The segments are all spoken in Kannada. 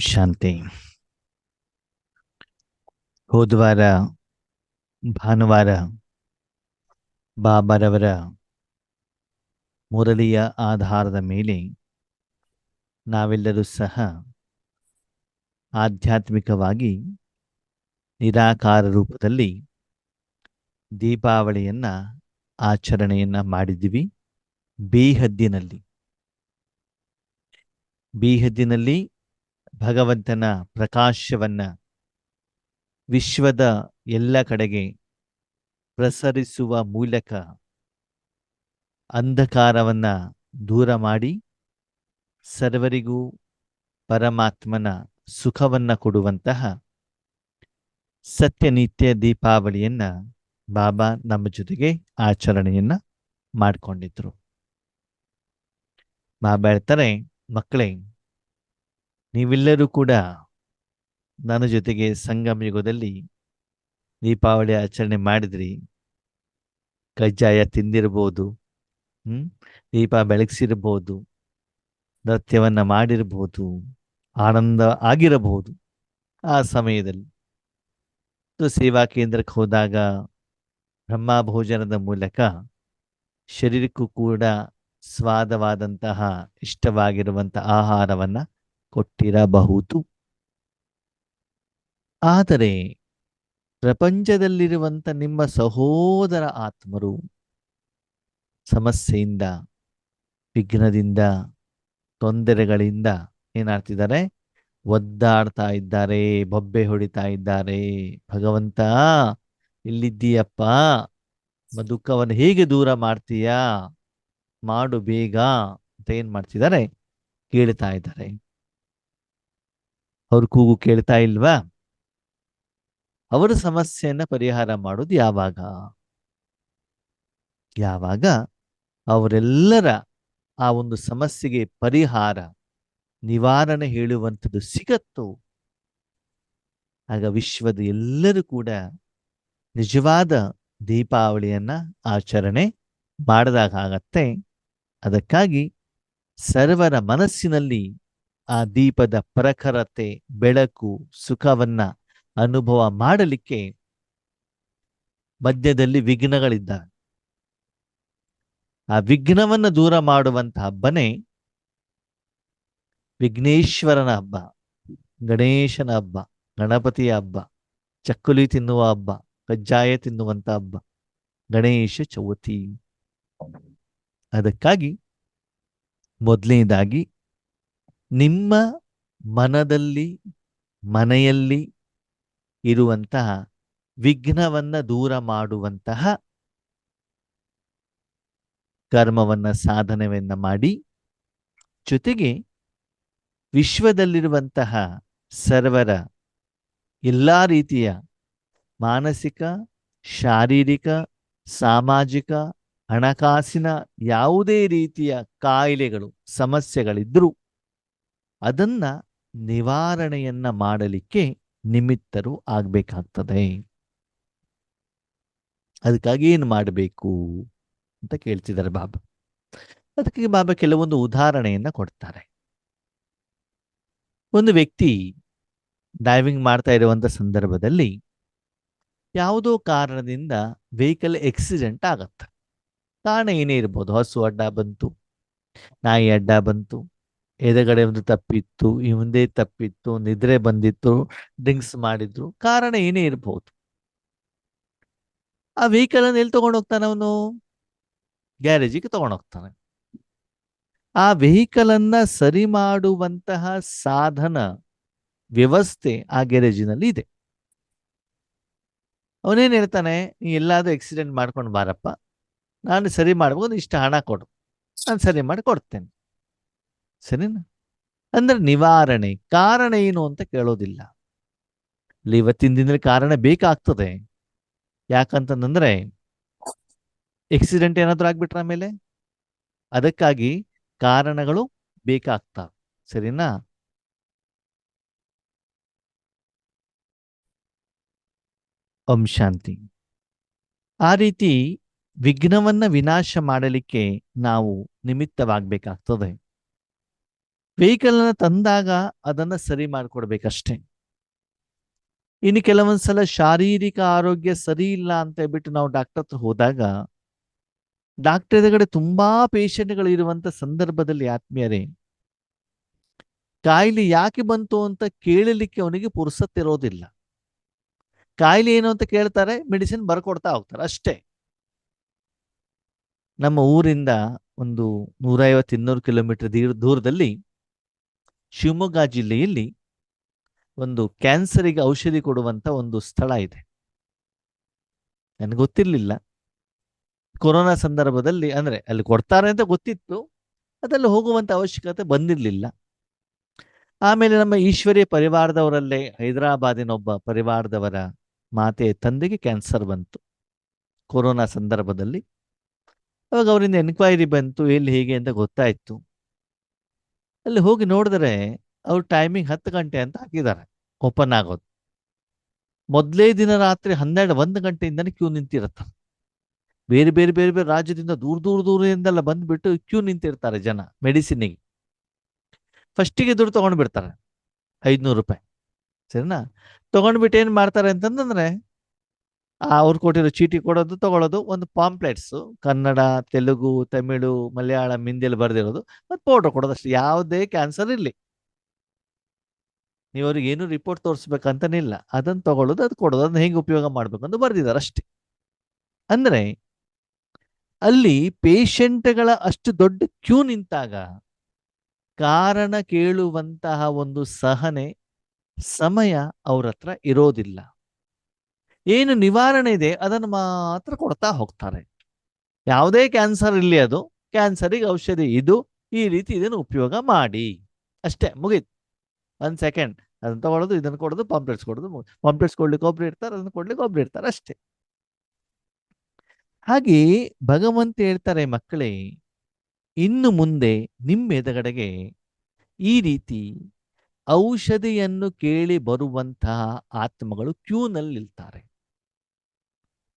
ಶಾಂತಿ. ಹೋದವಾರ ಭಾನುವಾರ ಬಾಬಾರವರ ಮುರಳಿಯ ಆಧಾರದ ಮೇಲೆ ನಾವೆಲ್ಲರೂ ಸಹ ಆಧ್ಯಾತ್ಮಿಕವಾಗಿ ನಿರಾಕಾರ ರೂಪದಲ್ಲಿ ದೀಪಾವಳಿಯನ್ನ ಆಚರಣೆಯನ್ನ ಮಾಡಿದ್ದೀವಿ. ಬೀಹದ್ದಿನಲ್ಲಿ ಭಗವಂತನ ಪ್ರಕಾಶವನ್ನ ವಿಶ್ವದ ಎಲ್ಲ ಕಡೆಗೆ ಪ್ರಸರಿಸುವ ಮೂಲಕ ಅಂಧಕಾರವನ್ನ ದೂರ ಮಾಡಿ ಸರ್ವರಿಗೂ ಪರಮಾತ್ಮನ ಸುಖವನ್ನ ಕೊಡುವಂತಹ ಸತ್ಯನಿತ್ಯ ದೀಪಾವಳಿಯನ್ನ ಬಾಬಾ ನಮ್ಮ ಜೊತೆಗೆ ಆಚರಣೆಯನ್ನ ಮಾಡಿಕೊಂಡಿದ್ರು. ಬಾಬಾ ಹೇಳ್ತಾರೆ, ಮಕ್ಕಳೇ, ನೀವೆಲ್ಲರೂ ಕೂಡ ನನ್ನ ಜೊತೆಗೆ ಸಂಗಮ ಯುಗದಲ್ಲಿ ದೀಪಾವಳಿ ಆಚರಣೆ ಮಾಡಿದ್ರಿ. ಕಜ್ಜಾಯ ತಿಂದಿರ್ಬೋದು, ದೀಪ ಬೆಳಗಿಸಿರ್ಬೋದು, ನೃತ್ಯವನ್ನ ಮಾಡಿರ್ಬೋದು, ಆನಂದ ಆಗಿರಬಹುದು. ಆ ಸಮಯದಲ್ಲಿ ಸೇವಾ ಕೇಂದ್ರಕ್ಕೆ ಹೋದಾಗ ಬ್ರಹ್ಮ ಭೋಜನದ ಮೂಲಕ ಶರೀರಕ್ಕೂ ಕೂಡ ಸ್ವಾದವಾದಂತಹ ಇಷ್ಟವಾಗಿರುವಂತಹ ಆಹಾರವನ್ನ ಕೊಟ್ಟಿರಬಹುದು. ಆದರೆ ಪ್ರಪಂಚದಲ್ಲಿರುವಂಥ ನಿಮ್ಮ ಸಹೋದರ ಆತ್ಮರು ಸಮಸ್ಯೆಯಿಂದ, ವಿಘ್ನದಿಂದ, ತೊಂದರೆಗಳಿಂದ ಏನಾಗ್ತಿದ್ದಾರೆ? ಒದ್ದಾಡ್ತಾ ಇದ್ದಾರೆ, ಬೊಬ್ಬೆ ಹೊಡಿತಾ ಇದ್ದಾರೆ. ಭಗವಂತ ಇಲ್ಲಿದ್ದೀಯಪ್ಪ, ದುಃಖವನ್ನು ಹೇಗೆ ದೂರ ಮಾಡ್ತೀಯಾ, ಮಾಡು ಬೇಗ ಅಂತ ಏನ್ ಮಾಡ್ತಿದ್ದಾರೆ? ಕೇಳ್ತಾ ಇದ್ದಾರೆ. ಅವ್ರ ಕೂಗು ಕೇಳ್ತಾ ಇಲ್ವಾ? ಅವರ ಸಮಸ್ಯೆಯನ್ನ ಪರಿಹಾರ ಮಾಡೋದು ಯಾವಾಗ? ಅವರೆಲ್ಲರ ಆ ಒಂದು ಸಮಸ್ಯೆಗೆ ಪರಿಹಾರ, ನಿವಾರಣೆ ಹೇಳುವಂಥದ್ದು ಸಿಗತ್ತೋ ಆಗ ವಿಶ್ವದ ಎಲ್ಲರೂ ಕೂಡ ನಿಜವಾದ ದೀಪಾವಳಿಯನ್ನ ಆಚರಣೆ ಮಾಡಿದಾಗ ಆಗತ್ತೆ. ಅದಕ್ಕಾಗಿ ಸರ್ವರ ಮನಸ್ಸಿನಲ್ಲಿ ಆ ದೀಪದ ಪ್ರಖರತೆ, ಬೆಳಕು, ಸುಖವನ್ನ ಅನುಭವ ಮಾಡಲಿಕ್ಕೆ ಮಧ್ಯದಲ್ಲಿ ವಿಘ್ನಗಳಿದ್ದಾವೆ. ಆ ವಿಘ್ನವನ್ನ ದೂರ ಮಾಡುವಂತಹ ಹಬ್ಬನೇ ವಿಘ್ನೇಶ್ವರನ ಹಬ್ಬ, ಗಣೇಶನ ಹಬ್ಬ, ಗಣಪತಿಯ ಹಬ್ಬ, ಚಕ್ಕುಲಿ ತಿನ್ನುವ ಹಬ್ಬ, ಕಜ್ಜಾಯ ತಿನ್ನುವಂತ ಹಬ್ಬ, ಗಣೇಶ ಚೌತಿ. ಅದಕ್ಕಾಗಿ ಮೊದಲನೇದಾಗಿ ನಿಮ್ಮ ಮನದಲ್ಲಿ, ಮನೆಯಲ್ಲಿ ಇರುವಂತಹ ವಿಘ್ನವನ್ನ ದೂರ ಮಾಡುವಂತಹ ಕರ್ಮವನ್ನ, ಸಾಧನೆಯನ್ನ ಮಾಡಿ, ಜೊತೆಗೆ ವಿಶ್ವದಲ್ಲಿರುವಂತಹ ಸರ್ವರ ಎಲ್ಲ ರೀತಿಯ ಮಾನಸಿಕ, ಶಾರೀರಿಕ, ಸಾಮಾಜಿಕ, ಹಣಕಾಸಿನ ಯಾವುದೇ ರೀತಿಯ ಕಾಯಿಲೆಗಳು, ಸಮಸ್ಯೆಗಳಿದ್ರೂ ಅದನ್ನ ನಿವಾರಣೆಯನ್ನ ಮಾಡಲಿಕ್ಕೆ ನಿಮಿತ್ತರು ಆಗ್ಬೇಕಾಗ್ತದೆ. ಅದಕ್ಕಾಗಿ ಏನು ಮಾಡಬೇಕು ಅಂತ ಕೇಳ್ತಿದ್ದಾರೆ ಬಾಬಾ. ಅದಕ್ಕೆ ಬಾಬಾ ಕೆಲವೊಂದು ಉದಾಹರಣೆಯನ್ನ ಕೊಡ್ತಾರೆ. ಒಂದು ವ್ಯಕ್ತಿ ಡ್ರೈವಿಂಗ್ ಮಾಡ್ತಾ ಇರುವಂತ ಸಂದರ್ಭದಲ್ಲಿ ಯಾವುದೋ ಕಾರಣದಿಂದ ವೆಹಿಕಲ್ ಆಕ್ಸಿಡೆಂಟ್ ಆಗತ್ತೆ. ಕಾರಣ ಏನೇ ಇರ್ಬೋದು. ಹಸು ಅಡ್ಡ ಬಂತು, ನಾಯಿ ಅಡ್ಡ ಬಂತು, ಎದುರುಗಡೆ ಒಂದು ತಪ್ಪಿತ್ತು, ಈ ಮುಂದೆ ತಪ್ಪಿತ್ತು, ನಿದ್ರೆ ಬಂದಿತ್ತು, ಡ್ರಿಂಕ್ಸ್ ಮಾಡಿದ್ರು, ಕಾರಣ ಏನೇ ಇರ್ಬೋದು. ಆ ವೆಹಿಕಲ್ ಅನ್ನು ಎಲ್ಲಿ ತಗೊಂಡು ಹೋಗ್ತಾನೆ ಅವನು? ಗ್ಯಾರೇಜಿಗೆ ತಗೊಂಡು ಹೋಗ್ತಾನೆ. ಆ ವೆಹಿಕಲ್ ಅನ್ನ ಸರಿ ಮಾಡುವಂತಹ ಸಾಧನ, ವ್ಯವಸ್ಥೆ ಆ ಗ್ಯಾರೇಜಿನಲ್ಲಿ ಇದೆ. ಅವನೇನ್ ಹೇಳ್ತಾನೆ, ನೀ ಎಲ್ಲಾದ್ರೂ ಆಕ್ಸಿಡೆಂಟ್ ಮಾಡ್ಕೊಂಡು ಬಾರಪ್ಪ, ನಾನು ಸರಿ ಮಾಡ್ಬೋದು, ಇಷ್ಟ ಹಣ ಕೊಡು, ನಾನು ಸರಿ ಮಾಡಿ ಕೊಡ್ತೇನೆ. ಸರಿನಾ? ಅಂದ್ರೆ ನಿವಾರಣೆ. ಕಾರಣ ಏನು ಅಂತ ಕೇಳೋದಿಲ್ಲ. ಇವತ್ತಿನ ದಿನದಲ್ಲಿ ಕಾರಣ ಬೇಕಾಗ್ತದೆ. ಯಾಕಂತಂದ್ರೆ ಆಕ್ಸಿಡೆಂಟ್ ಏನಾದ್ರೂ ಆಗ್ಬಿಟ್ರ ಮೇಲೆ ಅದಕ್ಕಾಗಿ ಕಾರಣಗಳು ಬೇಕಾಗ್ತಾವ. ಸರಿನಾ? ಓಂ ಶಾಂತಿ. ಆ ರೀತಿ ವಿಘ್ನವನ್ನ ವಿನಾಶ ಮಾಡಲಿಕ್ಕೆ ನಾವು ನಿಮಿತ್ತವಾಗಬೇಕಾಗ್ತದೆ. ವೆಹಿಕಲ್ ತಂದಾಗ ಅದನ್ನ ಸರಿ ಮಾಡ್ಕೊಡ್ಬೇಕಷ್ಟೇ. ಇನ್ನು ಕೆಲವೊಂದ್ಸಲ ಶಾರೀರಿಕ ಆರೋಗ್ಯ ಸರಿ ಇಲ್ಲ ಅಂತ ಹೇಳ್ಬಿಟ್ಟು ನಾವು ಡಾಕ್ಟರ್ ಹತ್ರ ಹೋದಾಗ, ಡಾಕ್ಟರ್ ಎದುರುಗಡೆ ತುಂಬಾ ಪೇಷಂಟ್ಗಳು ಇರುವಂತ ಸಂದರ್ಭದಲ್ಲಿ ಆತ್ಮೀಯರೇ, ಕಾಯಿಲೆ ಯಾಕೆ ಬಂತು ಅಂತ ಕೇಳಲಿಕ್ಕೆ ಅವನಿಗೆ ಪುರ್ಸತ್ತಿರೋದಿಲ್ಲ. ಕಾಯಿಲೆ ಏನು ಅಂತ ಕೇಳ್ತಾರೆ, ಮೆಡಿಸಿನ್ ಬರ್ಕೊಡ್ತಾ ಹೋಗ್ತಾರೆ ಅಷ್ಟೇ. ನಮ್ಮ ಊರಿಂದ ಒಂದು 150-200 ಕಿಲೋಮೀಟರ್ ದೂರದಲ್ಲಿ ಶಿವಮೊಗ್ಗ ಜಿಲ್ಲೆಯಲ್ಲಿ ಒಂದು ಕ್ಯಾನ್ಸರಿಗೆ ಔಷಧಿ ಕೊಡುವಂತ ಒಂದು ಸ್ಥಳ ಇದೆ. ನನಗೆ ಗೊತ್ತಿರಲಿಲ್ಲ. ಕೊರೋನಾ ಸಂದರ್ಭದಲ್ಲಿ ಅಂದ್ರೆ ಅಲ್ಲಿ ಕೊಡ್ತಾರೆ ಅಂತ ಗೊತ್ತಿತ್ತು, ಅದರಲ್ಲಿ ಹೋಗುವಂತ ಅವಶ್ಯಕತೆ ಬಂದಿರಲಿಲ್ಲ. ಆಮೇಲೆ ನಮ್ಮ ಈಶ್ವರಿಯ ಪರಿವಾರದವರಲ್ಲೇ ಹೈದರಾಬಾದಿನ ಒಬ್ಬ ಪರಿವಾರದವರ ಮಾತೆಯ ತಂದೆಗೆ ಕ್ಯಾನ್ಸರ್ ಬಂತು ಕೊರೋನಾ ಸಂದರ್ಭದಲ್ಲಿ. ಅವಾಗ ಅವರಿಂದ ಎನ್ಕ್ವೈರಿ ಬಂತು, ಎಲ್ಲಿ ಹೇಗೆ ಅಂತ ಗೊತ್ತಾಯ್ತು. ಅಲ್ಲಿ ಹೋಗಿ ನೋಡಿದ್ರೆ ಅವ್ರ ಟೈಮಿಂಗ್ 10 ಗಂಟೆ ಅಂತ ಹಾಕಿದ್ದಾರೆ ಓಪನ್ ಆಗೋದು. ಮೊದಲೇ ದಿನ ರಾತ್ರಿ 12-1 ಗಂಟೆಯಿಂದನೇ ಕ್ಯೂ ನಿಂತಿರುತ್ತೆ. ಬೇರೆ ಬೇರೆ ಬೇರೆ ಬೇರೆ ರಾಜ್ಯದಿಂದ ದೂರದಿಂದೆಲ್ಲ ಬಂದ್ಬಿಟ್ಟು ಕ್ಯೂ ನಿಂತಿರ್ತಾರೆ ಜನ ಮೆಡಿಸಿನ್ನಿಗೆ. ಫಸ್ಟಿಗೆ ದುಡ್ಡು ತಗೊಂಡು ಬಿಡ್ತಾರೆ, 500 ರೂಪಾಯಿ. ಸರಿನಾ? ತಗೊಂಡ್ಬಿಟ್ಟು ಏನು ಮಾಡ್ತಾರೆ ಅಂತಂದ್ರೆ, ಅವ್ರು ಕೊಟ್ಟಿರೋ ಚೀಟಿ ಕೊಡೋದು, ತಗೊಳ್ಳೋದು, ಒಂದು ಪಾಂಪ್ಲೆಟ್ಸ್ ಕನ್ನಡ, ತೆಲುಗು, ತಮಿಳು, ಮಲಯಾಳಂ, ಹಿಂದಿಯಲ್ಲಿ ಬರೆದಿರೋದು, ಮತ್ತು ಪೌಡರ್ ಕೊಡೋದು ಅಷ್ಟೇ. ಯಾವುದೇ ಕ್ಯಾನ್ಸರ್ ಇರಲಿ, ನೀವು ಅವ್ರಿಗೆ ಏನು ರಿಪೋರ್ಟ್ ತೋರಿಸ್ಬೇಕಂತನಿಲ್ಲ, ಅದನ್ನು ತಗೊಳ್ಳೋದು, ಅದು ಕೊಡೋದು, ಅದನ್ನ ಹೆಂಗೆ ಉಪಯೋಗ ಮಾಡ್ಬೇಕು ಅಂತ ಬರೆದಿದ್ದಾರೆ ಅಷ್ಟೇ. ಅಂದ್ರೆ ಅಲ್ಲಿ ಪೇಷಂಟ್ಗಳ ಅಷ್ಟು ದೊಡ್ಡ ಕ್ಯೂ ನಿಂತಾಗ ಕಾರಣ ಕೇಳುವಂತಹ ಒಂದು ಸಹನೆ, ಸಮಯ ಅವ್ರ ಹತ್ರ ಇರೋದಿಲ್ಲ. ಏನು ನಿವಾರಣೆ ಇದೆ ಅದನ್ನು ಮಾತ್ರ ಕೊಡ್ತಾ ಹೋಗ್ತಾರೆ. ಯಾವುದೇ ಕ್ಯಾನ್ಸರ್ ಇರಲಿ, ಅದು ಕ್ಯಾನ್ಸರಿಗೆ ಔಷಧಿ ಇದು, ಈ ರೀತಿ ಇದನ್ನು ಉಪಯೋಗ ಮಾಡಿ ಅಷ್ಟೇ, ಮುಗೀತು. 1 ಸೆಕೆಂಡ್ ಅದನ್ನು ತಗೊಳ್ಳೋದು, ಇದನ್ನು ಕೊಡೋದು, ಪಾಂಪ್ಲೆಟ್ಸ್ ಕೊಡೋದು. ಪಾಂಪ್ಲೆಟ್ಸ್ ಕೊಡ್ಲಿಕ್ಕೆ ಒಬ್ರು ಇರ್ತಾರೆ, ಅದನ್ನು ಕೊಡ್ಲಿಕ್ಕೆ ಒಬ್ರು ಇರ್ತಾರೆ ಅಷ್ಟೇ. ಹಾಗೆ ಭಗವಂತ ಹೇಳ್ತಾರೆ, ಮಕ್ಕಳೇ, ಇನ್ನು ಮುಂದೆ ನಿಮ್ಮ ಎದುರುಗಡೆಗೆ ಈ ರೀತಿ ಔಷಧಿಯನ್ನು ಕೇಳಿ ಬರುವಂತಹ ಆತ್ಮಗಳು ಕ್ಯೂನಲ್ಲಿ ನಿಲ್ತಾರೆ.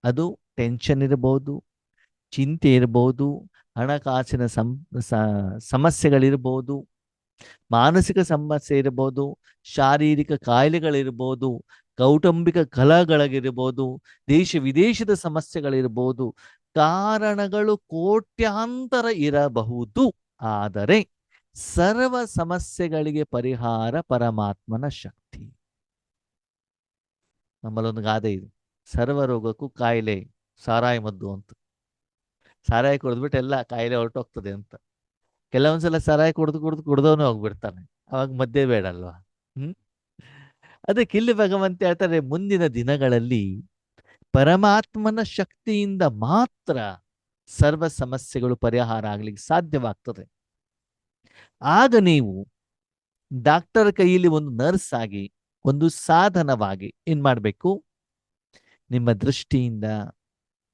ಅದು ಟೆನ್ಷನ್ ಇರಬಹುದು, ಚಿಂತೆ ಇರಬಹುದು, ಹಣಕಾಸಿನ ಸಮಸ್ಯೆಗಳಿರ್ಬೋದು, ಮಾನಸಿಕ ಸಮಸ್ಯೆ ಇರಬಹುದು, ಶಾರೀರಿಕ ಕಾಯಿಲೆಗಳಿರ್ಬೋದು, ಕೌಟುಂಬಿಕ ಕಲಹಗಳಿರ್ಬೋದು, ದೇಶ ವಿದೇಶದ ಸಮಸ್ಯೆಗಳಿರ್ಬೋದು. ಕಾರಣಗಳು ಕೋಟ್ಯಾಂತರ ಇರಬಹುದು, ಆದರೆ ಸರ್ವ ಸಮಸ್ಯೆಗಳಿಗೆ ಪರಿಹಾರ ಪರಮಾತ್ಮನ ಶಕ್ತಿ. ನಮ್ಮಲ್ಲೊಂದು ಗಾದೆ ಇದೆ, ಸರ್ವ ರೋಗಕ್ಕೂ ಕಾಯಿಲೆ ಸಾರಾಯಿ ಮದ್ದು ಅಂತ. ಸಾರಾಯಿ ಕುಡಿದ್ಬಿಟ್ಟು ಎಲ್ಲ ಕಾಯಿಲೆ ಹೊರಟೋಗ್ತದೆ ಅಂತ. ಕೆಲವೊಂದ್ಸಲ ಸಾರಾಯಿ ಕುಡ್ದವನು ಹೋಗ್ಬಿಡ್ತಾನೆ, ಅವಾಗ ಮದ್ದೆ ಬೇಡ ಅಲ್ವಾ? ಅದಕ್ಕೆ ಇಲ್ಲಿ ಭಗವಂತ ಹೇಳ್ತಾರೆ, ಮುಂದಿನ ದಿನಗಳಲ್ಲಿ ಪರಮಾತ್ಮನ ಶಕ್ತಿಯಿಂದ ಮಾತ್ರ ಸರ್ವ ಸಮಸ್ಯೆಗಳು ಪರಿಹಾರ ಆಗ್ಲಿಕ್ಕೆ ಸಾಧ್ಯವಾಗ್ತದೆ. ಆಗ ನೀವು ಡಾಕ್ಟರ್ ಕೈಯಲ್ಲಿ ಒಂದು ನರ್ಸ್ ಆಗಿ, ಒಂದು ಸಾಧನವಾಗಿ ಏನ್ ಮಾಡಬೇಕು? ನಿಮ್ಮ ದೃಷ್ಟಿಯಿಂದ,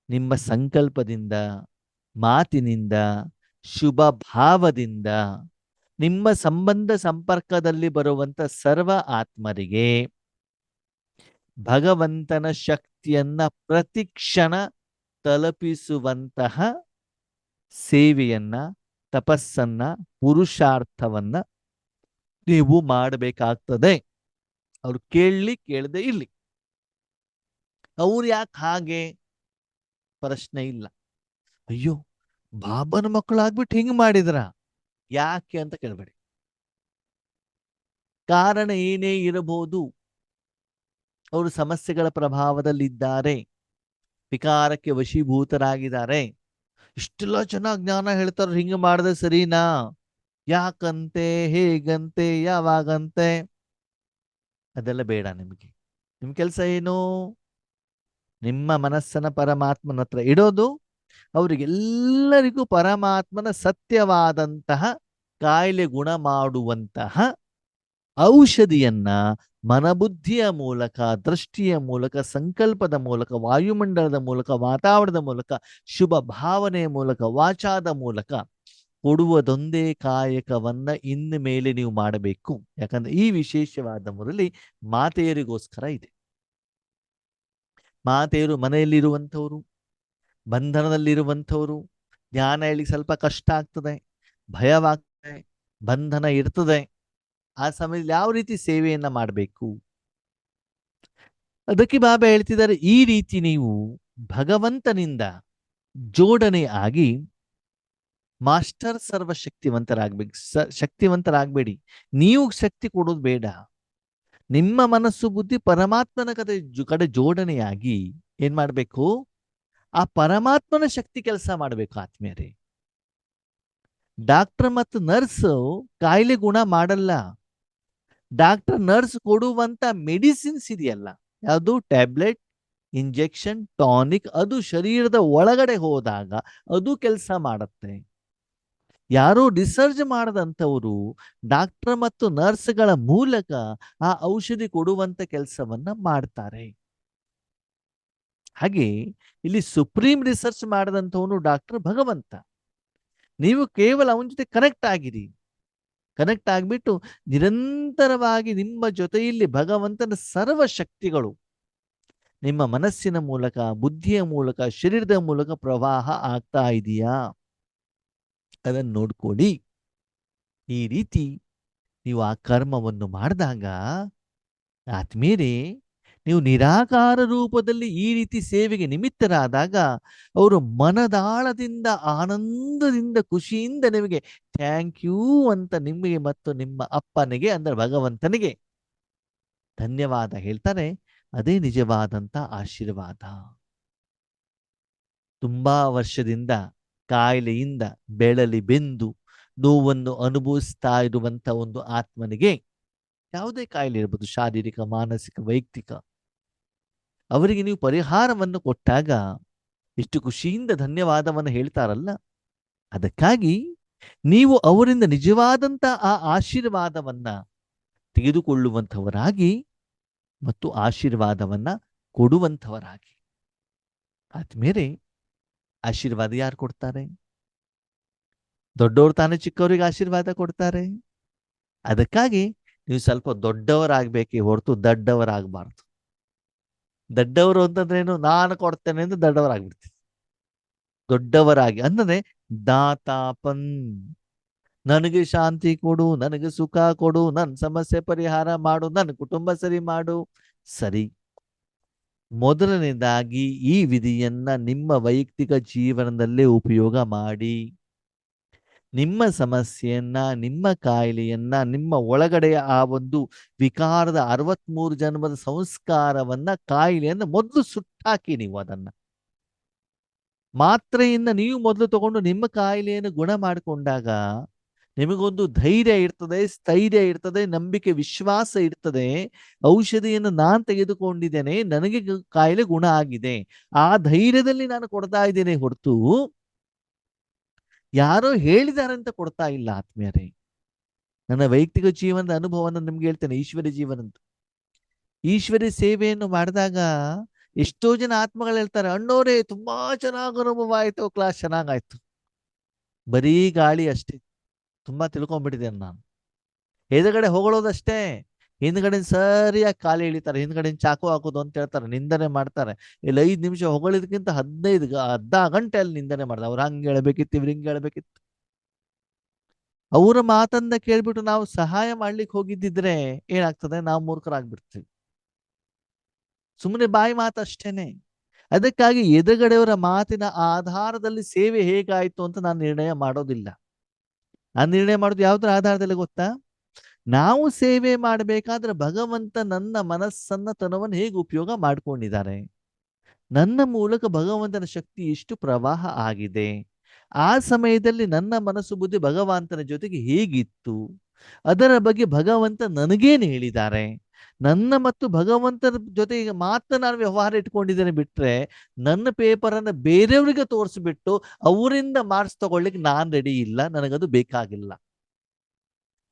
ನಿಮ್ಮ ಸಂಕಲ್ಪದಿಂದ, ಮಾತಿನಿಂದ, ಶುಭ ಭಾವದಿಂದ ನಿಮ್ಮ ಸಂಬಂಧ ಸಂಪರ್ಕದಲ್ಲಿ ಬರುವಂತ ಸರ್ವ ಆತ್ಮರಿಗೆ ಭಗವಂತನ ಶಕ್ತಿಯನ್ನ ಪ್ರತಿಕ್ಷಣ ತಲುಪಿಸುವಂತಹ ಸೇವೆಯನ್ನ, ತಪಸ್ಸನ್ನ, ಪುರುಷಾರ್ಥವನ್ನ ನೀವು ಮಾಡಬೇಕಾಗ್ತದೆ. ಅವ್ರು ಕೇಳದೆ ಇಲ್ಲಿ. ಅವ್ರು ಯಾಕೆ ಹಾಗೆ? ಪ್ರಶ್ನೆ ಇಲ್ಲ. ಅಯ್ಯೋ, ಬಾಬನ ಮಕ್ಕಳಾಗ್ಬಿಟ್ಟು ಹಿಂಗ್ ಮಾಡಿದ್ರ ಯಾಕೆ ಅಂತ ಕೇಳಬೇಡಿ. ಕಾರಣ ಏನೇ ಇರಬಹುದು. ಅವರು ಸಮಸ್ಯೆಗಳ ಪ್ರಭಾವದಲ್ಲಿದ್ದಾರೆ, ವಿಕಾರಕ್ಕೆ ವಶೀಭೂತರಾಗಿದ್ದಾರೆ. ಇಷ್ಟೆಲ್ಲ ಚೆನ್ನಾಗಿ ಜ್ಞಾನ ಹೇಳ್ತಾರೆ, ಹಿಂಗೆ ಮಾಡಿದ್ರೆ ಸರಿನಾ? ಯಾಕಂತೆ, ಹೇಗಂತೆ, ಯಾವಾಗಂತೆ? ಅದೆಲ್ಲ ಬೇಡ ನಿಮಗೆ. ನಿಮ್ ಕೆಲಸ ಏನು? ನಿಮ್ಮ ಮನಸ್ಸನ್ನ ಪರಮಾತ್ಮನ ಹತ್ರ ಇಡೋದು. ಅವರಿಗೆಲ್ಲರಿಗೂ ಪರಮಾತ್ಮನ ಸತ್ಯವಾದಂತಹ ಕಾಯಿಲೆ ಗುಣ ಮಾಡುವಂತಹ ಔಷಧಿಯನ್ನ ಮನಬುದ್ಧಿಯ ಮೂಲಕ, ದೃಷ್ಟಿಯ ಮೂಲಕ, ಸಂಕಲ್ಪದ ಮೂಲಕ, ವಾಯುಮಂಡಲದ ಮೂಲಕ, ವಾತಾವರಣದ ಮೂಲಕ, ಶುಭ ಭಾವನೆಯ ಮೂಲಕ, ವಾಚಾದ ಮೂಲಕ ಕೊಡುವುದೊಂದೇ ಕಾಯಕವನ್ನ ಇನ್ನು ಮೇಲೆ ನೀವು ಮಾಡಬೇಕು. ಯಾಕಂದ್ರೆ ಈ ವಿಶೇಷವಾದ ಮುರಳಿ ಮಾತೆಯರಿಗೋಸ್ಕರ ಇದೆ. ಮಾತೆಯರು ಮನೆಯಲ್ಲಿರುವಂಥವ್ರು, ಬಂಧನದಲ್ಲಿರುವಂಥವ್ರು, ಜ್ಞಾನ ಹೇಳಿ ಸ್ವಲ್ಪ ಕಷ್ಟ ಆಗ್ತದೆ, ಭಯವಾಗ್ತದೆ, ಬಂಧನ ಇರ್ತದೆ. ಆ ಸಮಯದಲ್ಲಿ ಯಾವ ರೀತಿ ಸೇವೆಯನ್ನ ಮಾಡಬೇಕು, ಅದಕ್ಕೆ ಬಾಬಾ ಹೇಳ್ತಿದ್ದಾರೆ, ಈ ರೀತಿ ನೀವು ಭಗವಂತನಿಂದ ಜೋಡಣೆ ಆಗಿ ಮಾಸ್ಟರ್ ಸರ್ವಶಕ್ತಿವಂತರಾಗ್ಬೇಕು. ಶಕ್ತಿವಂತರಾಗಬೇಡಿ, ನೀವು ಶಕ್ತಿ ಕೊಡೋದು ಬೇಡ. ನಿಮ್ಮ ಮನಸ್ಸು ಬುದ್ಧಿ ಪರಮಾತ್ಮನ ಕಡೆ ಜೋಡಣೆಯಾಗಿ ಏನ್ ಮಾಡ್ಬೇಕು, ಆ ಪರಮಾತ್ಮನ ಶಕ್ತಿ ಕೆಲಸ ಮಾಡಬೇಕು ಆತ್ಮೀಯರೇ. ಡಾಕ್ಟರ್ ಮತ್ತು ನರ್ಸ್ ಕಾಯಿಲೆ ಗುಣ ಮಾಡಲ್ಲ. ಡಾಕ್ಟರ್ ನರ್ಸ್ ಕೊಡುವಂತ ಮೆಡಿಸಿನ್ಸ್ ಇದೆಯಲ್ಲ, ಯಾವುದು ಟ್ಯಾಬ್ಲೆಟ್, ಇಂಜೆಕ್ಷನ್, ಟಾನಿಕ್, ಅದು ಶರೀರದ ಒಳಗಡೆ ಹೋದಾಗ ಅದು ಕೆಲಸ ಮಾಡುತ್ತೆ. ಯಾರೋ ರಿಸರ್ಚ್ ಮಾಡದಂಥವರು ಡಾಕ್ಟರ್ ಮತ್ತು ನರ್ಸ್ಗಳ ಮೂಲಕ ಆ ಔಷಧಿ ಕೊಡುವಂತ ಕೆಲಸವನ್ನ ಮಾಡ್ತಾರೆ. ಹಾಗೆ ಇಲ್ಲಿ ಸುಪ್ರೀಂ ರಿಸರ್ಚ್ ಮಾಡದಂಥವನು ಡಾಕ್ಟರ್ ಭಗವಂತ. ನೀವು ಕೇವಲ ಅವನ ಜೊತೆ ಕನೆಕ್ಟ್ ಆಗಿರಿ. ಕನೆಕ್ಟ್ ಆಗಿಬಿಟ್ಟು ನಿರಂತರವಾಗಿ ನಿಮ್ಮ ಜೊತೆಯಲ್ಲಿ ಭಗವಂತನ ಸರ್ವ ಶಕ್ತಿಗಳು ನಿಮ್ಮ ಮನಸ್ಸಿನ ಮೂಲಕ, ಬುದ್ಧಿಯ ಮೂಲಕ, ಶರೀರದ ಮೂಲಕ ಪ್ರವಾಹ ಆಗ್ತಾ ಇದೆಯಾ ಅದನ್ನು ನೋಡ್ಕೊಳ್ಳಿ. ಈ ರೀತಿ ನೀವು ಆ ಕರ್ಮವನ್ನು ಮಾಡಿದಾಗ ಆತ್ಮೀಯರೇ, ನೀವು ನಿರಾಕಾರ ರೂಪದಲ್ಲಿ ಈ ರೀತಿ ಸೇವೆಗೆ ನಿಮಿತ್ತರಾದಾಗ ಅವರು ಮನದಾಳದಿಂದ, ಆನಂದದಿಂದ, ಖುಷಿಯಿಂದ ನಿಮಗೆ ಥ್ಯಾಂಕ್ ಯು ಅಂತ ನಿಮಗೆ ಮತ್ತು ನಿಮ್ಮ ಅಪ್ಪನಿಗೆ ಅಂದರೆ ಭಗವಂತನಿಗೆ ಧನ್ಯವಾದ ಹೇಳ್ತಾರೆ. ಅದೇ ನಿಜವಾದಂತ ಆಶೀರ್ವಾದ. ತುಂಬಾ ವರ್ಷದಿಂದ ಕಾಯಿಲೆಯಿಂದ ಬೆಳಲಿ ಬೆಂದು ನೋವನ್ನು ಅನುಭವಿಸ್ತಾ ಇರುವಂತ ಒಂದು ಆತ್ಮನಿಗೆ, ಯಾವುದೇ ಕಾಯಿಲೆ ಇರ್ಬೋದು, ಶಾರೀರಿಕ, ಮಾನಸಿಕ, ವೈಯಕ್ತಿಕ, ಅವರಿಗೆ ನೀವು ಪರಿಹಾರವನ್ನು ಕೊಟ್ಟಾಗ ಎಷ್ಟು ಖುಷಿಯಿಂದ ಧನ್ಯವಾದವನ್ನು ಹೇಳ್ತಾರಲ್ಲ. ಅದಕ್ಕಾಗಿ ನೀವು ಅವರಿಂದ ನಿಜವಾದಂತ ಆ ಆಶೀರ್ವಾದವನ್ನ ತೆಗೆದುಕೊಳ್ಳುವಂಥವರಾಗಿ ಮತ್ತು ಆಶೀರ್ವಾದವನ್ನ ಕೊಡುವಂಥವರಾಗಿ. ಆದ್ಮೇಲೆ ಆಶೀರ್ವಾದ ಯಾರು ಕೊಡ್ತಾರೆ? ದೊಡ್ಡವರು ತಾನೇ ಚಿಕ್ಕವರಿಗೆ ಆಶೀರ್ವಾದ ಕೊಡ್ತಾರೆ. ಅದಕ್ಕಾಗಿ ನೀವು ಸ್ವಲ್ಪ ದೊಡ್ಡವರಾಗಬೇಕೇ ಹೊರತು ದಡ್ಡವರಾಗಬಾರ್ದು. ದಡ್ಡವರು ಅಂತಂದ್ರೇನು? ನಾನು ಕೊಡ್ತೇನೆ ಎಂದು ದಡ್ಡವರಾಗ್ಬಿಡ್ತೀವಿ. ದೊಡ್ಡವರಾಗಿ ಅಂದ್ರೆ ದಾತಾಪನ್, ನನಗೆ ಶಾಂತಿ ಕೊಡು, ನನಗೆ ಸುಖ ಕೊಡು, ನನ್ನ ಸಮಸ್ಯೆ ಪರಿಹಾರ ಮಾಡು, ನನ್ನ ಕುಟುಂಬ ಸರಿ ಮಾಡು. ಸರಿ, ಮೊದಲನೇದಾಗಿ ಈ ವಿಧಿಯನ್ನ ನಿಮ್ಮ ವೈಯಕ್ತಿಕ ಜೀವನದಲ್ಲೇ ಉಪಯೋಗ ಮಾಡಿ. ನಿಮ್ಮ ಸಮಸ್ಯೆಯನ್ನ, ನಿಮ್ಮ ಕಾಯಿಲೆಯನ್ನ, ನಿಮ್ಮ ಒಳಗಡೆಯ ಆ ಒಂದು ವಿಕಾರದ 63 ಜನ್ಮದ ಸಂಸ್ಕಾರವನ್ನ, ಕಾಯಿಲೆಯನ್ನ ಮೊದಲು ಸುಟ್ಟಾಕಿ. ನೀವು ಅದನ್ನ ಮಾತ್ರೆಯಿಂದ ನೀವು ಮೊದಲು ತಗೊಂಡು ನಿಮ್ಮ ಕಾಯಿಲೆಯನ್ನು ಗುಣ ಮಾಡಿಕೊಂಡಾಗ ನಿಮಗೊಂದು ಧೈರ್ಯ ಇರ್ತದೆ, ಸ್ಥೈರ್ಯ ಇರ್ತದೆ, ನಂಬಿಕೆ, ವಿಶ್ವಾಸ ಇರ್ತದೆ. ಔಷಧಿಯನ್ನು ನಾನು ತೆಗೆದುಕೊಂಡಿದ್ದೇನೆ, ನನಗೆ ಕಾಯಿಲೆ ಗುಣ ಆಗಿದೆ, ಆ ಧೈರ್ಯದಲ್ಲಿ ನಾನು ಕೊಡ್ತಾ ಇದ್ದೇನೆ ಹೊರತು ಯಾರೋ ಹೇಳಿದ್ದಾರೆ ಅಂತ ಕೊಡ್ತಾ ಇಲ್ಲ. ಆತ್ಮೀಯರೇ, ನನ್ನ ವೈಯಕ್ತಿಕ ಜೀವನದ ಅನುಭವವನ್ನು ನಿಮ್ಗೆ ಹೇಳ್ತೇನೆ. ಈಶ್ವರಿ ಜೀವನದ್ದು, ಈಶ್ವರಿ ಸೇವೆಯನ್ನು ಮಾಡಿದಾಗ ಎಷ್ಟೋ ಜನ ಆತ್ಮಗಳು ಹೇಳ್ತಾರೆ, ಅಣ್ಣೋರೇ ತುಂಬಾ ಚೆನ್ನಾಗಿ ಅನುಭವ ಆಯ್ತು, ಕ್ಲಾಸ್ ಚೆನ್ನಾಗಾಯ್ತು. ಬರೀ ಗಾಳಿ ಅಷ್ಟೇ, ತುಂಬಾ ತಿಳ್ಕೊಂಡ್ಬಿಟ್ಟಿದ್ದೇನೆ ನಾನು. ಎದುರುಗಡೆ ಹೊಗಳೋದಷ್ಟೇ, ಹಿಂದ್ಗಡೆ ಸರಿಯಾಗಿ ಕಾಲು ಎಳಿತಾರೆ, ಹಿಂದ್ಗಡೆ ಚಾಕು ಹಾಕೋದು ಅಂತ ಹೇಳ್ತಾರೆ, ನಿಂದನೆ ಮಾಡ್ತಾರೆ. ಇಲ್ಲಿ 5 ನಿಮಿಷ ಹೊಗಳಿದಕ್ಕಿಂತ 15 ಗಂಟೆ ಅಲ್ಲಿ ನಿಂದನೆ ಮಾಡ್ತಾರೆ. ಅವ್ರು ಹಂಗೆ ಹೇಳ್ಬೇಕಿತ್ತು, ಇವ್ರು ಹಿಂಗೆ ಹೇಳ್ಬೇಕಿತ್ತು. ಅವರ ಮಾತನ್ನ ಕೇಳ್ಬಿಟ್ಟು ನಾವು ಸಹಾಯ ಮಾಡ್ಲಿಕ್ಕೆ ಹೋಗಿದ್ದಿದ್ರೆ ಏನಾಗ್ತದೆ? ನಾವು ಮೂರ್ಖರಾಗ್ಬಿಡ್ತೀವಿ. ಸುಮ್ಮನೆ ಬಾಯಿ ಮಾತಷ್ಟೇನೆ. ಅದಕ್ಕಾಗಿ ಎದುರುಗಡೆಯವರ ಮಾತಿನ ಆಧಾರದಲ್ಲಿ ಸೇವೆ ಹೇಗಾಯ್ತು ಅಂತ ನಾನು ನಿರ್ಣಯ ಮಾಡೋದಿಲ್ಲ. ನಾನು ನಿರ್ಣಯ ಮಾಡೋದು ಯಾವುದರ ಆಧಾರದಲ್ಲಿ ಗೊತ್ತಾ? ನಾವು ಸೇವೆ ಮಾಡಬೇಕಾದ್ರೆ ಭಗವಂತ ನನ್ನ ಮನಸ್ಸನ್ನ, ತನವನ್ನು ಹೇಗೆ ಉಪಯೋಗ ಮಾಡ್ಕೊಂಡಿದ್ದಾರೆ, ನನ್ನ ಮೂಲಕ ಭಗವಂತನ ಶಕ್ತಿ ಎಷ್ಟು ಪ್ರವಾಹ ಆಗಿದೆ, ಆ ಸಮಯದಲ್ಲಿ ನನ್ನ ಮನಸ್ಸು ಬುದ್ಧಿ ಭಗವಂತನ ಜೊತೆಗೆ ಹೇಗಿತ್ತು, ಅದರ ಬಗ್ಗೆ ಭಗವಂತ ನನಗೇನು ಹೇಳಿದ್ದಾರೆ, ನನ್ನ ಮತ್ತು ಭಗವಂತನ ಜೊತೆಗೆ ಮಾತ್ರ ನಾನು ವ್ಯವಹಾರ ಇಟ್ಕೊಂಡಿದ್ದೇನೆ ಬಿಟ್ರೆ ನನ್ನ ಪೇಪರನ್ನು ಬೇರೆಯವರಿಗೆ ತೋರಿಸ್ಬಿಟ್ಟು ಅವರಿಂದ ಮಾರ್ಕ್ಸ್ ತಗೊಳ್ಳಿಕ್ಕೆ ನಾನು ರೆಡಿ ಇಲ್ಲ. ನನಗದು ಬೇಕಾಗಿಲ್ಲ.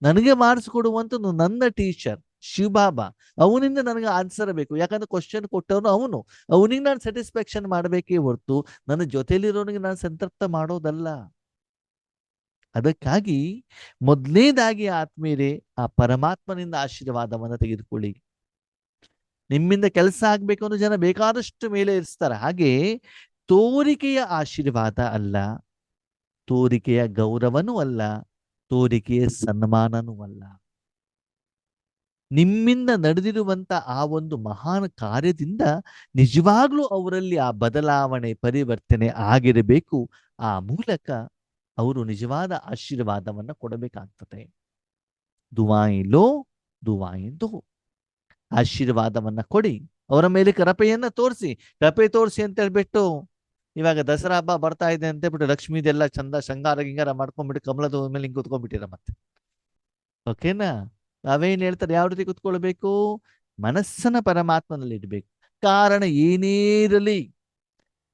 ನನಗೆ ಮಾರ್ಕ್ಸ್ ಕೊಡುವಂತ ನನ್ನ ಟೀಚರ್ ಶಿವಬಾಬಾ, ಅವನಿಂದ ನನಗೆ ಆನ್ಸರ್ ಬೇಕು. ಯಾಕಂದ್ರೆ ಕ್ವಶನ್ ಕೊಟ್ಟವನು ಅವನು, ಅವನಿಗೆ ನಾನು ಸ್ಯಾಟಿಸ್ಫ್ಯಾಕ್ಷನ್ ಮಾಡಬೇಕೇ ಹೊರತು ನನ್ನ ಜೊತೆಲಿರೋನಿಗೆ ನಾನು ಸಂತೃಪ್ತ ಮಾಡೋದಲ್ಲ. ಅದಕ್ಕಾಗಿ ಮೊದಲನೇದಾಗಿ ಆತ್ಮೀಯರೇ, ಆ ಪರಮಾತ್ಮನಿಂದ ಆಶೀರ್ವಾದವನ್ನು ತೆಗೆದುಕೊಳ್ಳಿ. ನಿಮ್ಮಿಂದ ಕೆಲಸ ಆಗ್ಬೇಕು ಅನ್ನೋ ಜನ ಬೇಕಾದಷ್ಟು ಮೇಲೆ ಇರಿಸ್ತಾರೆ. ಹಾಗೆ ತೋರಿಕೆಯ ಆಶೀರ್ವಾದ ಅಲ್ಲ, ತೋರಿಕೆಯ ಗೌರವನೂ ಅಲ್ಲ, ತೋರಿಕೆಯ ಸನ್ಮಾನನೂ ಅಲ್ಲ. ನಿಮ್ಮಿಂದ ನಡೆದಿರುವಂತ ಆ ಒಂದು ಮಹಾನ್ ಕಾರ್ಯದಿಂದ ನಿಜವಾಗ್ಲೂ ಅವರಲ್ಲಿ ಆ ಬದಲಾವಣೆ ಪರಿವರ್ತನೆ ಆಗಿರಬೇಕು. ಆ ಮೂಲಕ ಅವರು ನಿಜವಾದ ಆಶೀರ್ವಾದವನ್ನ ಕೊಡಬೇಕಾಗ್ತದೆ. ದುವಾಯಿ ಲೋ ದುವಾಯಿ ದೋ. ಆಶೀರ್ವಾದವನ್ನ ಕೊಡಿ, ಅವರ ಮೇಲೆ ಕೃಪೆಯನ್ನ ತೋರಿಸಿ. ಕೃಪೆ ತೋರಿಸಿ ಅಂತ ಹೇಳ್ಬಿಟ್ಟು ಇವಾಗ ದಸರಾ ಹಬ್ಬ ಬರ್ತಾ ಇದೆ ಅಂತ ಹೇಳ್ಬಿಟ್ಟು ಲಕ್ಷ್ಮೀದೆಲ್ಲ ಚಂದ ಶೃಂಗಾರ ಗಿಂಗಾರ ಮಾಡ್ಕೊಂಡ್ಬಿಟ್ಟು ಕಮಲದ ಮೇಲೆ ಹಿಂಗೆ ಕುತ್ಕೊಂಡ್ಬಿಟ್ಟಿರ ಮತ್ತೆ. ಓಕೆನಾ? ನಾವೇನ್ ಹೇಳ್ತಾರೆ, ಯಾವ ರೀತಿ ಕುತ್ಕೊಳ್ಬೇಕು? ಮನಸ್ಸನ್ನ ಪರಮಾತ್ಮನಲ್ಲಿ ಇಡಬೇಕು. ಕಾರಣ ಏನೇ ಇರಲಿ,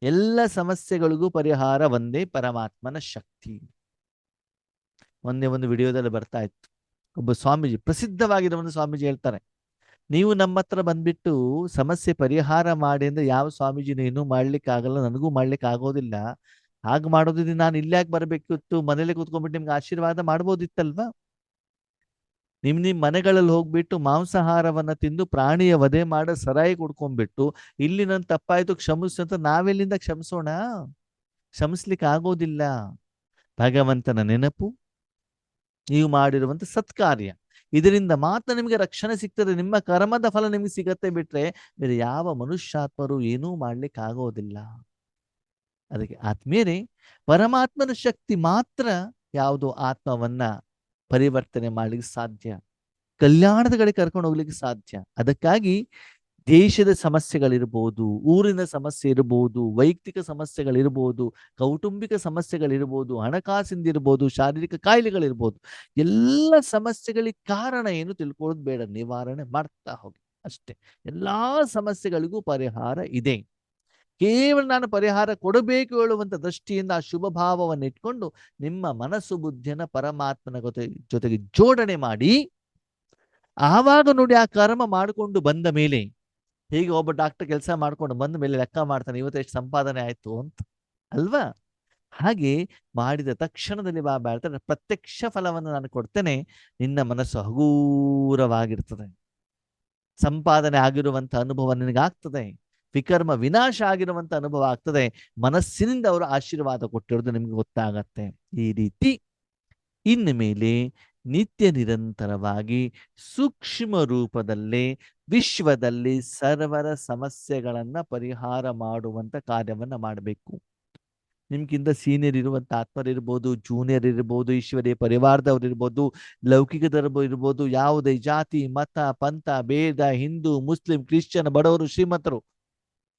ಎಲ್ಲ ಸಮಸ್ಯೆಗಳಿಗೂ ಪರಿಹಾರ ಒಂದೇ, ಪರಮಾತ್ಮನ ಶಕ್ತಿ. ಒಂದೇ ಒಂದು ವಿಡಿಯೋದಲ್ಲಿ ಬರ್ತಾ ಇತ್ತು, ಒಬ್ಬ ಸ್ವಾಮೀಜಿ, ಪ್ರಸಿದ್ಧವಾಗಿರೋ ಒಂದು ಸ್ವಾಮೀಜಿ ಹೇಳ್ತಾರೆ, ನೀವು ನಮ್ಮ ಹತ್ರ ಬಂದ್ಬಿಟ್ಟು ಸಮಸ್ಯೆ ಪರಿಹಾರ ಮಾಡಿ ಅಂದ್ರೆ ಯಾವ ಸ್ವಾಮೀಜಿನೂ ಏನೂ ಮಾಡ್ಲಿಕ್ಕೆ ಆಗಲ್ಲ, ನನಗೂ ಮಾಡ್ಲಿಕ್ಕೆ ಆಗೋದಿಲ್ಲ. ಹಾಗೆ ಮಾಡೋದಿದ್ರೆ ನಾನು ಇಲ್ಲಾಕೆ ಬರ್ಬೇಕಿತ್ತು, ಮನೇಲಿ ಕೂತ್ಕೊಂಡ್ಬಿಟ್ಟು ನಿಮ್ಗೆ ಆಶೀರ್ವಾದ ಮಾಡ್ಬೋದಿತ್ತಲ್ವಾ? ನಿಮ್ ಮನೆಗಳಲ್ಲಿ ಹೋಗ್ಬಿಟ್ಟು ಮಾಂಸಾಹಾರವನ್ನ ತಿಂದು ಪ್ರಾಣಿಯ ವಧೆ ಮಾಡೋ ಸರಾಯಿ ಕುಡ್ಕೊಂಡ್ಬಿಟ್ಟು ಇಲ್ಲಿ ನನ್ ತಪ್ಪಾಯ್ತು ಕ್ಷಮಿಸು ಅಂತ ನಾವೆಲ್ಲಿಂದ ಕ್ಷಮಿಸೋಣ? ಕ್ಷಮಿಸ್ಲಿಕ್ಕೆ ಆಗೋದಿಲ್ಲ. ಭಗವಂತನ ನೆನಪು, ನೀವು ಮಾಡಿರುವಂತ ಸತ್ಕಾರ್ಯ, ಇದರಿಂದ ಮಾತ್ರ ನಿಮಗೆ ರಕ್ಷಣೆ ಸಿಗ್ತದೆ. ನಿಮ್ಮ ಕರ್ಮದ ಫಲ ನಿಮ್ಗೆ ಸಿಗತ್ತೆ ಬಿಟ್ರೆ ಬೇರೆ ಯಾವ ಮನುಷ್ಯಾತ್ಮರು ಏನೂ ಮಾಡ್ಲಿಕ್ಕೆ ಆಗೋದಿಲ್ಲ. ಅದಕ್ಕೆ ಆತ್ಮೀಯರೇ, ಪರಮಾತ್ಮನ ಶಕ್ತಿ ಮಾತ್ರ ಯಾವುದೋ ಆತ್ಮವನ್ನ ಪರಿವರ್ತನೆ ಮಾಡ್ಲಿಕ್ಕೆ ಸಾಧ್ಯ, ಕಲ್ಯಾಣದ ಕಡೆ ಕರ್ಕೊಂಡು ಹೋಗ್ಲಿಕ್ಕೆ ಸಾಧ್ಯ. ಅದಕ್ಕಾಗಿ ದೇಶದ ಸಮಸ್ಯೆಗಳಿರ್ಬೋದು, ಊರಿನ ಸಮಸ್ಯೆ ಇರ್ಬೋದು, ವೈಯಕ್ತಿಕ ಸಮಸ್ಯೆಗಳಿರ್ಬೋದು, ಕೌಟುಂಬಿಕ ಸಮಸ್ಯೆಗಳಿರ್ಬೋದು, ಹಣಕಾಸಿಂದಿರ್ಬೋದು, ಶಾರೀರಿಕ ಕಾಯಿಲೆಗಳಿರ್ಬೋದು, ಎಲ್ಲ ಸಮಸ್ಯೆಗಳಿಗೆ ಕಾರಣ ಏನು ತಿಳ್ಕೊಳ್ಳೋದು ಬೇಡ, ನಿವಾರಣೆ ಮಾಡ್ತಾ ಹೋಗಿ ಅಷ್ಟೇ. ಎಲ್ಲಾ ಸಮಸ್ಯೆಗಳಿಗೂ ಪರಿಹಾರ ಇದೆ. ಕೇವಲ ನಾನು ಪರಿಹಾರ ಕೊಡಬೇಕು ಹೇಳುವಂತ ದೃಷ್ಟಿಯಿಂದ ಆ ಶುಭ ಭಾವವನ್ನು ಇಟ್ಕೊಂಡು ನಿಮ್ಮ ಮನಸ್ಸು ಬುದ್ಧಿಯನ್ನ ಪರಮಾತ್ಮನ ಜೊತೆಗೆ ಜೋಡಣೆ ಮಾಡಿ, ಆವಾಗ ನೋಡಿ ಆ ಕರ್ಮ ಮಾಡಿಕೊಂಡು ಬಂದ ಮೇಲೆ, ಹೀಗೆ ಒಬ್ಬ ಡಾಕ್ಟರ್ ಕೆಲಸ ಮಾಡ್ಕೊಂಡು ಬಂದ ಮೇಲೆ ಲೆಕ್ಕ ಮಾಡ್ತಾನೆ, ಇವತ್ತು ಎಷ್ಟು ಸಂಪಾದನೆ ಆಯ್ತು ಅಂತ, ಅಲ್ವಾ? ಹಾಗೆ ಮಾಡಿದ ತಕ್ಷಣದಲ್ಲಿ ಬಾಬಾ ಹೇಳ್ತಾರೆ, ಪ್ರತ್ಯಕ್ಷ ಫಲವನ್ನು ನಾನು ಕೊಡ್ತೇನೆ, ನಿನ್ನ ಮನಸ್ಸು ಹಗೂರವಾಗಿರ್ತದೆ, ಸಂಪಾದನೆ ಆಗಿರುವಂತ ಅನುಭವ ನಿನಗಾಗ್ತದೆ, ವಿಕರ್ಮ ವಿನಾಶ ಆಗಿರುವಂತ ಅನುಭವ ಆಗ್ತದೆ, ಮನಸ್ಸಿನಿಂದ ಅವರು ಆಶೀರ್ವಾದ ಕೊಟ್ಟಿರೋದು ನಿಮ್ಗೆ ಗೊತ್ತಾಗತ್ತೆ. ಈ ರೀತಿ ಇನ್ನು ಮೇಲೆ ನಿತ್ಯ ನಿರಂತರವಾಗಿ ಸೂಕ್ಷ್ಮ ರೂಪದಲ್ಲೇ ವಿಶ್ವದಲ್ಲಿ ಸರ್ವರ ಸಮಸ್ಯೆಗಳನ್ನ ಪರಿಹಾರ ಮಾಡುವಂತ ಕಾರ್ಯವನ್ನ ಮಾಡಬೇಕು. ನಿಮ್ಗಿಂತ ಸೀನಿಯರ್ ಇರುವಂತ ಆತ್ಮರಿರ್ಬೋದು, ಜೂನಿಯರ್ ಇರ್ಬೋದು, ಈಶ್ವರೀಯ ಪರಿವಾರದವ್ರು ಇರ್ಬೋದು, ಲೌಕಿಕದವ್ರು ಇರ್ಬೋದು, ಯಾವುದೇ ಜಾತಿ ಮತ ಪಂಥ ಭೇದ, ಹಿಂದೂ ಮುಸ್ಲಿಂ ಕ್ರಿಶ್ಚಿಯನ್, ಬಡವರು ಶ್ರೀಮಂತರು,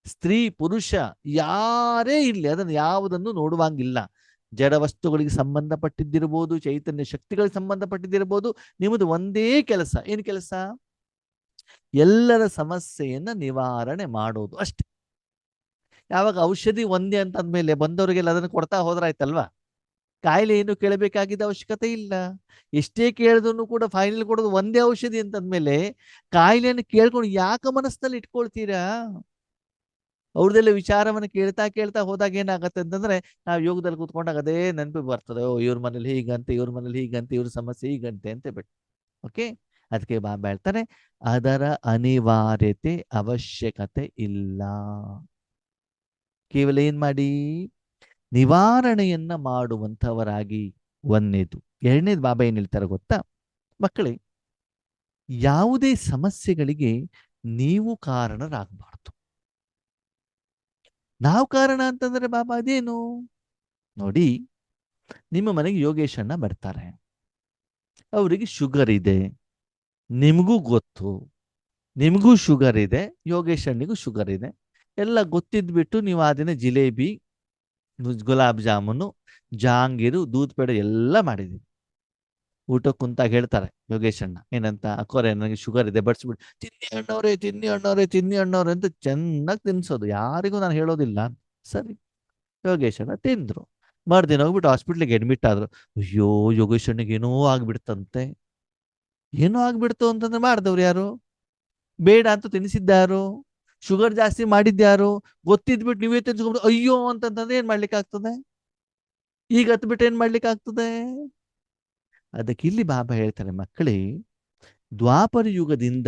ಸ್ತ್ರೀ ಪುರುಷ ಯಾರೇ ಇರ್ಲಿ, ಅದನ್ನು ಯಾವುದನ್ನು ನೋಡುವಂಗಿಲ್ಲ. ಜಡ ವಸ್ತುಗಳಿಗೆ ಸಂಬಂಧಪಟ್ಟಿದ್ದಿರ್ಬೋದು, ಚೈತನ್ಯ ಶಕ್ತಿಗಳಿಗೆ ಸಂಬಂಧಪಟ್ಟಿದ್ದಿರ್ಬೋದು, ನಿಮ್ಮದು ಒಂದೇ ಕೆಲಸ. ಏನು ಕೆಲಸ? ಎಲ್ಲರ ಸಮಸ್ಯೆಯನ್ನ ನಿವಾರಣೆ ಮಾಡೋದು ಅಷ್ಟೇ. ಯಾವಾಗ ಔಷಧಿ ಒಂದೇ ಅಂತ ಅಂದ್ಮೇಲೆ ಬಂದವರಿಗೆಲ್ಲ ಅದನ್ನು ಕೊಡ್ತಾ ಹೋದ್ರಾಯ್ತಲ್ವಾ? ಕಾಯಿಲೆ ಏನು ಕೇಳಬೇಕಾಗಿದ್ದ ಅವಶ್ಯಕತೆ ಇಲ್ಲ. ಎಷ್ಟೇ ಕೇಳಿದ್ರು ಕೂಡ ಫೈನಲ್ ಕೊಡೋದು ಒಂದೇ ಔಷಧಿ ಅಂತಂದ್ಮೇಲೆ ಕಾಯಿಲೆಯನ್ನು ಕೇಳ್ಕೊಂಡು ಯಾಕೆ ಮನಸ್ಸಿನಲ್ಲಿ ಇಟ್ಕೊಳ್ತೀರಾ? ಅವ್ರದೆಲ್ಲ ವಿಚಾರವನ್ನು ಕೇಳ್ತಾ ಕೇಳ್ತಾ ಹೋದಾಗ ಏನಾಗತ್ತೆ ಅಂತಂದ್ರೆ, ನಾವು ಯೋಗದಲ್ಲಿ ಕೂತ್ಕೊಂಡಾಗ ಅದೇ ನೆನಪು ಬರ್ತದೆ, ಓ ಇವ್ರ ಮನೇಲಿ ಹೀಗಂತೆ, ಇವ್ರ ಮನೇಲಿ ಹೀಗಂತೆ, ಇವ್ರ ಸಮಸ್ಯೆ ಹೀಗಂತೆ ಅಂತ ಬಿಟ್ಟು. ಓಕೆ, ಅದಕ್ಕೆ ಬಾಬಾ ಹೇಳ್ತಾರೆ, ಅದರ ಅನಿವಾರ್ಯತೆ ಅವಶ್ಯಕತೆ ಇಲ್ಲ. ಕೇವಲ ಏನ್ ಮಾಡಿ, ನಿವಾರಣೆಯನ್ನ ಮಾಡುವಂಥವರಾಗಿ. ಒಂದನೇದು. ಎರಡನೇದು ಬಾಬಾ ಏನ್ ಹೇಳ್ತಾರೆ ಗೊತ್ತಾ ಮಕ್ಕಳೇ? ಯಾವುದೇ ಸಮಸ್ಯೆಗಳಿಗೆ ನೀವು ಕಾರಣರಾಗಬಾರ್ದು. ನಾವು ಕಾರಣ ಅಂತಂದ್ರೆ ಬಾಬಾ ಅದೇನು ನೋಡಿ, ನಿಮ್ಮ ಮನೆಗೆ ಯೋಗೇಶ್ ಅಣ್ಣ ಬರ್ತಾರೆ, ಅವರಿಗೆ ಶುಗರ್ ಇದೆ, ನಿಮಗೂ ಗೊತ್ತು, ನಿಮಗೂ ಶುಗರ್ ಇದೆ, ಯೋಗೇಶ್ ಅಣ್ಣಿಗೂ ಶುಗರ್ ಇದೆ, ಎಲ್ಲ ಗೊತ್ತಿದ್ಬಿಟ್ಟು ನೀವು ಆ ದಿನ ಜಿಲೇಬಿ, ಗುಲಾಬ್ ಜಾಮೂನು, ಜಾಂಗೀರು, ದೂದ್ ಪೇಡ ಎಲ್ಲ ಮಾಡಿದೀವಿ. ಊಟ ಕುಂತಾಗ ಹೇಳ್ತಾರೆ ಯೋಗೇಶ್ ಅಣ್ಣ ಏನಂತ, ಅಕ್ಕೋರೆ ನನಗೆ ಶುಗರ್ ಇದೆ ಬಡಿಸ್ಬಿಟ್ಟು, ತಿನ್ನಿ ಅಣ್ಣವ್ರೆ ತಿನ್ನಿ ಅಣ್ಣವ್ರೆ ತಿನ್ನಿ ಅಣ್ಣವ್ರೆ ಅಂತ ಚೆನ್ನಾಗಿ ತಿನ್ಸೋದು, ಯಾರಿಗೂ ನಾನು ಹೇಳೋದಿಲ್ಲ. ಸರಿ, ಯೋಗೇಶ್ ಅಣ್ಣ ತಿಂದ್ರು. ಮರ್ದಿನ ಹೋಗ್ಬಿಟ್ಟು ಹಾಸ್ಪಿಟ್ಲಿಗೆ ಅಡ್ಮಿಟ್ ಆದ್ರು. ಅಯ್ಯೋ ಯೋಗೇಶ್ ಅಣ್ಣಗೆ ಏನೋ ಆಗ್ಬಿಡ್ತಂತೆ. ಏನೋ ಆಗ್ಬಿಡ್ತು ಅಂತಂದ್ರೆ ಮಾಡಿದವ್ರು ಯಾರು? ಬೇಡ ಅಂತ ತಿನ್ನಿಸಿದ್ದಾರು? ಶುಗರ್ ಜಾಸ್ತಿ ಮಾಡಿದ್ಯಾರು? ಗೊತ್ತಿದ್ಬಿಟ್ಟು ನೀವೇ ತಿನ್ಸ್ಕೊಂಡ್ಬಿಟ್ಟು ಅಯ್ಯೋ ಅಂತಂತಂದ್ರೆ ಏನ್ ಮಾಡ್ಲಿಕ್ಕೆ ಆಗ್ತದೆ? ಈಗ ಹತ್ಬಿಟ್ಟು ಏನ್ ಮಾಡ್ಲಿಕ್ಕೆ ಆಗ್ತದೆ? ಅದಕ್ಕೆ ಇಲ್ಲಿ ಬಾಬಾ ಹೇಳ್ತಾರೆ, ಮಕ್ಕಳೇ, ದ್ವಾಪರ ಯುಗದಿಂದ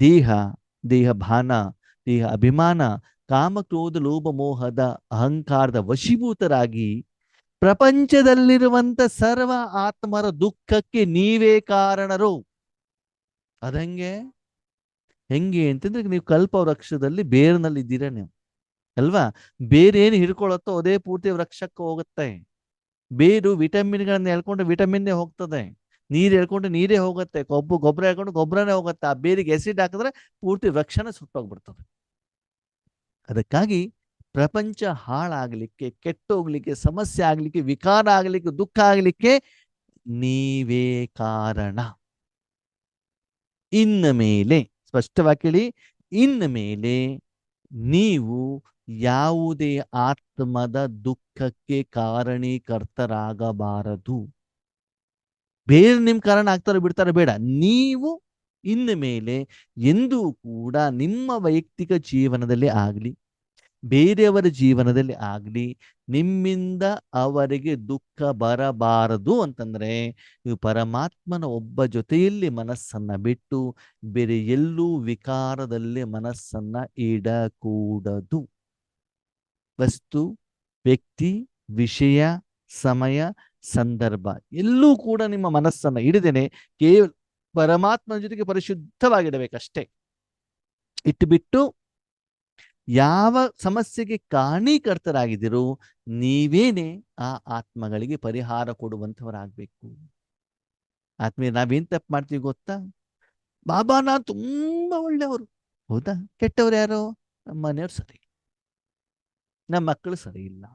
ದೇಹ, ದೇಹ ಭಾನ, ದೇಹ ಅಭಿಮಾನ, ಕಾಮ ಕ್ರೋಧ ಲೋಭ ಮೋಹದ ಅಹಂಕಾರದ ವಶೀಭೂತರಾಗಿ ಪ್ರಪಂಚದಲ್ಲಿರುವಂತ ಸರ್ವ ಆತ್ಮರ ದುಃಖಕ್ಕೆ ನೀವೇ ಕಾರಣರು. ಅದಂಗೆ ಹೆಂಗೆ ಅಂತಂದ್ರೆ, ನೀವು ಕಲ್ಪ ವೃಕ್ಷದಲ್ಲಿ ಬೇರಿನಲ್ಲಿ ಇದ್ದೀರಾ ನೀವು ಅಲ್ವಾ? ಬೇರೆ ಏನು ಹಿಡ್ಕೊಳತ್ತೋ ಅದೇ ಪೂರ್ತಿ ವೃಕ್ಷಕ್ಕೆ ಹೋಗುತ್ತೆ. ಬೇರು ವಿಟಮಿನ್ಗಳನ್ನ ಹೇಳ್ಕೊಂಡು ವಿಟಮಿನ್ನೇ ಹೋಗ್ತದೆ, ನೀರು ಹೇಳ್ಕೊಂಡು ನೀರೇ ಹೋಗುತ್ತೆ, ಗೊಬ್ಬರ ಹೇಳ್ಕೊಂಡು ಗೊಬ್ಬರನೇ ಹೋಗುತ್ತೆ. ಆ ಬೇರಿಗೆ ಎಸಿಡ್ ಹಾಕಿದ್ರೆ ಪೂರ್ತಿ ವೃಕ್ಷನೇ ಸುಟ್ಟೋಗ್ಬಿಡ್ತದೆ. ಅದಕ್ಕಾಗಿ ಪ್ರಪಂಚ ಹಾಳಾಗ್ಲಿಕ್ಕೆ, ಕೆಟ್ಟೋಗ್ಲಿಕ್ಕೆ, ಸಮಸ್ಯೆ ಆಗ್ಲಿಕ್ಕೆ, ವಿಕಾರ ಆಗ್ಲಿಕ್ಕೆ, ದುಃಖ ಆಗ್ಲಿಕ್ಕೆ ನೀವೇ ಕಾರಣ. ಇನ್ನ ಮೇಲೆ ಸ್ಪಷ್ಟವಾಗಿ ಕೇಳಿ, ಇನ್ನ ಮೇಲೆ ನೀವು ಯಾವುದೇ ಆತ್ಮದ ದುಃಖಕ್ಕೆ ಕಾರಣೀಕರ್ತರಾಗಬಾರದು. ಬೇರೆ ನಿಮ್ ಕಾರಣ ಆಗ್ತಾರೋ ಬಿಡ್ತಾರೋ ಬೇಡ, ನೀವು ಇನ್ನು ಮೇಲೆ ಎಂದೂ ಕೂಡ ನಿಮ್ಮ ವೈಯಕ್ತಿಕ ಜೀವನದಲ್ಲಿ ಆಗಲಿ, ಬೇರೆಯವರ ಜೀವನದಲ್ಲಿ ಆಗಲಿ, ನಿಮ್ಮಿಂದ ಅವರಿಗೆ ದುಃಖ ಬರಬಾರದು ಅಂತಂದ್ರೆ ನೀವು ಪರಮಾತ್ಮನ ಒಬ್ಬ ಜೊತೆಯಲ್ಲಿ ಮನಸ್ಸನ್ನ ಬಿಟ್ಟು ಬೇರೆ ಎಲ್ಲೂ ವಿಕಾರದಲ್ಲಿ ಮನಸ್ಸನ್ನ ಇಡಕೂಡದು. ವಸ್ತು, ವ್ಯಕ್ತಿ, ವಿಷಯ, ಸಮಯ, ಸಂದರ್ಭ ಎಲ್ಲೂ ಕೂಡ ನಿಮ್ಮ ಮನಸ್ಸನ್ನ ಹಿಡಿದೇನೆ ಕೇವಲ ಪರಮಾತ್ಮನ ಜೊತೆಗೆ ಪರಿಶುದ್ಧವಾಗಿಡಬೇಕಷ್ಟೇ. ಇಟ್ಟುಬಿಟ್ಟು ಯಾವ ಸಮಸ್ಯೆಗೆ ಕಾರಣೀಕರ್ತರಾಗಿದ್ದೀರೋ ನೀವೇನೆ ಆ ಆತ್ಮಗಳಿಗೆ ಪರಿಹಾರ ಕೊಡುವಂಥವರಾಗಬೇಕು. ಆತ್ಮೀಯ, ನಾವೇನ್ ತಪ್ಪು ಮಾಡ್ತೀವಿ ಗೊತ್ತಾ? ಬಾಬಾ ನಾನು ತುಂಬಾ ಒಳ್ಳೆಯವರು. ಹೌದಾ? ಕೆಟ್ಟವ್ರು ಯಾರು? ನಮ್ಮ ಮನೆಯವ್ರು ಸರಿ, ನಮ್ಮ ಮಕ್ಕಳು ಸರಿ ಇಲ್ಲ,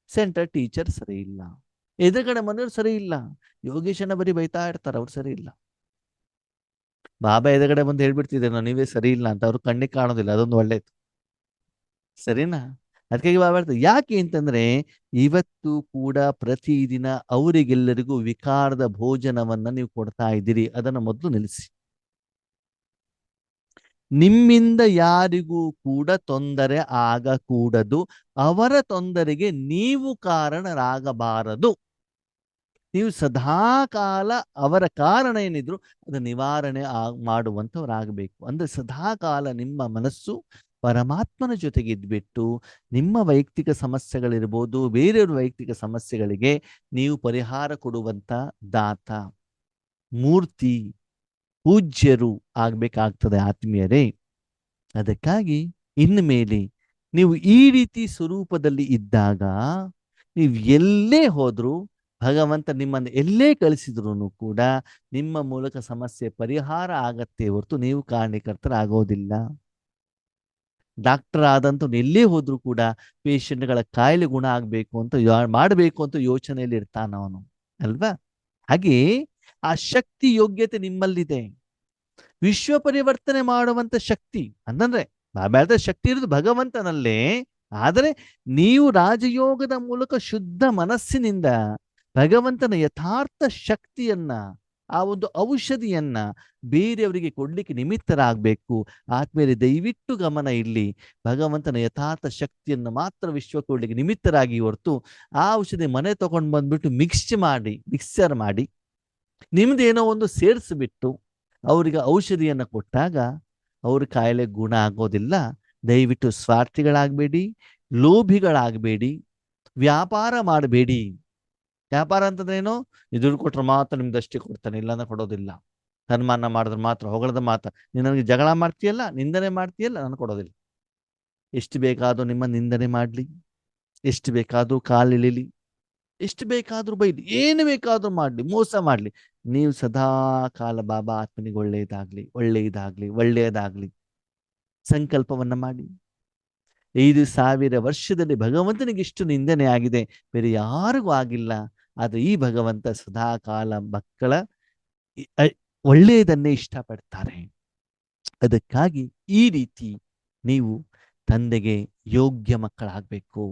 ಸೆಂಟರ್ ಟೀಚರ್ ಸರಿ ಇಲ್ಲ, ಎದುರುಗಡೆ ಮನೆಯವ್ರು ಸರಿ ಇಲ್ಲ, ಯೋಗೇಶನ ಬರೀ ಬೈತಾ ಇರ್ತಾರೆ, ಅವ್ರು ಸರಿ ಇಲ್ಲ. ಬಾಬಾ ಎದುರುಗಡೆ ಬಂದು ಹೇಳ್ಬಿಡ್ತಿದ್ದೇನೋ ನೀವೇ ಸರಿ ಇಲ್ಲ ಅಂತ, ಅವ್ರು ಕಣ್ಣಿಗೆ ಕಾಣೋದಿಲ್ಲ, ಅದೊಂದು ಒಳ್ಳೇದು. ಸರಿನಾ? ಅದಕ್ಕಾಗಿ ಬಾಬಾ ಹೇಳ್ತಾರೆ, ಯಾಕೆ ಅಂತಂದ್ರೆ ಇವತ್ತು ಕೂಡ ಪ್ರತಿದಿನ ಅವರಿಗೆಲ್ಲರಿಗೂ ವಿಕಾರದ ಭೋಜನವನ್ನ ನೀವು ಕೊಡ್ತಾ ಇದ್ದೀರಿ. ಅದನ್ನು ಮೊದಲು ನಿಲ್ಲಿಸಿ. ನಿಮ್ಮಿಂದ ಯಾರಿಗೂ ಕೂಡ ತೊಂದರೆ ಆಗಕೂಡದು, ಅವರ ತೊಂದರೆಗೆ ನೀವು ಕಾರಣರಾಗಬಾರದು. ನೀವು ಸದಾಕಾಲ ಅವರ ಕಾರಣ ಏನಿದ್ರು ಅದು ನಿವಾರಣೆ ಮಾಡುವಂಥವರಾಗಬೇಕು. ಅಂದ್ರೆ ಸದಾಕಾಲ ನಿಮ್ಮ ಮನಸ್ಸು ಪರಮಾತ್ಮನ ಜೊತೆಗೆ ಇದ್ಬಿಟ್ಟು ನಿಮ್ಮ ವೈಯಕ್ತಿಕ ಸಮಸ್ಯೆಗಳಿರ್ಬೋದು, ಬೇರೆಯವ್ರ ವೈಯಕ್ತಿಕ ಸಮಸ್ಯೆಗಳಿಗೆ ನೀವು ಪರಿಹಾರ ಕೊಡುವಂತ ದಾತ, ಮೂರ್ತಿ, ಪೂಜ್ಯರು ಆಗ್ಬೇಕಾಗ್ತದೆ ಆತ್ಮೀಯರೇ. ಅದಕ್ಕಾಗಿ ಇನ್ನು ಮೇಲೆ ನೀವು ಈ ರೀತಿ ಸ್ವರೂಪದಲ್ಲಿ ಇದ್ದಾಗ ನೀವು ಎಲ್ಲೇ ಹೋದ್ರೂ ಭಗವಂತ ನಿಮ್ಮನ್ನು ಎಲ್ಲೇ ಕಳಿಸಿದ್ರು ಕೂಡ ನಿಮ್ಮ ಮೂಲಕ ಸಮಸ್ಯೆ ಪರಿಹಾರ ಆಗತ್ತೆ ಹೊರತು ನೀವು ಕಾರಣೀಕರ್ತರಾಗೋದಿಲ್ಲ. ಡಾಕ್ಟರ್ ಆದಂತ ಎಲ್ಲೇ ಹೋದ್ರೂ ಕೂಡ ಪೇಷಂಟ್ಗಳ ಕಾಯಿಲೆ ಗುಣ ಆಗ್ಬೇಕು ಅಂತ ಮಾಡಬೇಕು ಅಂತ ಯೋಚನೆಯಲ್ಲಿ ಇರ್ತಾನ ಅವನು ಅಲ್ವಾ? ಹಾಗೆ ಆ ಶಕ್ತಿ ಯೋಗ್ಯತೆ ನಿಮ್ಮಲ್ಲಿದೆ. ವಿಶ್ವ ಪರಿವರ್ತನೆ ಮಾಡುವಂತ ಶಕ್ತಿ ಅಂತಂದ್ರೆ ಬಾಬಾ ಶಕ್ತಿ ಇರೋದು ಭಗವಂತನಲ್ಲೇ. ಆದರೆ ನೀವು ರಾಜಯೋಗದ ಮೂಲಕ ಶುದ್ಧ ಮನಸ್ಸಿನಿಂದ ಭಗವಂತನ ಯಥಾರ್ಥ ಶಕ್ತಿಯನ್ನ, ಆ ಒಂದು ಔಷಧಿಯನ್ನ ಬೇರೆಯವರಿಗೆ ಕೊಡ್ಲಿಕ್ಕೆ ನಿಮಿತ್ತರಾಗಬೇಕು. ಆದ್ಮೇಲೆ ದಯವಿಟ್ಟು ಗಮನ ಇಲ್ಲಿ, ಭಗವಂತನ ಯಥಾರ್ಥ ಶಕ್ತಿಯನ್ನು ಮಾತ್ರ ವಿಶ್ವ ಕೊಡ್ಲಿಕ್ಕೆ ನಿಮಿತ್ತರಾಗಿ ಹೊರತು ಆ ಔಷಧಿ ಮನೆ ತಗೊಂಡು ಬಂದ್ಬಿಟ್ಟು ಮಿಕ್ಸರ್ ಮಾಡಿ ನಿಮ್ದೇನೋ ಒಂದು ಸೇರಿಸ್ಬಿಟ್ಟು ಅವರಿಗೆ ಔಷಧಿಯನ್ನು ಕೊಟ್ಟಾಗ ಅವ್ರ ಕಾಯಿಲೆ ಗುಣ ಆಗೋದಿಲ್ಲ. ದಯವಿಟ್ಟು ಸ್ವಾರ್ಥಿಗಳಾಗಬೇಡಿ, ಲೋಭಿಗಳಾಗಬೇಡಿ, ವ್ಯಾಪಾರ ಮಾಡಬೇಡಿ. ವ್ಯಾಪಾರ ಅಂತಂದ್ರೆ ಏನು? ದುಡ್ಡು ಕೊಟ್ರೆ ಮಾತ್ರ ನಿಮ್ದಷ್ಟೇ ಕೊಡ್ತಾನೆ, ಇಲ್ಲಾಂದ್ರೆ ಕೊಡೋದಿಲ್ಲ. ಸನ್ಮಾನ ಮಾಡಿದ್ರೆ ಮಾತ್ರ, ಹೊಗಳದ ಮಾತ್ರ. ನೀನು ನನಗೆ ಜಗಳ ಮಾಡ್ತೀಯಲ್ಲ, ನಿಂದನೆ ಮಾಡ್ತೀಯಲ್ಲ, ನಾನು ಕೊಡೋದಿಲ್ಲ. ಎಷ್ಟು ಬೇಕಾದ್ರೂ ನಿಮ್ಮ ನಿಂದನೆ ಮಾಡಲಿ, ಎಷ್ಟು ಬೇಕಾದ್ರೂ ಕಾಲಿಳಿಲಿ, ಎಷ್ಟು ಬೇಕಾದ್ರೂ ಬೈಲಿ, ಏನು ಬೇಕಾದ್ರೂ ಮಾಡಲಿ, ಮೋಸ ಮಾಡಲಿ, ನೀವು ಸದಾ ಕಾಲ ಬಾಬಾ ಆತ್ಮನಿಗೆ ಒಳ್ಳೆಯದಾಗ್ಲಿ ಸಂಕಲ್ಪವನ್ನ ಮಾಡಿ. 5,000 ವರ್ಷದಲ್ಲಿ ಭಗವಂತನಿಗೆ ಇಷ್ಟು ನಿಂದನೆ ಆಗಿದೆ, ಬೇರೆ ಯಾರಿಗೂ ಆಗಿಲ್ಲ. ಆದ್ರೆ ಈ ಭಗವಂತ ಸದಾ ಕಾಲ ಮಕ್ಕಳ ಒಳ್ಳೆಯದನ್ನೇ ಇಷ್ಟಪಡ್ತಾರೆ. ಅದಕ್ಕಾಗಿ ಈ ರೀತಿ ನೀವು ತಂದೆಗೆ ಯೋಗ್ಯ ಮಕ್ಕಳಾಗಬೇಕು.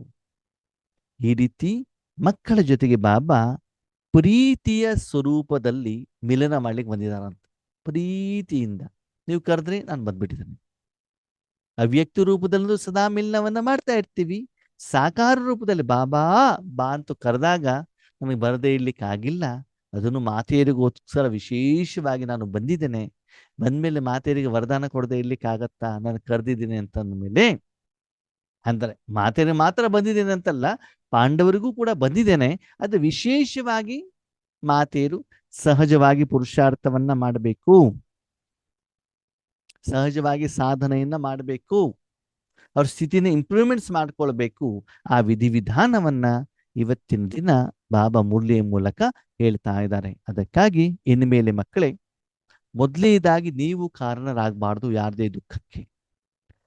ಈ ರೀತಿ ಮಕ್ಕಳ ಜೊತೆಗೆ ಬಾಬಾ ಪ್ರೀತಿಯ ಸ್ವರೂಪದಲ್ಲಿ ಮಿಲನ ಮಾಡ್ಲಿಕ್ಕೆ ಬಂದಿದ್ದಾರಂತ. ಪ್ರೀತಿಯಿಂದ ನೀವು ಕರೆದ್ರೆ ನಾನು ಬಂದ್ಬಿಟ್ಟಿದ್ದೇನೆ. ಅವ್ಯಕ್ತ ರೂಪದಲ್ಲೂ ಸದಾ ಮಿಲನವನ್ನ ಮಾಡ್ತಾ ಇರ್ತೀವಿ. ಸಾಕಾರ ರೂಪದಲ್ಲಿ ಬಾಬಾ ಬಾ ಅಂತ ಕರೆದಾಗ ನಮಗೆ ಬರದೇ ಇರ್ಲಿಕ್ಕೆ ಆಗಿಲ್ಲ. ಅದನ್ನು ಮಾತೆಯರಿಗೋಸ್ಕರ ವಿಶೇಷವಾಗಿ ನಾನು ಬಂದಿದ್ದೇನೆ. ಬಂದ್ಮೇಲೆ ಮಾತೆಯರಿಗೆ ವರದಾನ ಕೊಡದೆ ಇರ್ಲಿಕ್ಕೆ ಆಗತ್ತಾ? ನಾನು ಕರೆದಿದ್ದೀನಿ ಅಂತಂದ್ಮೇಲೆ ಅಂದ್ರೆ ಮಾತೆಯರಿಗೆ ಮಾತ್ರ ಬಂದಿದ್ದೇನೆ ಅಂತಲ್ಲ, ಪಾಂಡವರಿಗೂ ಕೂಡ ಬಂದಿದ್ದೇನೆ. ಅದು ವಿಶೇಷವಾಗಿ ಮಾತೆಯರು ಸಹಜವಾಗಿ ಪುರುಷಾರ್ಥವನ್ನ ಮಾಡಬೇಕು, ಸಹಜವಾಗಿ ಸಾಧನೆಯನ್ನ ಮಾಡಬೇಕು, ಅವ್ರ ಸ್ಥಿತಿನ ಇಂಪ್ರೂವ್ಮೆಂಟ್ಸ್ ಮಾಡ್ಕೊಳ್ಬೇಕು. ಆ ವಿಧಿವಿಧಾನವನ್ನ ಇವತ್ತಿನ ದಿನ ಬಾಬಾ ಮುರಳಿಯ ಮೂಲಕ ಹೇಳ್ತಾ ಇದ್ದಾರೆ. ಅದಕ್ಕಾಗಿ ಇನ್ಮೇಲೆ ಮಕ್ಕಳೇ, ಮೊದಲನೇದಾಗಿ ನೀವು ಕಾರಣರಾಗಬಾರ್ದು ಯಾರದೇ ದುಃಖಕ್ಕೆ.